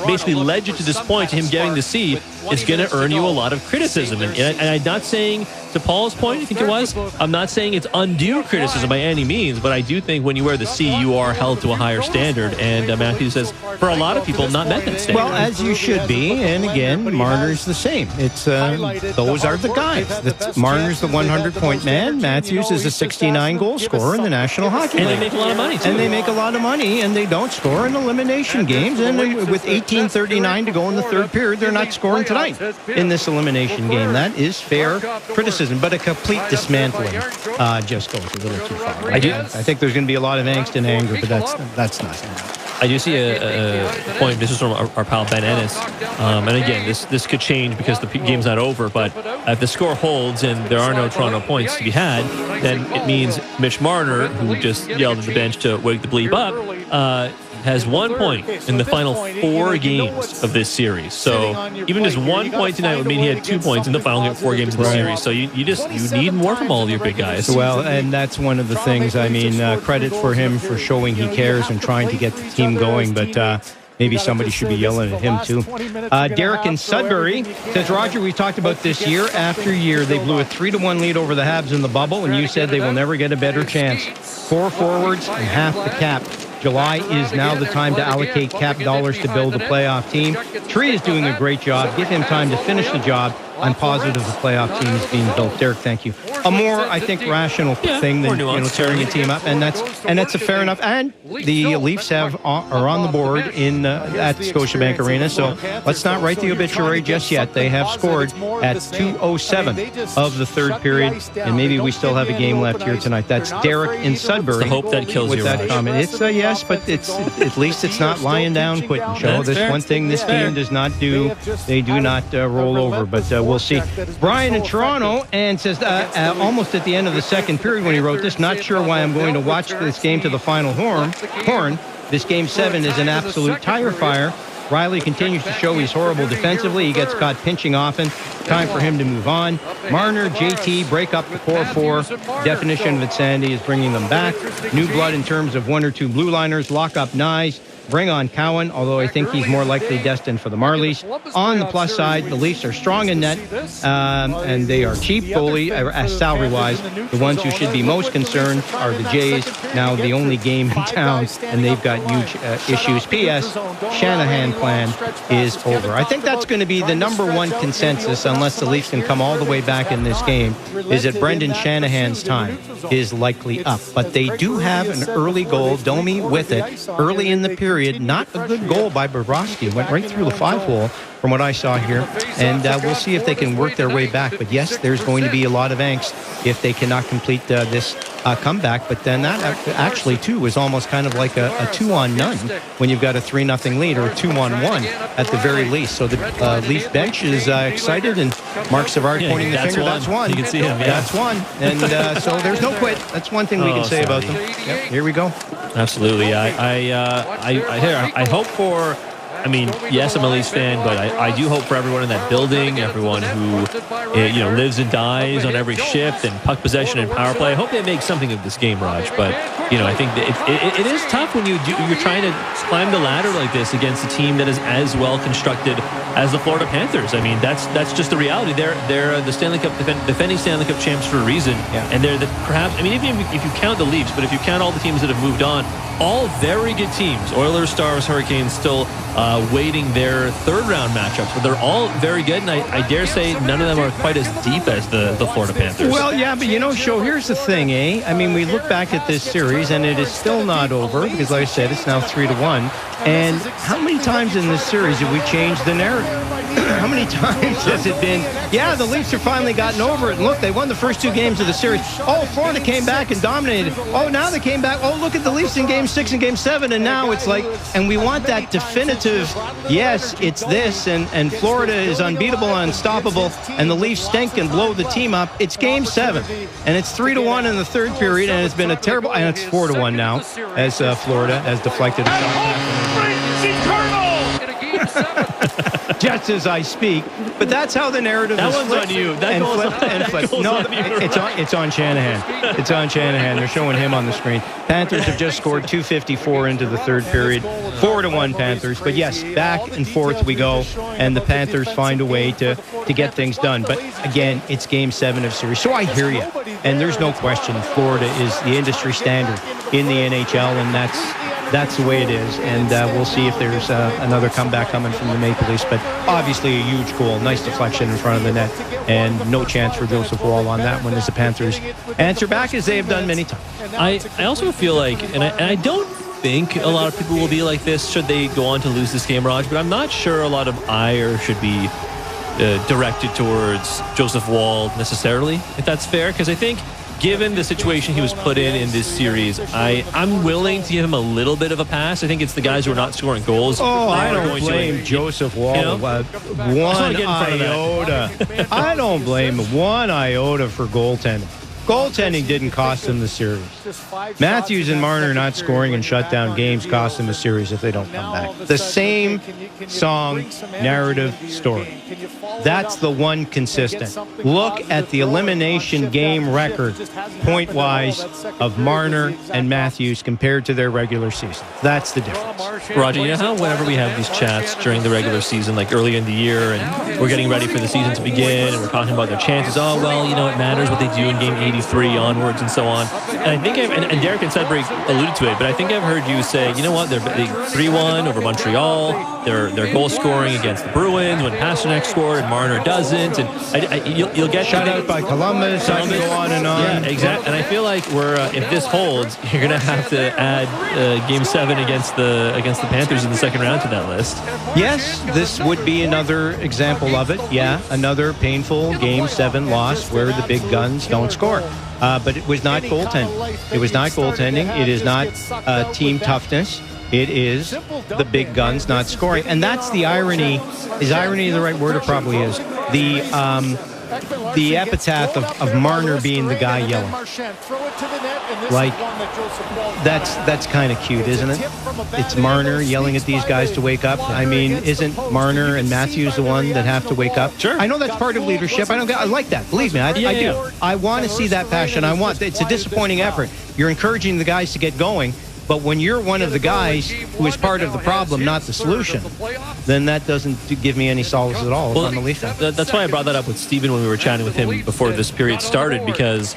basically led you to this point, to him getting the C, it's going to earn you a lot of criticism. And I'm not saying, to Paul's point, I think it was, I'm not saying it's undue criticism by any means, but I do think when you wear the C, you are held to a higher standard. And Matthews says, for a lot of people, not met that standard. Well, as you should be. And again, Marner's the same. It's those are the guys. Marner's the 100-point man. Matthews is a 69-goal scorer in the National Hockey League. And they make a lot of money, too. And they make a lot of money, and they don't score in elimination games. And with 18:39 to go in the third period, they're not scoring tonight in this elimination game. That is fair criticism. But a complete dismantling just goes a little too far. Right? I think there's going to be a lot of angst and anger, but that's not. I do see a point. This is from our pal Ben Ennis, and again, this could change because the game's not over. But if the score holds and there are no Toronto points to be had, then it means Mitch Marner, who just yelled at the bench to wake the bleep up, has 1 point in the final 4 games of this series. So even just 1 point tonight would mean he had 2 points in the final 4 games of the series. So you need more from all of your big guys. Well, and that's one of the things. I mean, credit for him for showing he cares and trying to get the team going. But maybe somebody should be yelling at him too. Derek in Sudbury says, Roger, we talked about this year after year. They blew a 3-1 lead over the Habs in the bubble, and you said they will never get a better chance. 4 forwards and half the cap. July is now the time to allocate cap dollars to build a playoff team. Tree is doing a great job. Give him time to finish the job. I'm positive the playoff team is being built. Derek, thank you. a more, I think, rational thing than tearing a team up, and that's a fair enough. And the Leafs are on the board at Scotiabank Arena, so let's not write the obituary just yet. They have scored at 2:07 of the third period, and maybe we still have a game left here tonight. That's Derek in Sudbury. It's the hope that kills you, that comment. It's yes, but it's at least it's not lying down, quitting. Show this one thing this team does not do. They do not roll over, but we'll see. Brian in Toronto and says almost at the end of the second period when he wrote this, not sure why I'm going to watch this game to the final horn. This game 7 is an absolute tire fire. Riley continues to show he's horrible defensively. He gets caught pinching often. Time for him to move on. Marner, JT break up the core four. Definition of insanity is bringing them back. New blood in terms of one or two blue liners. Lock up Nyes. Bring on Cowan, although I think he's more likely destined for the Marlies. On the plus side, the Leafs are strong in net, and they are cheap goalie, salary-wise. The ones who should be most concerned are the Jays, now the only game in town, and they've got huge issues. P.S. Shanahan plan is over. I think that's going to be the number one consensus, unless the Leafs can come all the way back in this game, is that Brendan Shanahan's time is likely up. But they do have an early goal, Domi with it, early in the period. Not a good goal by Bobrovsky. Went right through the 5-hole from what I saw here. And we'll see if they can work their way back. But yes, there's going to be a lot of angst if they cannot complete this comeback. But then that actually, too, is almost kind of like a 2-on-none when you've got a 3-0 lead, or a 2-on-1 at the very least. So the Leaf bench is excited, and Mark Savard pointing the finger. That's one. You can see him. That's one. And so there's no quit. That's one thing we can say about them. Yep, here we go. Absolutely. I hope for, I mean, yes, I'm a Leafs fan, but I do hope for everyone in that building, everyone who lives and dies on every shift, and puck possession and power play. I hope they make something of this game, Raj. But I think that it is tough when you're trying to climb the ladder like this against a team that is as well constructed as the Florida Panthers. I mean, that's just the reality. They're the Stanley Cup defending Stanley Cup champs for a reason, and they're perhaps. I mean, even if you count the Leafs, but if you count all the teams that have moved on, all very good teams. Oilers, Stars, Hurricanes still waiting their third-round matchups, but they're all very good, and I dare say none of them are quite as deep as the Florida Panthers. Well, yeah, but Sho, here's the thing, I mean, we look back at this series, and it is still not over, because like I said, it's now 3-1. And how many times in this series have we changed the narrative? How many times has it been, the Leafs have finally gotten over it, and look, they won the first two games of the series. Oh, Florida came back and dominated. Oh, now they came back. Oh, look at the Leafs in Game 6 and Game 7, and now it's like, and we want that definitive, yes, it's this, and Florida is unbeatable, unstoppable, and the Leafs stink and blow the team up. It's Game 7, and it's 3-1 in the third period, and it's been a terrible, and it's 4-1 now, as Florida has deflected a shot. Just as I speak, but that's how the narrative is flipped. That one's on you. That goes on. No, it's on Shanahan. It's on Shanahan. They're showing him on the screen. Panthers have just scored 2:54 into the third period. 4-1 Panthers. But yes, back and forth we go, and the Panthers find a way to get things done. But again, it's Game 7 of series. So I hear you, and there's no question Florida is the industry standard in the NHL, and that's the way it is, and we'll see if there's another comeback coming from the Maple Leafs. But obviously a huge goal, nice deflection in front of the net, and no chance for Joseph Woll on that one as the Panthers answer back as they have done many times. I also feel like, and I don't think a lot of people will be like this should they go on to lose this game, Raj, but I'm not sure a lot of ire should be directed towards Joseph Woll necessarily, if that's fair, because I think given the situation he was put in this series, I'm willing to give him a little bit of a pass. I think it's the guys who are not scoring goals. Oh, I don't blame Joseph Woll one iota. I don't blame one iota for goaltending. Goaltending didn't cost them the series. Matthews and Marner not scoring in shutdown games cost them a series if they don't come back. The same song, narrative, story. That's the one consistent. Look at the elimination game record, point-wise, of Marner and Matthews compared to their regular season. That's the difference. Roger, you know how whenever we have these chats during the regular season, like early in the year, and we're getting ready for the season to begin, and we're talking about their chances, it matters what they do in Game 80 93 onwards and so on. And I think, and Derek and Sudbury alluded to it, but I think I've heard you say, you know what, they're 3-1 over Montreal. They're goal scoring against the Bruins when Pasternak scored and Marner doesn't. And you'll get shut out by Columbus. I can go on and on. Yeah, exactly. And I feel like if this holds, you're going to have to add Game 7 against the Panthers in the second round to that list. Yes, this would be another example of it. Yeah, another painful Game 7 loss where the big guns don't score. But it was not goaltending. It was not goaltending. It is not team toughness. It is the big guns not scoring. And that's the irony. Is irony the right word? It probably is. The epitaph of Marner being the guy yelling. Like, that's kind of cute, isn't it? It's Marner yelling at these guys to wake up. I mean, isn't Marner and Matthews the one that have to wake up? Sure. I know that's part of leadership. I like that. Believe me, I do. I want to see that passion. It's a disappointing effort. You're encouraging the guys to get going. But when you're one of the guys who is part of the problem, not the solution, then that doesn't give me any solace at all. Well, that's why I brought that up with Steven when we were chatting with him before this period started, because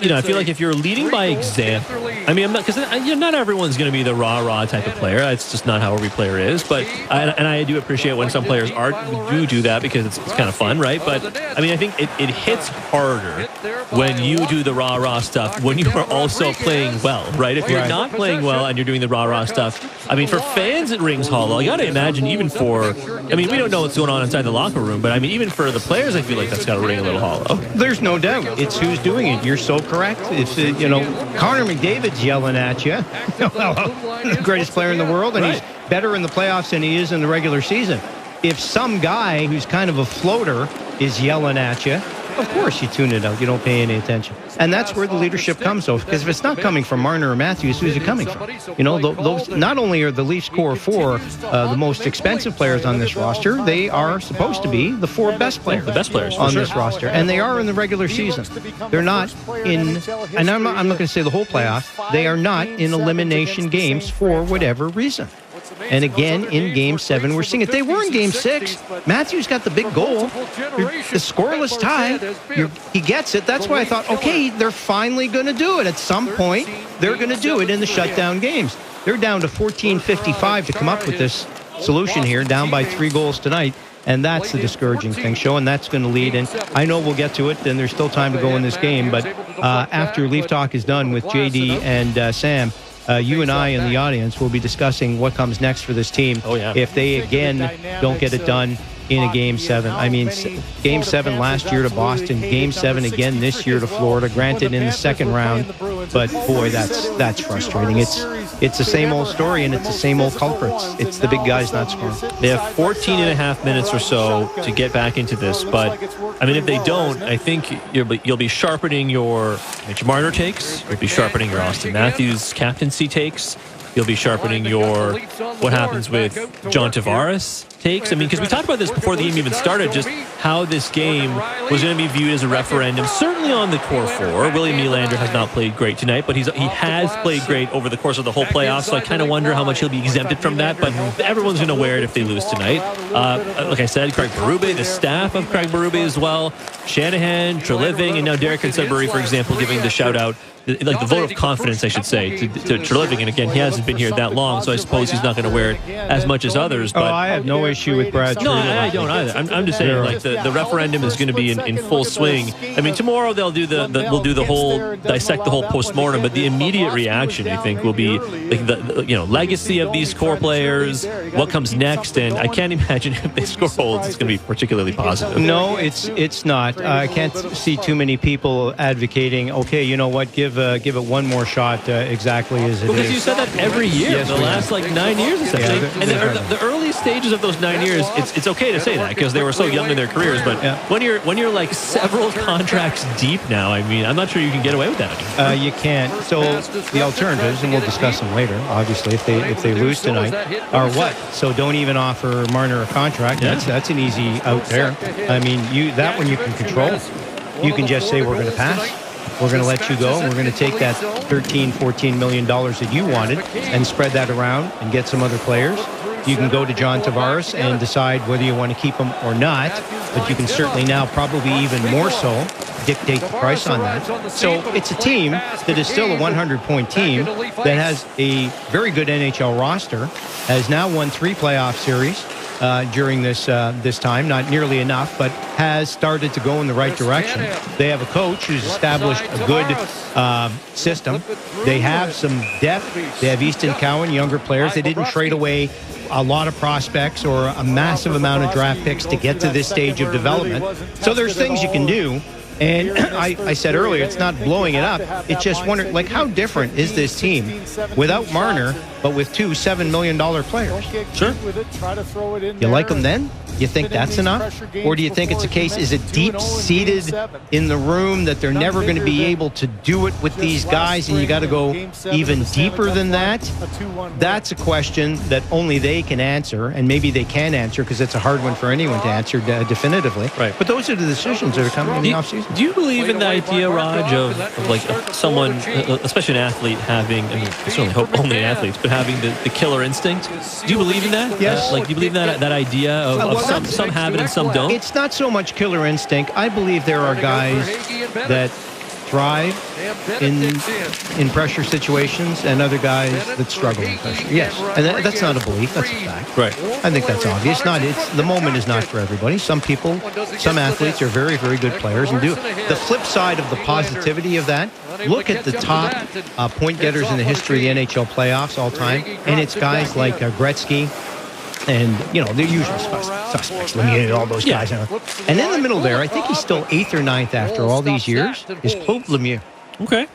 I feel like if you're leading by example, I mean, not everyone's going to be the rah-rah type of player. It's just not how every player is. But I do appreciate when some players do that because it's kind of fun, right? But I mean, I think it hits harder when you do the rah-rah stuff when you are also playing well, right? If you're not playing well and you're doing the rah-rah stuff, I mean, for fans it rings hollow. You got to imagine even we don't know what's going on inside the locker room, but I mean, even for the players, I feel like that's got to ring a little hollow. There's no doubt. It's who's doing it. You're so correct. It's Connor McDavid's yelling at you. The greatest player in the world, and he's better in the playoffs than he is in the regular season. If some guy who's kind of a floater is yelling at you, of course you tune it out. You don't pay any attention. And that's where the leadership comes, though, because if it's not coming from Marner or Matthews, who's it coming from? Those not only are the Leafs core four the most expensive players on this roster, they are supposed to be the four best players. The best players on this roster. And they are in the regular season. They're not in, and I'm not going to say the whole playoff, they are not in elimination games for whatever reason. And again, in Game 7, we're seeing it. They were in Game 6. Matthews got the big goal. The scoreless tie. He gets it. That's why I thought, okay, they're finally going to do it. At some point, they're going to do it in the shutdown games. They're down to 14:55 to come up with this solution here, down by 3 goals tonight. And that's the discouraging thing, Show, and that's going to lead. And I know we'll get to it, and there's still time to go in this game. But after Leaf Talk is done with JD and Sam, you and I in the audience will be discussing what comes next for this team if they again don't get it done in a Game 7. I mean, Game 7 last year to Boston, Game 7 again this year to Florida, granted in the second round, but boy, that's frustrating. It's the same old story, and it's the same old culprits. It's the big guys not scoring. They have 14 and a half minutes or so to get back into this, but I mean, if they don't, I think you'll be sharpening your Mitch Marner takes, you'll be sharpening your Austin Matthews captaincy takes, you'll be sharpening your what happens with John Tavares takes. I mean, because we talked about this before the game even started, just how this game was going to be viewed as a referendum, certainly on the core four. William Nylander has not played great tonight, but he has played great over the course of the whole playoffs, so I kind of wonder how much he'll be exempted from that, but everyone's going to wear it if they lose tonight. Like I said, Craig Berube, the staff of Craig Berube as well, Shanahan, Treliving, and now Derek and Sudbury, for example, giving the shout-out, like the vote of confidence, I should say, to Treliving. And again, he hasn't been here that long, so I suppose he's not going to wear it as much as others. But I have no issue with Brad. No, I don't either. I'm just saying, like the referendum is going to be in full swing. I mean, tomorrow we'll do the whole dissect the whole postmortem, but the immediate reaction, I think, will be like the legacy of these core players, what comes next, and I can't imagine if they score goals, it's going to be particularly positive. No, it's not. I can't see too many people advocating, okay, you know what, give it one more shot exactly as it is. Because you said that every year, the last 9 years essentially. And the early stages of those 9 years, it's okay to say that because they were so young in their careers. But when you're like several contracts deep now, I mean, I'm not sure you can get away with that anymore. You can't. So the alternatives, and we'll discuss them later, obviously, if they lose tonight, are what? So don't even offer Marner a contract. Yeah. That's an easy out there. I mean, that one you can control. You can just say we're going to pass. We're going to let you go, and we're going to take that $13-14 million that you wanted and spread that around and get some other players. You can go to John Tavares and decide whether you want to keep him or not, but you can certainly now, probably even more so, dictate the price on that. So it's a team that is still a 100-point team that has a very good NHL roster, has now won 3 playoff series during this time. Not nearly enough, but has started to go in the right direction. They have a coach who's established a good system. They have some depth. They have Easton Cowan, younger players. They didn't trade away a lot of prospects or a massive amount of draft picks to get to this stage of development. So there's things you can do. And I said earlier, it's not blowing it up. It's just wondering, like, how different is this team without Marner, but with 2 $7 million players? Sure. You like them then? You think that's enough? Or do you think it's a case, is it deep-seated in the room that they're never going to be able to do it with these guys and you got to go even deeper than that? That's a question that only they can answer, and maybe they can answer because it's a hard one for anyone to answer definitively. Right. But those are the decisions that are coming in the offseason. Do you believe in the idea, Raj, of like someone, especially an athlete, having, I mean, I certainly hope only athletes, but having the killer instinct? Do you believe in that? Yes. Like, do you believe in that idea of some have it and some don't? It's not so much killer instinct. I believe there are guys that thrive in pressure situations and other guys that struggle in pressure. Yes, and that's not a belief. That's a fact. Right. I think that's obvious. The moment is not for everybody. Some people, some athletes are very, very good players and do. The flip side of the positivity of that, look at the top point getters in the history of the NHL playoffs all time, and it's guys like Gretzky, and, you know, they're usual suspects, Lemieux, all those guys. And in the middle there, I think he's still 8th or 9th after all these years, is Claude Lemieux. Okay.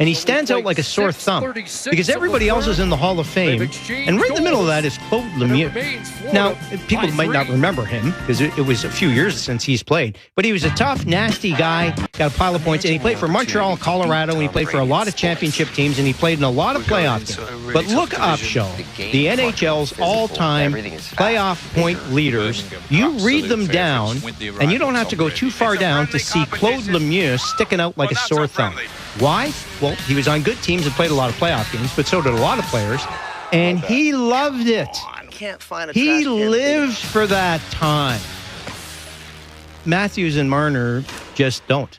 And he stands out like a sore thumb because everybody else is in the Hall of Fame. And right in the middle of that is Claude Lemieux. Now, people might not remember him because it was a few years since he's played. But he was a tough, nasty guy, got a pile of points. And he played for Montreal, Colorado, and he played for a lot of championship teams, and he played in a lot of playoff games. But look up, Show, the NHL's all-time playoff point leaders. You read them down, and you don't have to go too far down to see Claude Lemieux sticking out like a sore thumb. Why? Well, he was on good teams and played a lot of playoff games, but so did a lot of players. And he loved it. He lived for that time. Matthews and Marner just don't.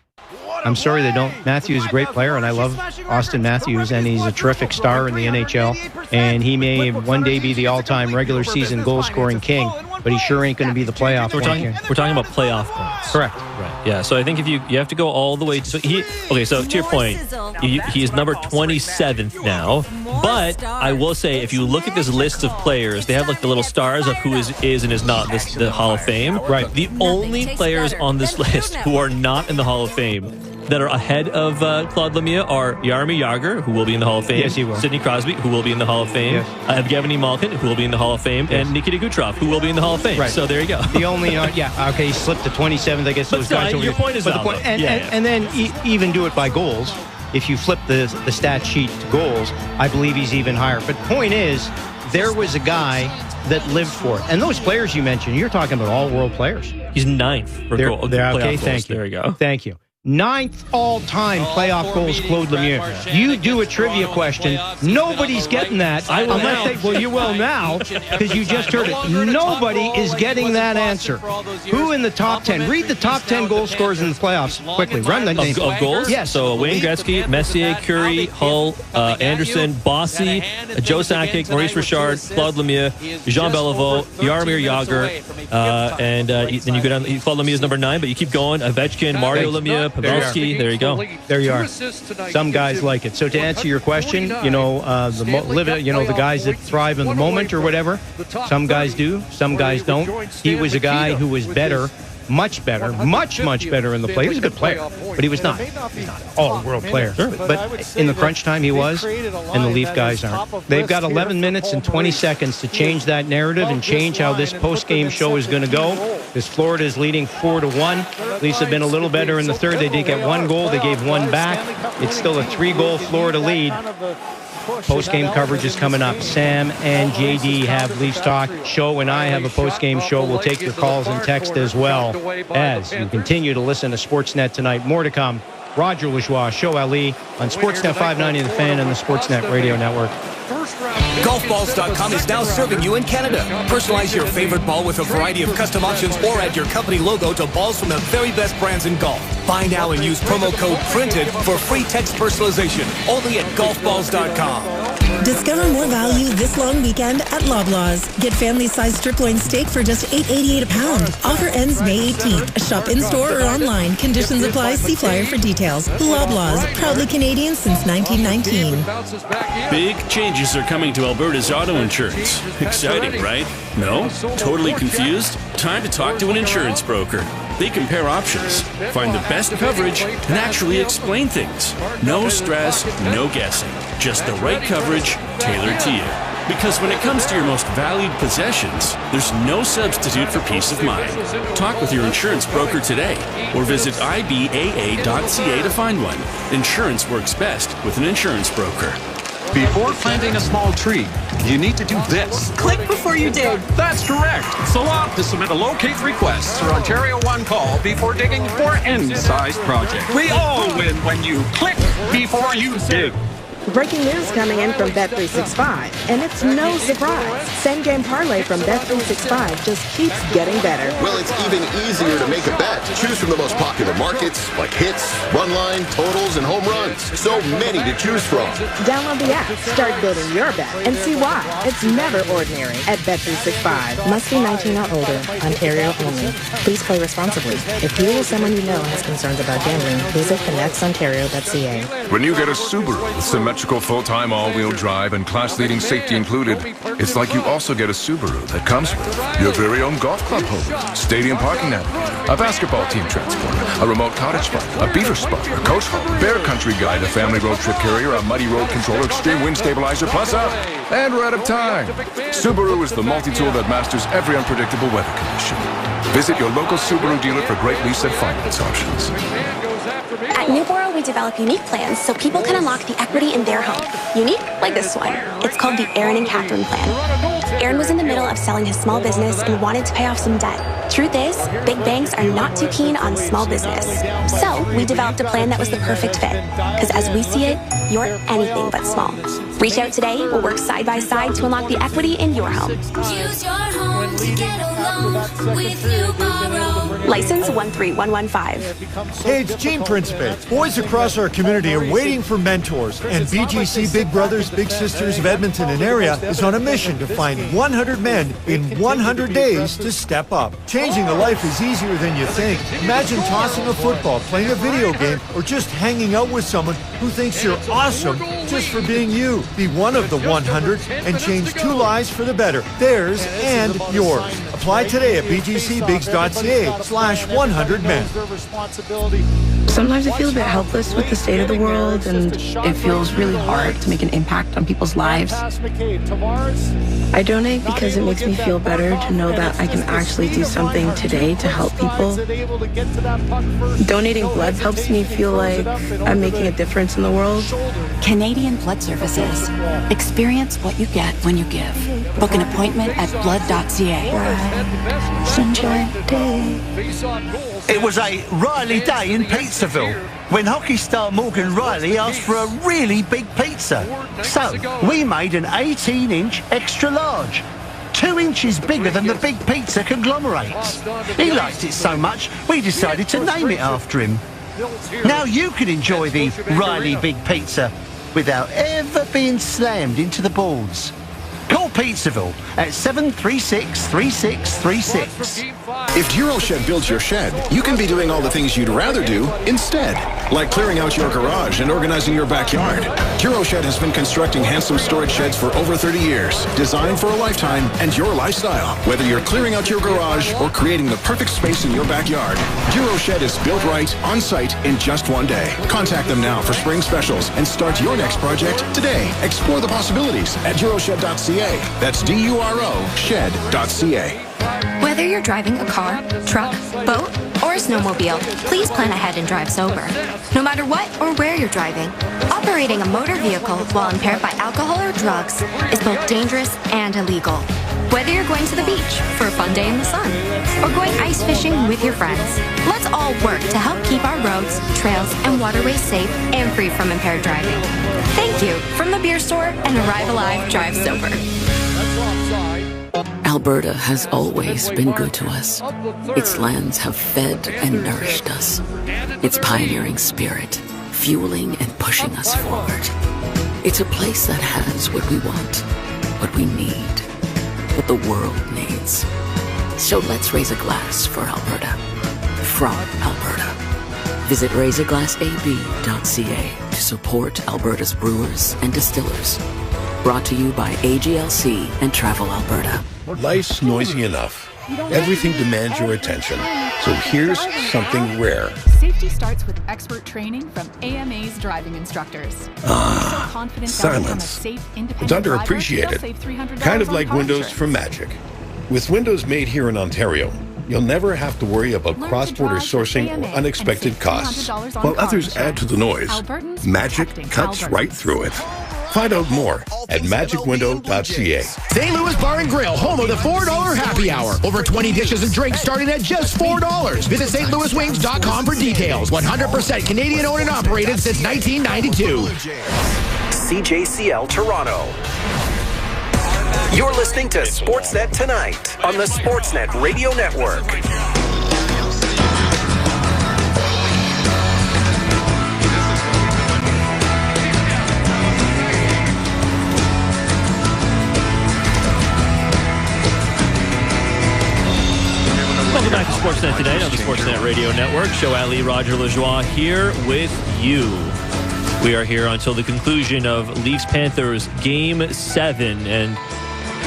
I'm sorry they don't. Matthews is a great player, and I love Austin Matthews, and he's a terrific star in the NHL. And he may one day be the all-time regular season goal-scoring king, but he sure ain't going to be the playoff point king. We're talking about playoff points. Correct. Right. Yeah. So I think if you have to go all the way to, so to your point, he is number 27th now. But I will say, if you look at this list of players, they have like the little stars of who is and is not the Hall of Fame. Right. The only players on this list who are not in the Hall of Fame that are ahead of Claude Lemieux are Jaromir Jagr, who will be in the Hall of Fame. Yes, he will. Sidney Crosby, who will be in the Hall of Fame. Yes. Evgeny Malkin, who will be in the Hall of Fame. Yes. And Nikita Kucherov, who will be in the Hall of Fame. Right. So there you go. The only, okay, he slipped to 27th. I guess But those still, guys over your here. point is But the valid. point, and then even do it by goals. If you flip the stat sheet to goals, I believe he's even higher. But point is, there was a guy that lived for it. And those players you mentioned, you're talking about all-world players. He's 9th for playoff okay, goals. thank you. There you go. Thank you. 9th all-time playoff goals, Claude Lemieux. You do a trivia question, nobody's getting that. I will unless now. well, you will now, because you just heard it. Nobody is getting that answer. Who in the top 10? Read the top 10 goal scorers in the playoffs quickly. Run the name. Of goals? Yes. So Wayne Gretzky, Messier, Curie, Hull, Anderson, Bossy, Joe Sakic, Maurice Richard, Claude Lemieux, Jean Beliveau, Jaromir Jagr, and then you go down. Claude Lemieux is number 9, but you keep going. Ovechkin, Mario Lemieux, Pavelski. There you go. There you are. Some guys like it. So to answer your question, the guys that thrive in the moment or whatever, some guys do, some guys don't. He was a guy who was better, much better in the play. He was a good player, but he was not an all-world player. But in the crunch time, he was, and the Leaf guys aren't. They've got 11 minutes and 20 seconds to change that narrative and change how this post-game show is going to go. Because Florida is leading 4-1. Leafs have been a little better in the third. They did get one goal. They gave one back. It's still a 3-goal Florida lead. Post-game coverage is coming up. Sam and JD have Leafs Talk. Show and I have a post-game show. We'll take your calls and text as well as you continue to listen to Sportsnet tonight. More to come. Roger Lajoie, Show Ali on Sportsnet 590 The Fan and the Sportsnet Radio Network. Golfballs.com is now serving you in Canada. Personalize your favorite ball with a variety of custom options or add your company logo to balls from the very best brands in golf. Buy now and use promo code PRINTED for free text personalization. Only at golfballs.com. Discover more value this long weekend at Loblaws. Get family-sized strip loin steak for just $8.88 a pound. Offer ends May 18th. Shop in-store or online. Conditions apply. See flyer for details. Loblaws, proudly Canadian since 1919. Big changes are coming to Alberta's auto insurance. Exciting, right? No? Totally confused? Time to talk to an insurance broker. They compare options, find the best coverage, and actually explain things. No stress, no guessing. Just the right coverage, tailored to you. Because when it comes to your most valued possessions, there's no substitute for peace of mind. Talk with your insurance broker today, or visit ibaa.ca to find one. Insurance works best with an insurance broker. Before planting a small tree, you need to do this. Click before you dig. That's correct. So opt to submit a locate request through Ontario One Call before digging for any-sized project. We all win when you click before you dig. Breaking news coming in from Bet365, and it's no surprise. Same game parlay from Bet365 just keeps getting better. Well, it's even easier to make a bet. Choose from the most popular markets, like hits, run line, totals, and home runs. So many to choose from. Download the app, start building your bet, and see why. It's never ordinary at Bet365. Must be 19 or older. Ontario only. Please play responsibly. If you or someone you know has concerns about gambling, visit connectsontario.ca. When you get a Subaru with symmetrical full-time all-wheel drive and class-leading safety included, it's like you also get a Subaru that comes with your very own golf club hose, stadium parking navigator, a basketball team transporter, a remote cottage spot, a beaver spot, a coach hall, bear country guide, a family road trip carrier, a muddy road controller, extreme wind stabilizer, plus up. And we're out of time. Subaru is the multi-tool that masters every unpredictable weather condition. Visit your local Subaru dealer for great lease and finance options. At Newborough, we develop unique plans so people can unlock the equity in their home. Unique like this one. It's called the Aaron and Catherine Plan. Aaron was in the middle of selling his small business and wanted to pay off some debt. Truth is, big banks are not too keen on small business. So we developed a plan that was the perfect fit. Because as we see it, you're anything but small. Reach out today. We'll work side by side to unlock the equity in your home. Use your home to get a loan with Newborough. License 13115. Hey, it's Gene Principe. Boys across our community are waiting for mentors, and BGC Big Brothers Big Sisters of Edmonton and area is on a mission to find 100 men in 100 days to step up. Changing a life is easier than you think. Imagine tossing a football, playing a video game, or just hanging out with someone who thinks you're awesome just for being you. Be one of the 100 and change 2 lives for the better, theirs and yours. Apply today at bgcbigs.ca/100men. Sometimes I feel a bit helpless with the state of the world, and it feels really hard to make an impact on people's lives. I donate because it makes me feel better to know that I can actually do something today to help people. Donating blood helps me feel like I'm making a difference in the world. Canadian Blood Services. Experience what you get when you give. Book an appointment at blood.ca. Sunshine day. It was a Riley day in Pizzaville when hockey star Morgan Riley asked for a really big pizza. So we made an 18-inch extra large, 2 inches bigger than the big pizza conglomerates. He liked it so much, we decided to name it after him. Now you can enjoy the Riley Big Pizza without ever being slammed into the boards. Call Pizzaville at 736-3636. If Duroshed builds your shed, you can be doing all the things you'd rather do instead, like clearing out your garage and organizing your backyard. Duroshed has been constructing handsome storage sheds for over 30 years, designed for a lifetime and your lifestyle. Whether you're clearing out your garage or creating the perfect space in your backyard, Duroshed is built right, on site, in just 1 day. Contact them now for spring specials and start your next project today. Explore the possibilities at Duroshed.ca. That's D-U-R-O shed.ca. Whether you're driving a car, truck, boat, or a snowmobile, please plan ahead and drive sober. No matter what or where you're driving, operating a motor vehicle while impaired by alcohol or drugs is both dangerous and illegal. Whether you're going to the beach for a fun day in the sun or going ice fishing with your friends, let's all work to help keep our roads, trails, and waterways safe and free from impaired driving. Thank you from the beer store and Arrive Alive Drive Sober. Alberta has always been good to us. Its lands have fed and nourished us. Its pioneering spirit, fueling and pushing us forward. It's a place that has what we want, what we need, what the world needs. So let's raise a glass for Alberta. From Alberta. Visit raiseaglassab.ca to support Alberta's brewers and distillers. Brought to you by AGLC and Travel Alberta. Life's noisy enough. Everything demands your attention. So here's something rare. Safety starts with expert training from AMA's driving instructors. Silence. It's underappreciated. Kind of like Windows from Magic. With Windows made here in Ontario, you'll never have to worry about cross-border sourcing or unexpected costs. While others add to the noise, Magic cuts right through it. Find out more at magicwindow.ca. St. Louis Bar and Grill, home of the $4 happy hour. Over 20 dishes and drinks starting at just $4. Visit stlouiswings.com for details. 100% Canadian owned and operated since 1992. CJCL Toronto. You're listening to Sportsnet Tonight on the Sportsnet Radio Network. Welcome back to Sportsnet Tonight on the Sportsnet Radio Network. Joe Ali, Roger Lajoie here with you. We are here until the conclusion of Leafs-Panthers Game 7. And,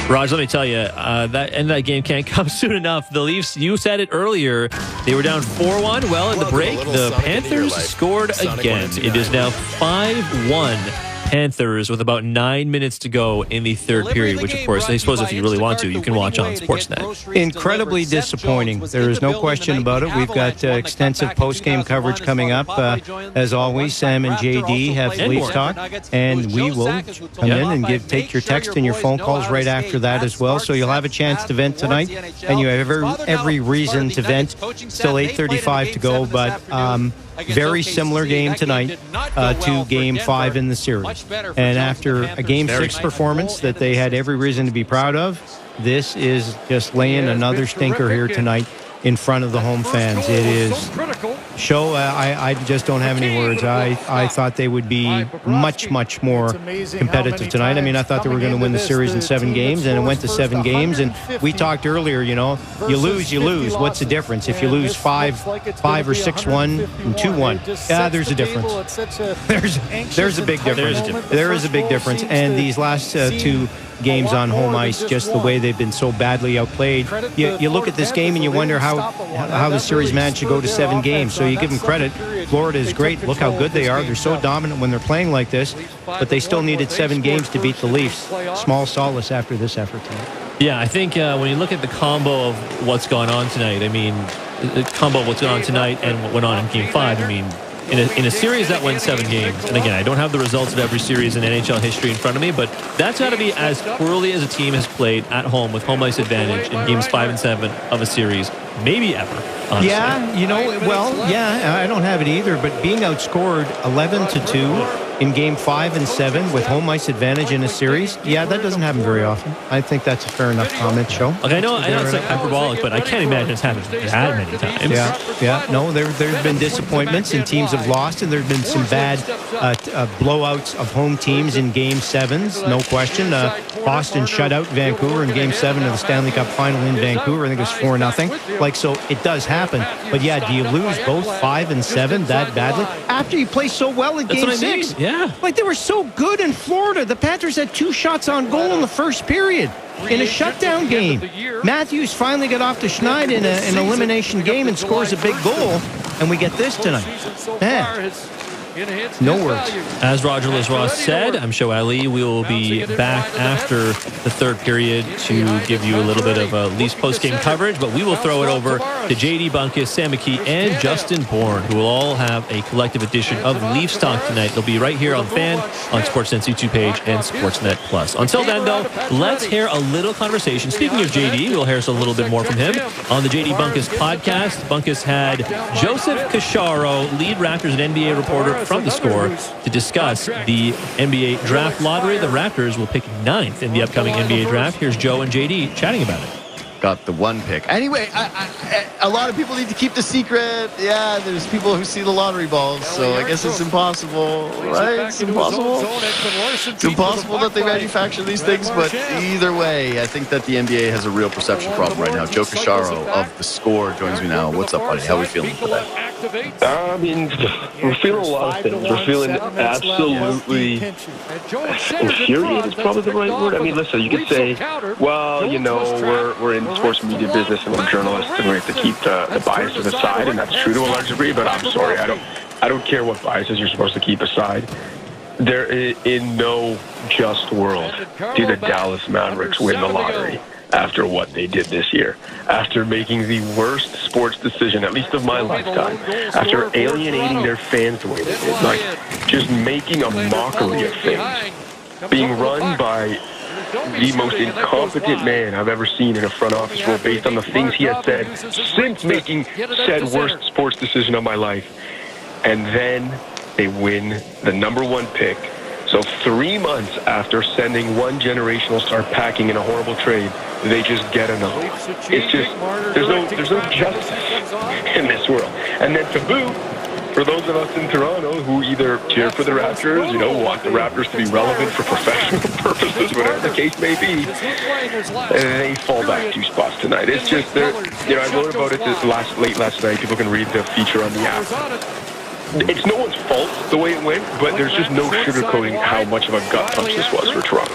Raj, let me tell you, that game can't come soon enough. The Leafs, you said it earlier, they were down 4-1. Well, in the break, the Panthers scored again. It is now 5-1. Panthers with about 9 minutes to go in the third period, which, of course, I suppose if you really want to, you can watch on Sportsnet. Incredibly disappointing. There is no question about it. We've got extensive post-game coverage coming up. As always, Sam and JD have Leafs Talk, and we will come in and take your text and your phone calls right after that as well. So you'll have a chance to vent tonight, and you have every reason to vent. Still 8:35 to go, but very similar game tonight to Game 5 in the series. And after a Game 6 performance that they had every reason to be proud of, this is just laying another stinker here tonight in front of the home fans. It is I just don't have any words. I thought they would be much, much more competitive tonight. I mean, I thought they were going to win the series in 7 games, and it went to 7 games. And we talked earlier, you lose, you lose. What's the difference? If you lose 5 or 6-1 and 2-1, yeah, there's a difference. There's a big difference. There is a big difference. And these last 2 games on home ice, just the way they've been so badly outplayed. You look at this game and you wonder how the series managed to go to 7 games. So you give them credit. Florida is great. Look how good they are. They're so dominant when they're playing like this, but they still needed 7 games to beat the Leafs. Small solace after this effort tonight. Yeah, I think when you look at the combo of what's gone on tonight, I mean, the combo of what's gone on tonight and what went on in Game 5, I mean, in a series that went 7 games, and again, I don't have the results of every series in NHL history in front of me, but that's got to be as poorly as a team has played at home with home ice advantage in Games 5 and 7 of a series, maybe ever, honestly. Yeah, I don't have it either, but being outscored 11-2 in Game 5 and 7 with home ice advantage in a series, that doesn't happen very often. I think that's a fair enough comment, Joe. Okay, I know it's like hyperbolic, but I can't imagine it's happened that many times. Yeah. No, there's been disappointments and teams have lost, and there's been some bad blowouts of home teams in Game 7s, no question. Boston shut out Vancouver in Game 7 of the Stanley Cup Final in Vancouver. I think it was 4-0. So it does happen. But do you lose both 5 and 7 that badly after you play so well in Game 6? Yeah. Like, they were so good in Florida. The Panthers had 2 shots on goal in the first period in a shutdown game. Matthews finally got off to Schneid in an elimination game and scores a big goal, and we get this tonight. No words. As Roger Lajoie said, I'm Show Ali. We will be back after the third period to give you a little bit of Leafs post-game coverage, but we will throw it over to JD Bunkus, Sam McKee, and Justin Bourne, who will all have a collective edition of Leafs Talk tonight. They'll be right here on Fan, on Sportsnet's YouTube page, and Sportsnet Plus. Until then, though, let's hear a little conversation. Speaking of JD, we'll hear a little bit more from him on the JD Bunkus podcast. Bunkus had Joseph Casciaro, lead Raptors and NBA reporter from The Score, to discuss the NBA draft lottery. The Raptors will pick 9th in the upcoming NBA draft. Here's Joe and JD chatting about it. Got the 1 pick. Anyway, a lot of people need to keep the secret. Yeah, there's people who see the lottery balls, so I guess it's impossible, right? It's impossible. It's impossible that they manufacture these things, but either way, I think that the NBA has a real perception problem right now. Joe Casciaro of The Score joins me now. What's up, buddy? How are we feeling today? I mean, we're feeling a lot of things. We're feeling absolutely infuriated is probably the right word. I mean, listen, you could say, well, you know, we're in sports media business and we're journalists and we have to keep the biases aside, and that's true to a large degree, but I'm sorry, I don't care what biases you're supposed to keep aside. There, in no just world, do the Dallas Mavericks win the lottery after what they did this year, after making the worst sports decision, at least of my lifetime, after alienating their fans the way they did, like just making a mockery of things, being run by the most incompetent man I've ever seen in a front office role based on the things he has said since making said worst sports decision of my life. And then they win the #1 pick. So 3 months after sending one generational star packing in a horrible trade, they just get another. It's just, there's no justice in this world. And then to boot, for those of us in Toronto who either cheer for the Raptors, you know, want the Raptors to be relevant for professional purposes, whatever the case may be, they fall back 2 spots tonight. It's just, you know, I wrote about it late last night. People can read the feature on the app. It's no one's fault the way it went, but there's just no sugarcoating how much of a gut punch this was for Toronto.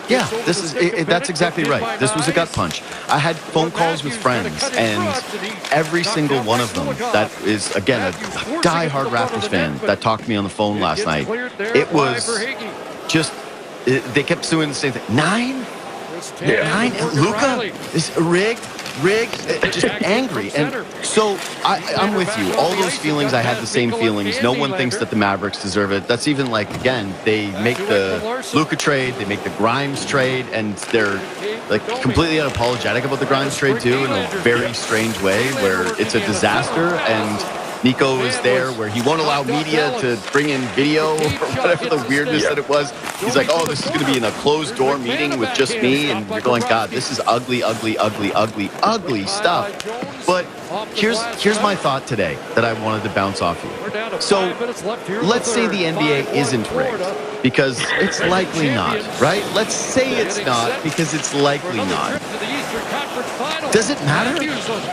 Yeah, that's exactly right. This was a gut punch. I had phone calls with friends, and every single one of them that is, again, a diehard Raptors fan that talked to me on the phone last night, it was just, they kept doing the same thing. 9? Yeah. 9? Luka is rigged, just angry. And so I'm with you. All those feelings, I had the same feelings. No one thinks that the Mavericks deserve it. That's even like, again, they make the Luka trade, they make the Grimes trade, and they're like completely unapologetic about the Grimes trade too, in a very strange way where it's a disaster. And Nico is there where he won't allow media to bring in video or whatever the weirdness that it was. He's like, oh, this is going to be in a closed door meeting with just me. And you're going, God, this is ugly, ugly, ugly, ugly, ugly stuff. But here's my thought today that I wanted to bounce off you. So let's say the NBA isn't rigged, because it's likely not, right? Let's say it's not, because it's likely not. Does it matter?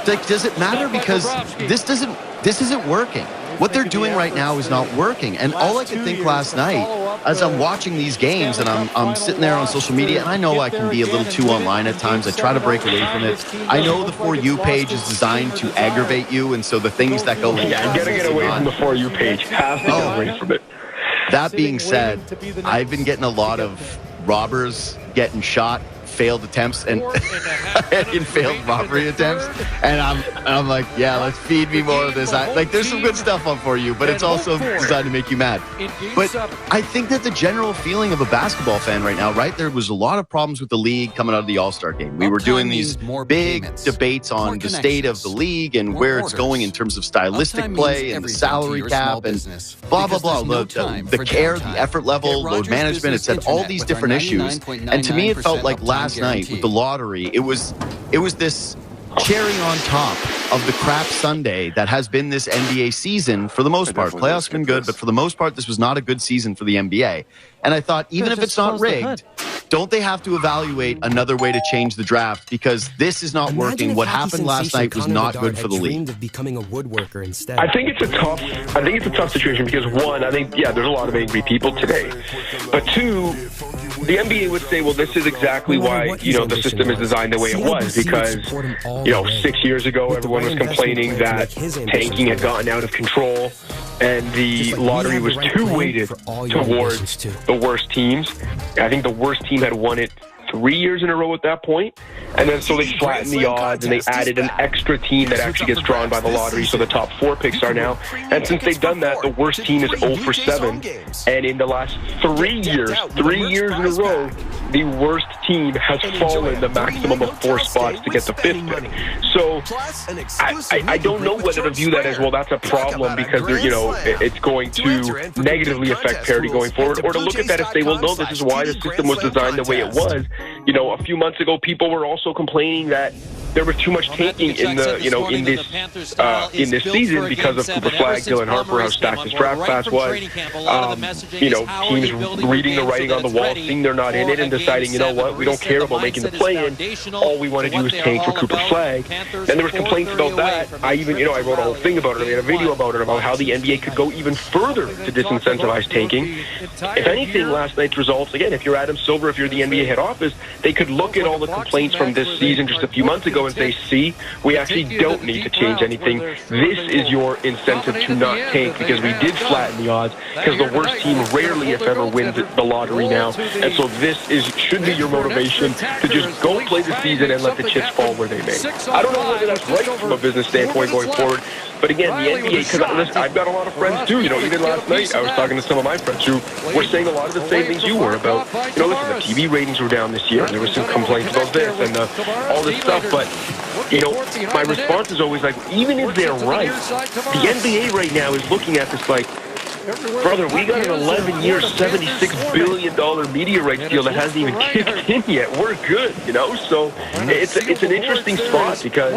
Like, does it matter? Because this isn't working. What they're doing right now is not working. And all I could think last night, as I'm watching these games and I'm sitting there on social media, and I know I can be a little too online at times. I try to break away from it. I know the For You page is designed to aggravate you, and so the things that go in. Yeah, you gotta get away from the For You page. Have to get away from it. That being said, I've been getting a lot of robbers getting shot, failed attempts, and failed robbery attempts, and I'm like, yeah, let's feed me more of this. Like, there's some good stuff on For You, but it's also designed to make you mad. But I think that the general feeling of a basketball fan right now, right, there was a lot of problems with the league coming out of the All-Star game. We were doing these big debates on the state of the league and where it's going in terms of stylistic play and the salary cap and blah, blah, blah. The care, the effort level, load management. It said all these different issues. And to me, it felt like last night with the lottery, it was this cherry on top of the crap Sunday that has been this NBA season for the most part. Playoffs have been good, but for the most part, this was not a good season for the NBA. And I thought, even if it's not rigged, Don't they have to evaluate another way to change the draft? Because this is not working. What happened last night was not good for the league. Of becoming a woodworker instead. I think it's a tough situation because one, I think, there's a lot of angry people today. But two, the NBA would say, well, this is exactly why, the system is designed the way it was. Because, 6 years ago, everyone was complaining that tanking had gotten out of control and the lottery was too weighted towards the worst teams. I think the worst team had won it 3 years in a row at that point. And then so they flattened the odds and they added an extra team that actually gets drawn by the lottery. So the top 4 picks are now. And since they've done that, the worst team is 0 for 7. And in the last 3 years in a row, the worst team has fallen the maximum of 4 spots to get the 5th pick. So I don't know whether to view that as, well, that's a problem because it's going to negatively affect parity going forward, or to look at that and say, well, no, this is why the system was designed the way it was. A few months ago, people were also complaining that there was too much tanking in the in this season because of Cooper Flagg, Dylan Harper, how stacked his draft class was. Teams reading the writing on the wall, seeing they're not in it, and deciding, we don't care about making the play-in. All we want to do is tank for Cooper Flagg. And there was complaints about that. I even, I wrote a whole thing about it. I made a video about it, about how the NBA could go even further to disincentivize tanking. If anything, last night's results, again, if you're Adam Silver, if you're the NBA head office, they could look at all the complaints from this season just a few months ago and say, see, we actually don't need to change anything. This is your incentive to not tank because we did flatten the odds, because the worst team rarely, if ever, wins the lottery now. And so this should be your motivation to just go play the season and let the chips fall where they may. I don't know whether that's right from a business standpoint going forward. But again, the NBA, because I've got a lot of friends too, even last night I was talking to some of my friends who were saying a lot of the same things you were about, listen, the TV ratings were down this year, and there was some complaints about this and all this stuff, but, my response is always like, even if they're right, the NBA right now is looking at this like, brother, we got an 11-year, $76 billion media rights deal that hasn't even kicked in yet. We're good, So it's an interesting spot because,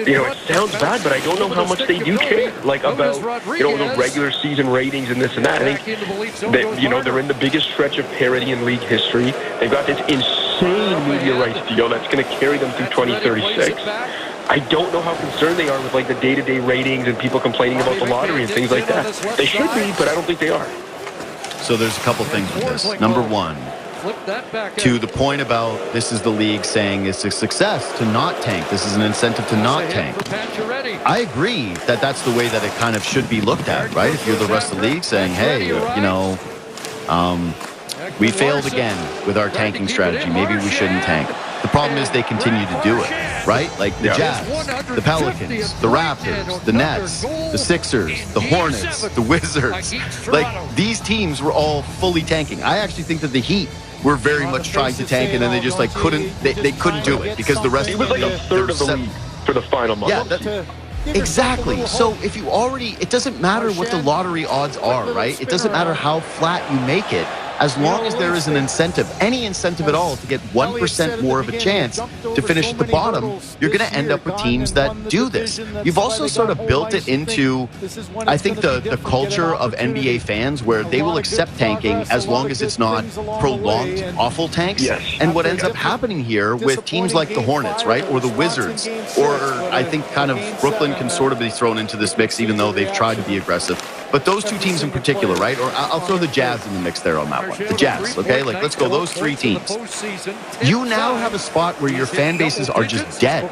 it sounds bad, but I don't know how much they do care, about, the regular season ratings and this and that. I think that, they're in the biggest stretch of parity in league history. They've got this insane media rights deal that's going to carry them through 2036. I don't know how concerned they are with the day-to-day ratings and people complaining about the lottery and things like that. They should be, but I don't think they are. So there's a couple things with this. Number one, to the point about this is the league saying it's a success to not tank. This is an incentive to not tank. I agree that that's the way that it kind of should be looked at, right? If you're the rest of the league saying, hey, we failed again with our tanking strategy. Maybe we shouldn't tank. The problem is they continue to do it, right? Like the Jazz, the Pelicans, the Raptors, the Nets, the Sixers, the Hornets, the Wizards. These teams were all fully tanking. I actually think that the Heat were very much trying to tank, and then they just couldn't. They couldn't do it because the rest. It was a third of the league for the final month. Yeah. Exactly. So if you it doesn't matter what the lottery odds are, right? It doesn't matter how flat you make it. As long as there is an incentive, any incentive at all, to get 1% more of a chance to finish at the bottom, you're going to end up with teams that do this. You've also sort of built it into, I think, the culture of NBA fans where they will accept tanking as long as it's not prolonged, awful tanks. Yes. And what ends up happening here with teams like the Hornets, right, or the Wizards, or I think kind of Brooklyn can sort of be thrown into this mix even though they've tried to be aggressive. But those two teams in particular, right? Or I'll throw the Jazz in the mix there on that one. The Jazz, okay? Let's go those 3 teams. You now have a spot where your fan bases are just dead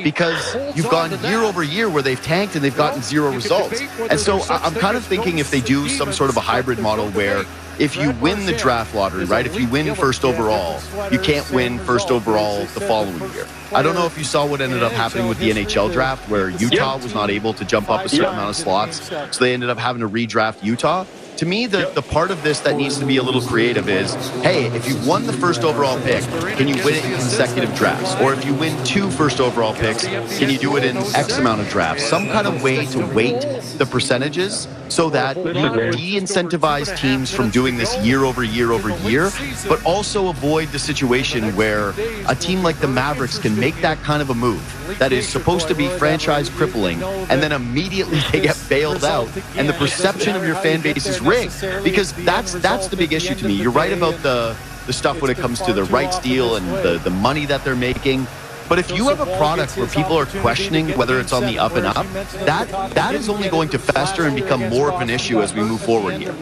because you've gone year over year where they've tanked and they've gotten 0 results. And so I'm kind of thinking if they do some sort of a hybrid model where if you win the draft lottery, right, if you win first overall, you can't win first overall the following year. I don't know if you saw what ended up happening with the NHL draft where Utah was not able to jump up a certain amount of slots, so they ended up having to redraft Utah. To me, the part of this that needs to be a little creative is, hey, if you won the first overall pick, can you win it in consecutive drafts? Or if you win 2 first overall picks, can you do it in X amount of drafts? Some kind of way to weight the percentages so that you de-incentivize teams from doing this year over year over year, but also avoid the situation where a team like the Mavericks can make that kind of a move that is supposed to be franchise crippling, and then immediately they get bailed out, and the perception of your fan base is rigged. Because that's the big issue to me. You're right about the the stuff when it comes to the rights deal and the money that they're making. But if you have a product where people are questioning whether it's on the up and up, that is only going to fester and become more of an issue as we move forward here.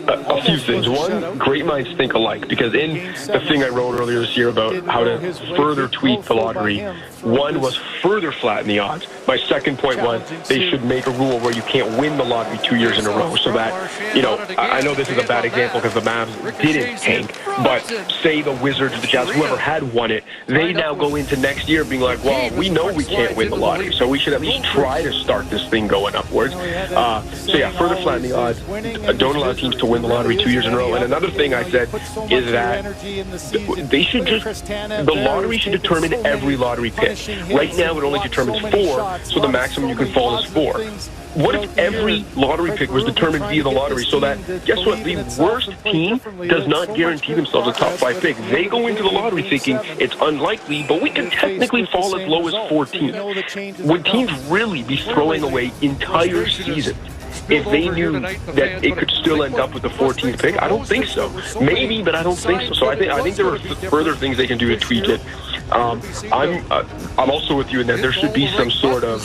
A few things. One, great minds think alike, because in the thing I wrote earlier this year about how to further tweak the lottery, one was further flatten the odds. My second point was they should make a rule where you can't win the lottery 2 years in a row, so that, I know this is a bad example because the Mavs didn't tank, but say the Wizards, the Jazz, whoever had won it, they now go into next year being like, well, we know we can't win the lottery, so we should at least try to start this thing going upwards. Further flatten the odds. Don't allow teams to win the lottery 2 years in a row. And another thing I said is that they should the lottery should determine every lottery pick. Right now it only determines 4, so the maximum you can fall is 4. What if every lottery pick was determined via the lottery, so that, guess what, the worst team does not guarantee themselves a top 5 pick. They go into the lottery thinking it's unlikely, but we can technically fall as low as 14. Would teams really be throwing away entire seasons if they knew that it could still end up with the 14th pick? I don't think so. Maybe, but I don't think so. So I think there are further things they can do to tweak it. I'm also with you in that there should be some sort of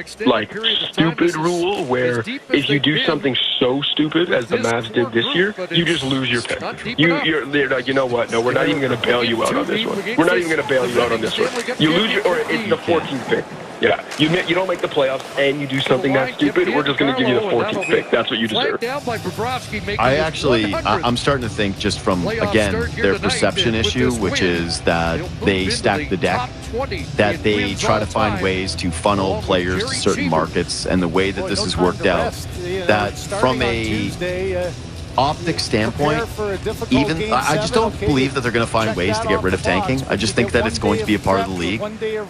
stupid rule where if you do something so stupid as the Mavs did this year, you just lose your pick. They're like, you know what? No, we're not even going to bail you out on this one. We're not even going to bail you out on this one. You lose or it's the 14th pick. Yeah, you don't make the playoffs and you do something that stupid, we're just going to give you the 14th pick. That's what you deserve. I'm starting to think just from, again, their perception issue, which is that they stack the deck, that they try to find ways to funnel players to certain markets, and the way that this has worked out, that from a optic standpoint, I just don't believe that they're going to find ways to get rid of tanking. I just think that it's going to be a part of the league.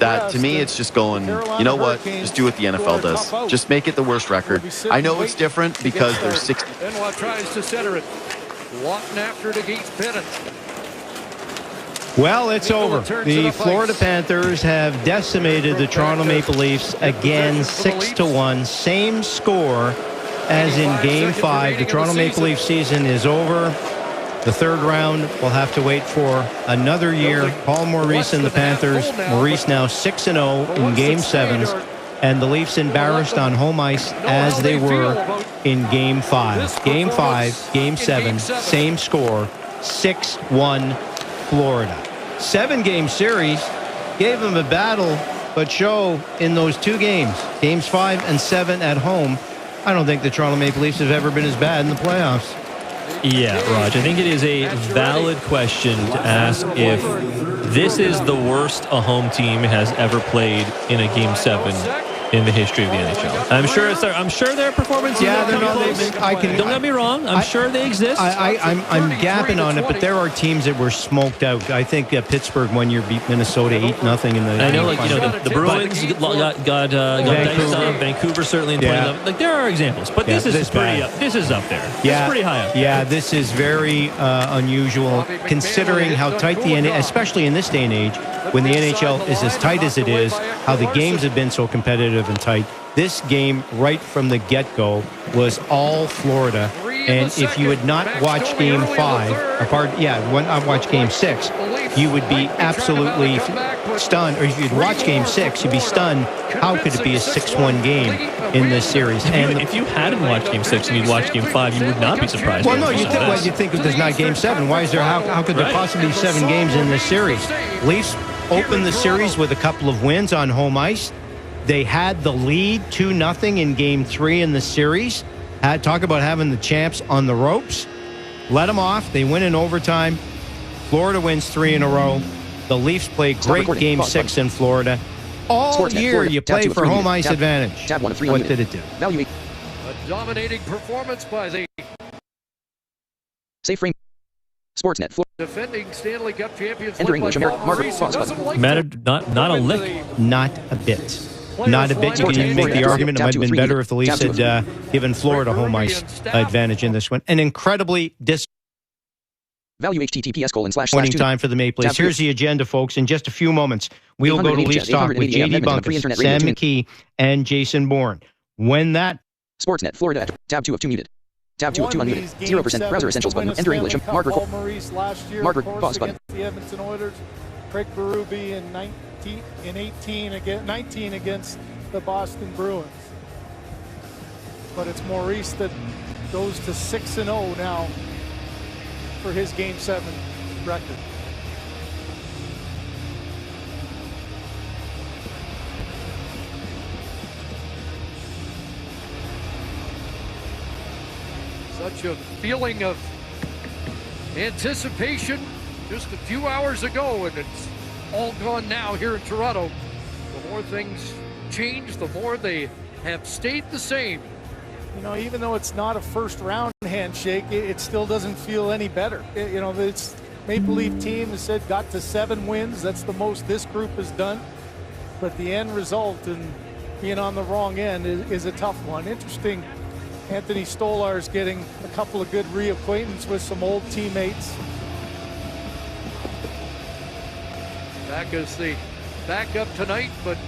That, to me, it's just going, you know what, just do what the NFL does. Just make it the worst record. I know it's different because there's 60. Benoit tries to center it. Walton after it against Bennett. Well, it's over. The Florida Panthers have decimated the Toronto Maple Leafs again, 6-1. Same score as in Game 5. The Toronto Maple Leaf season is over. The third round will have to wait for another year. Paul Maurice and the Panthers. Maurice now 6-0 in Game 7s. And the Leafs embarrassed on home ice as they were in Game 5. Game 5, Game 7, same score, 6-1 Florida. 7-game series gave them a battle, but show in those 2 games, Games 5 and 7 at home, I don't think the Toronto Maple Leafs have ever been as bad in the playoffs. Yeah, Raj, I think it is a valid question to ask if this is the worst a home team has ever played in a Game 7 in the history of the NHL. I'm sure their performances. Yeah, they're not. Don't get me wrong. I'm sure they exist. I'm gapping on it, but there are teams that were smoked out. I think Pittsburgh 1 year beat Minnesota 8-0 in the. I know, the Bruins got diced up. Vancouver certainly in 2011. Like there are examples, but this is pretty. This is up there. Yeah, this is pretty high up. Yeah, this is very unusual considering how tight the NHL, especially in this day and age, when the NHL is as tight as it is, how the games have been so competitive and tight. This game, right from the get-go, was all Florida. And if you had not watched Game 5, when I watched Game 6, you would be absolutely stunned. Or if you'd watched Game 6, you'd be stunned. How could it be a 6-1 game in this series? If you hadn't watched Game 6 and you'd watched Game 5, you would not be surprised. Well, no, you'd think if there's not Game 7, why is there? How could there possibly be 7 games in this series? Leafs opened the series with a couple of wins on home ice. They had the lead 2-0 in Game 3 in the series. Talk about having the champs on the ropes. Let them off. They win in overtime. Florida wins 3 in a row. The Leafs play great Game 6 in Florida. All year you play for home ice advantage. What did it do? A dominating performance by the Safe Frame Sportsnet. Defending Stanley Cup champions. Enter English American. Margaret Fox button. Mattered not a lick. Not a bit. Not a bit. You can even make the argument it might have been better if the Leafs had given Florida home ice advantage in this one. An incredibly Value disappointing time for the Maple Leafs. Here's the agenda, folks. In just a few moments, we'll go to Leafs Talk with J.D. Bunkis, Sam McKee, and Jason Bourne. When that Sportsnet, Florida, tab 2 of 2 muted. Tab 2 of 2 unmuted. 0% browser essentials button. Enter English. Mark Paul Maurice last year, Mark of course, pause button. against the Edmonton Oilers. Craig Berube in 19 against the Boston Bruins. But it's Maurice that goes to 6-0 now for his Game 7 record. Such a feeling of anticipation just a few hours ago, and it's all gone now here in Toronto. The more things change, the more they have stayed the same. You know, even though it's not a first round handshake, it still doesn't feel any better. You know, it's Maple Leaf team has said got to 7 wins. That's the most this group has done. But the end result and being on the wrong end is a tough one. Interesting. Anthony Stolar's getting a couple of good reacquaintance with some old teammates. Back as the backup tonight, but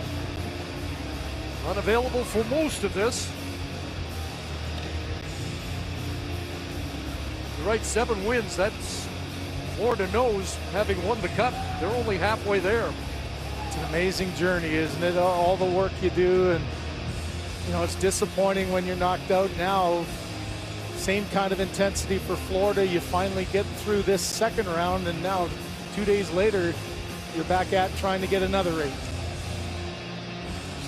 unavailable for most of this. You're right, 7 wins. That's Florida knows, having won the Cup, they're only halfway there. It's an amazing journey, isn't it? All the work you do, and you know, it's disappointing when you're knocked out now. Same kind of intensity for Florida. You finally get through this second round, and now 2 days later, you're back at trying to get another 8.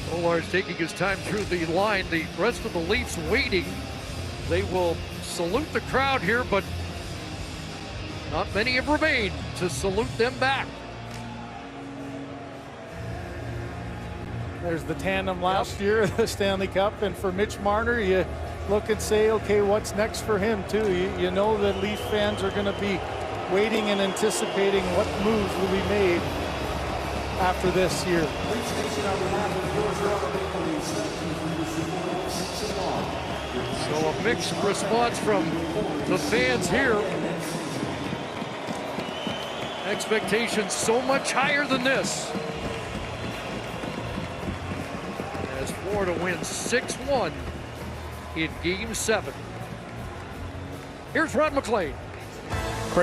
Stolar's taking his time through the line. The rest of the Leafs waiting. They will salute the crowd here, but not many have remained to salute them back. There's the tandem last year, the Stanley Cup, and for Mitch Marner, you look and say, okay, what's next for him too? You know that Leaf fans are going to be waiting and anticipating what moves will be made after this year. So a mixed response from the fans here. Expectations so much higher than this. As Florida wins 6-1 in Game 7. Here's Rod McLean.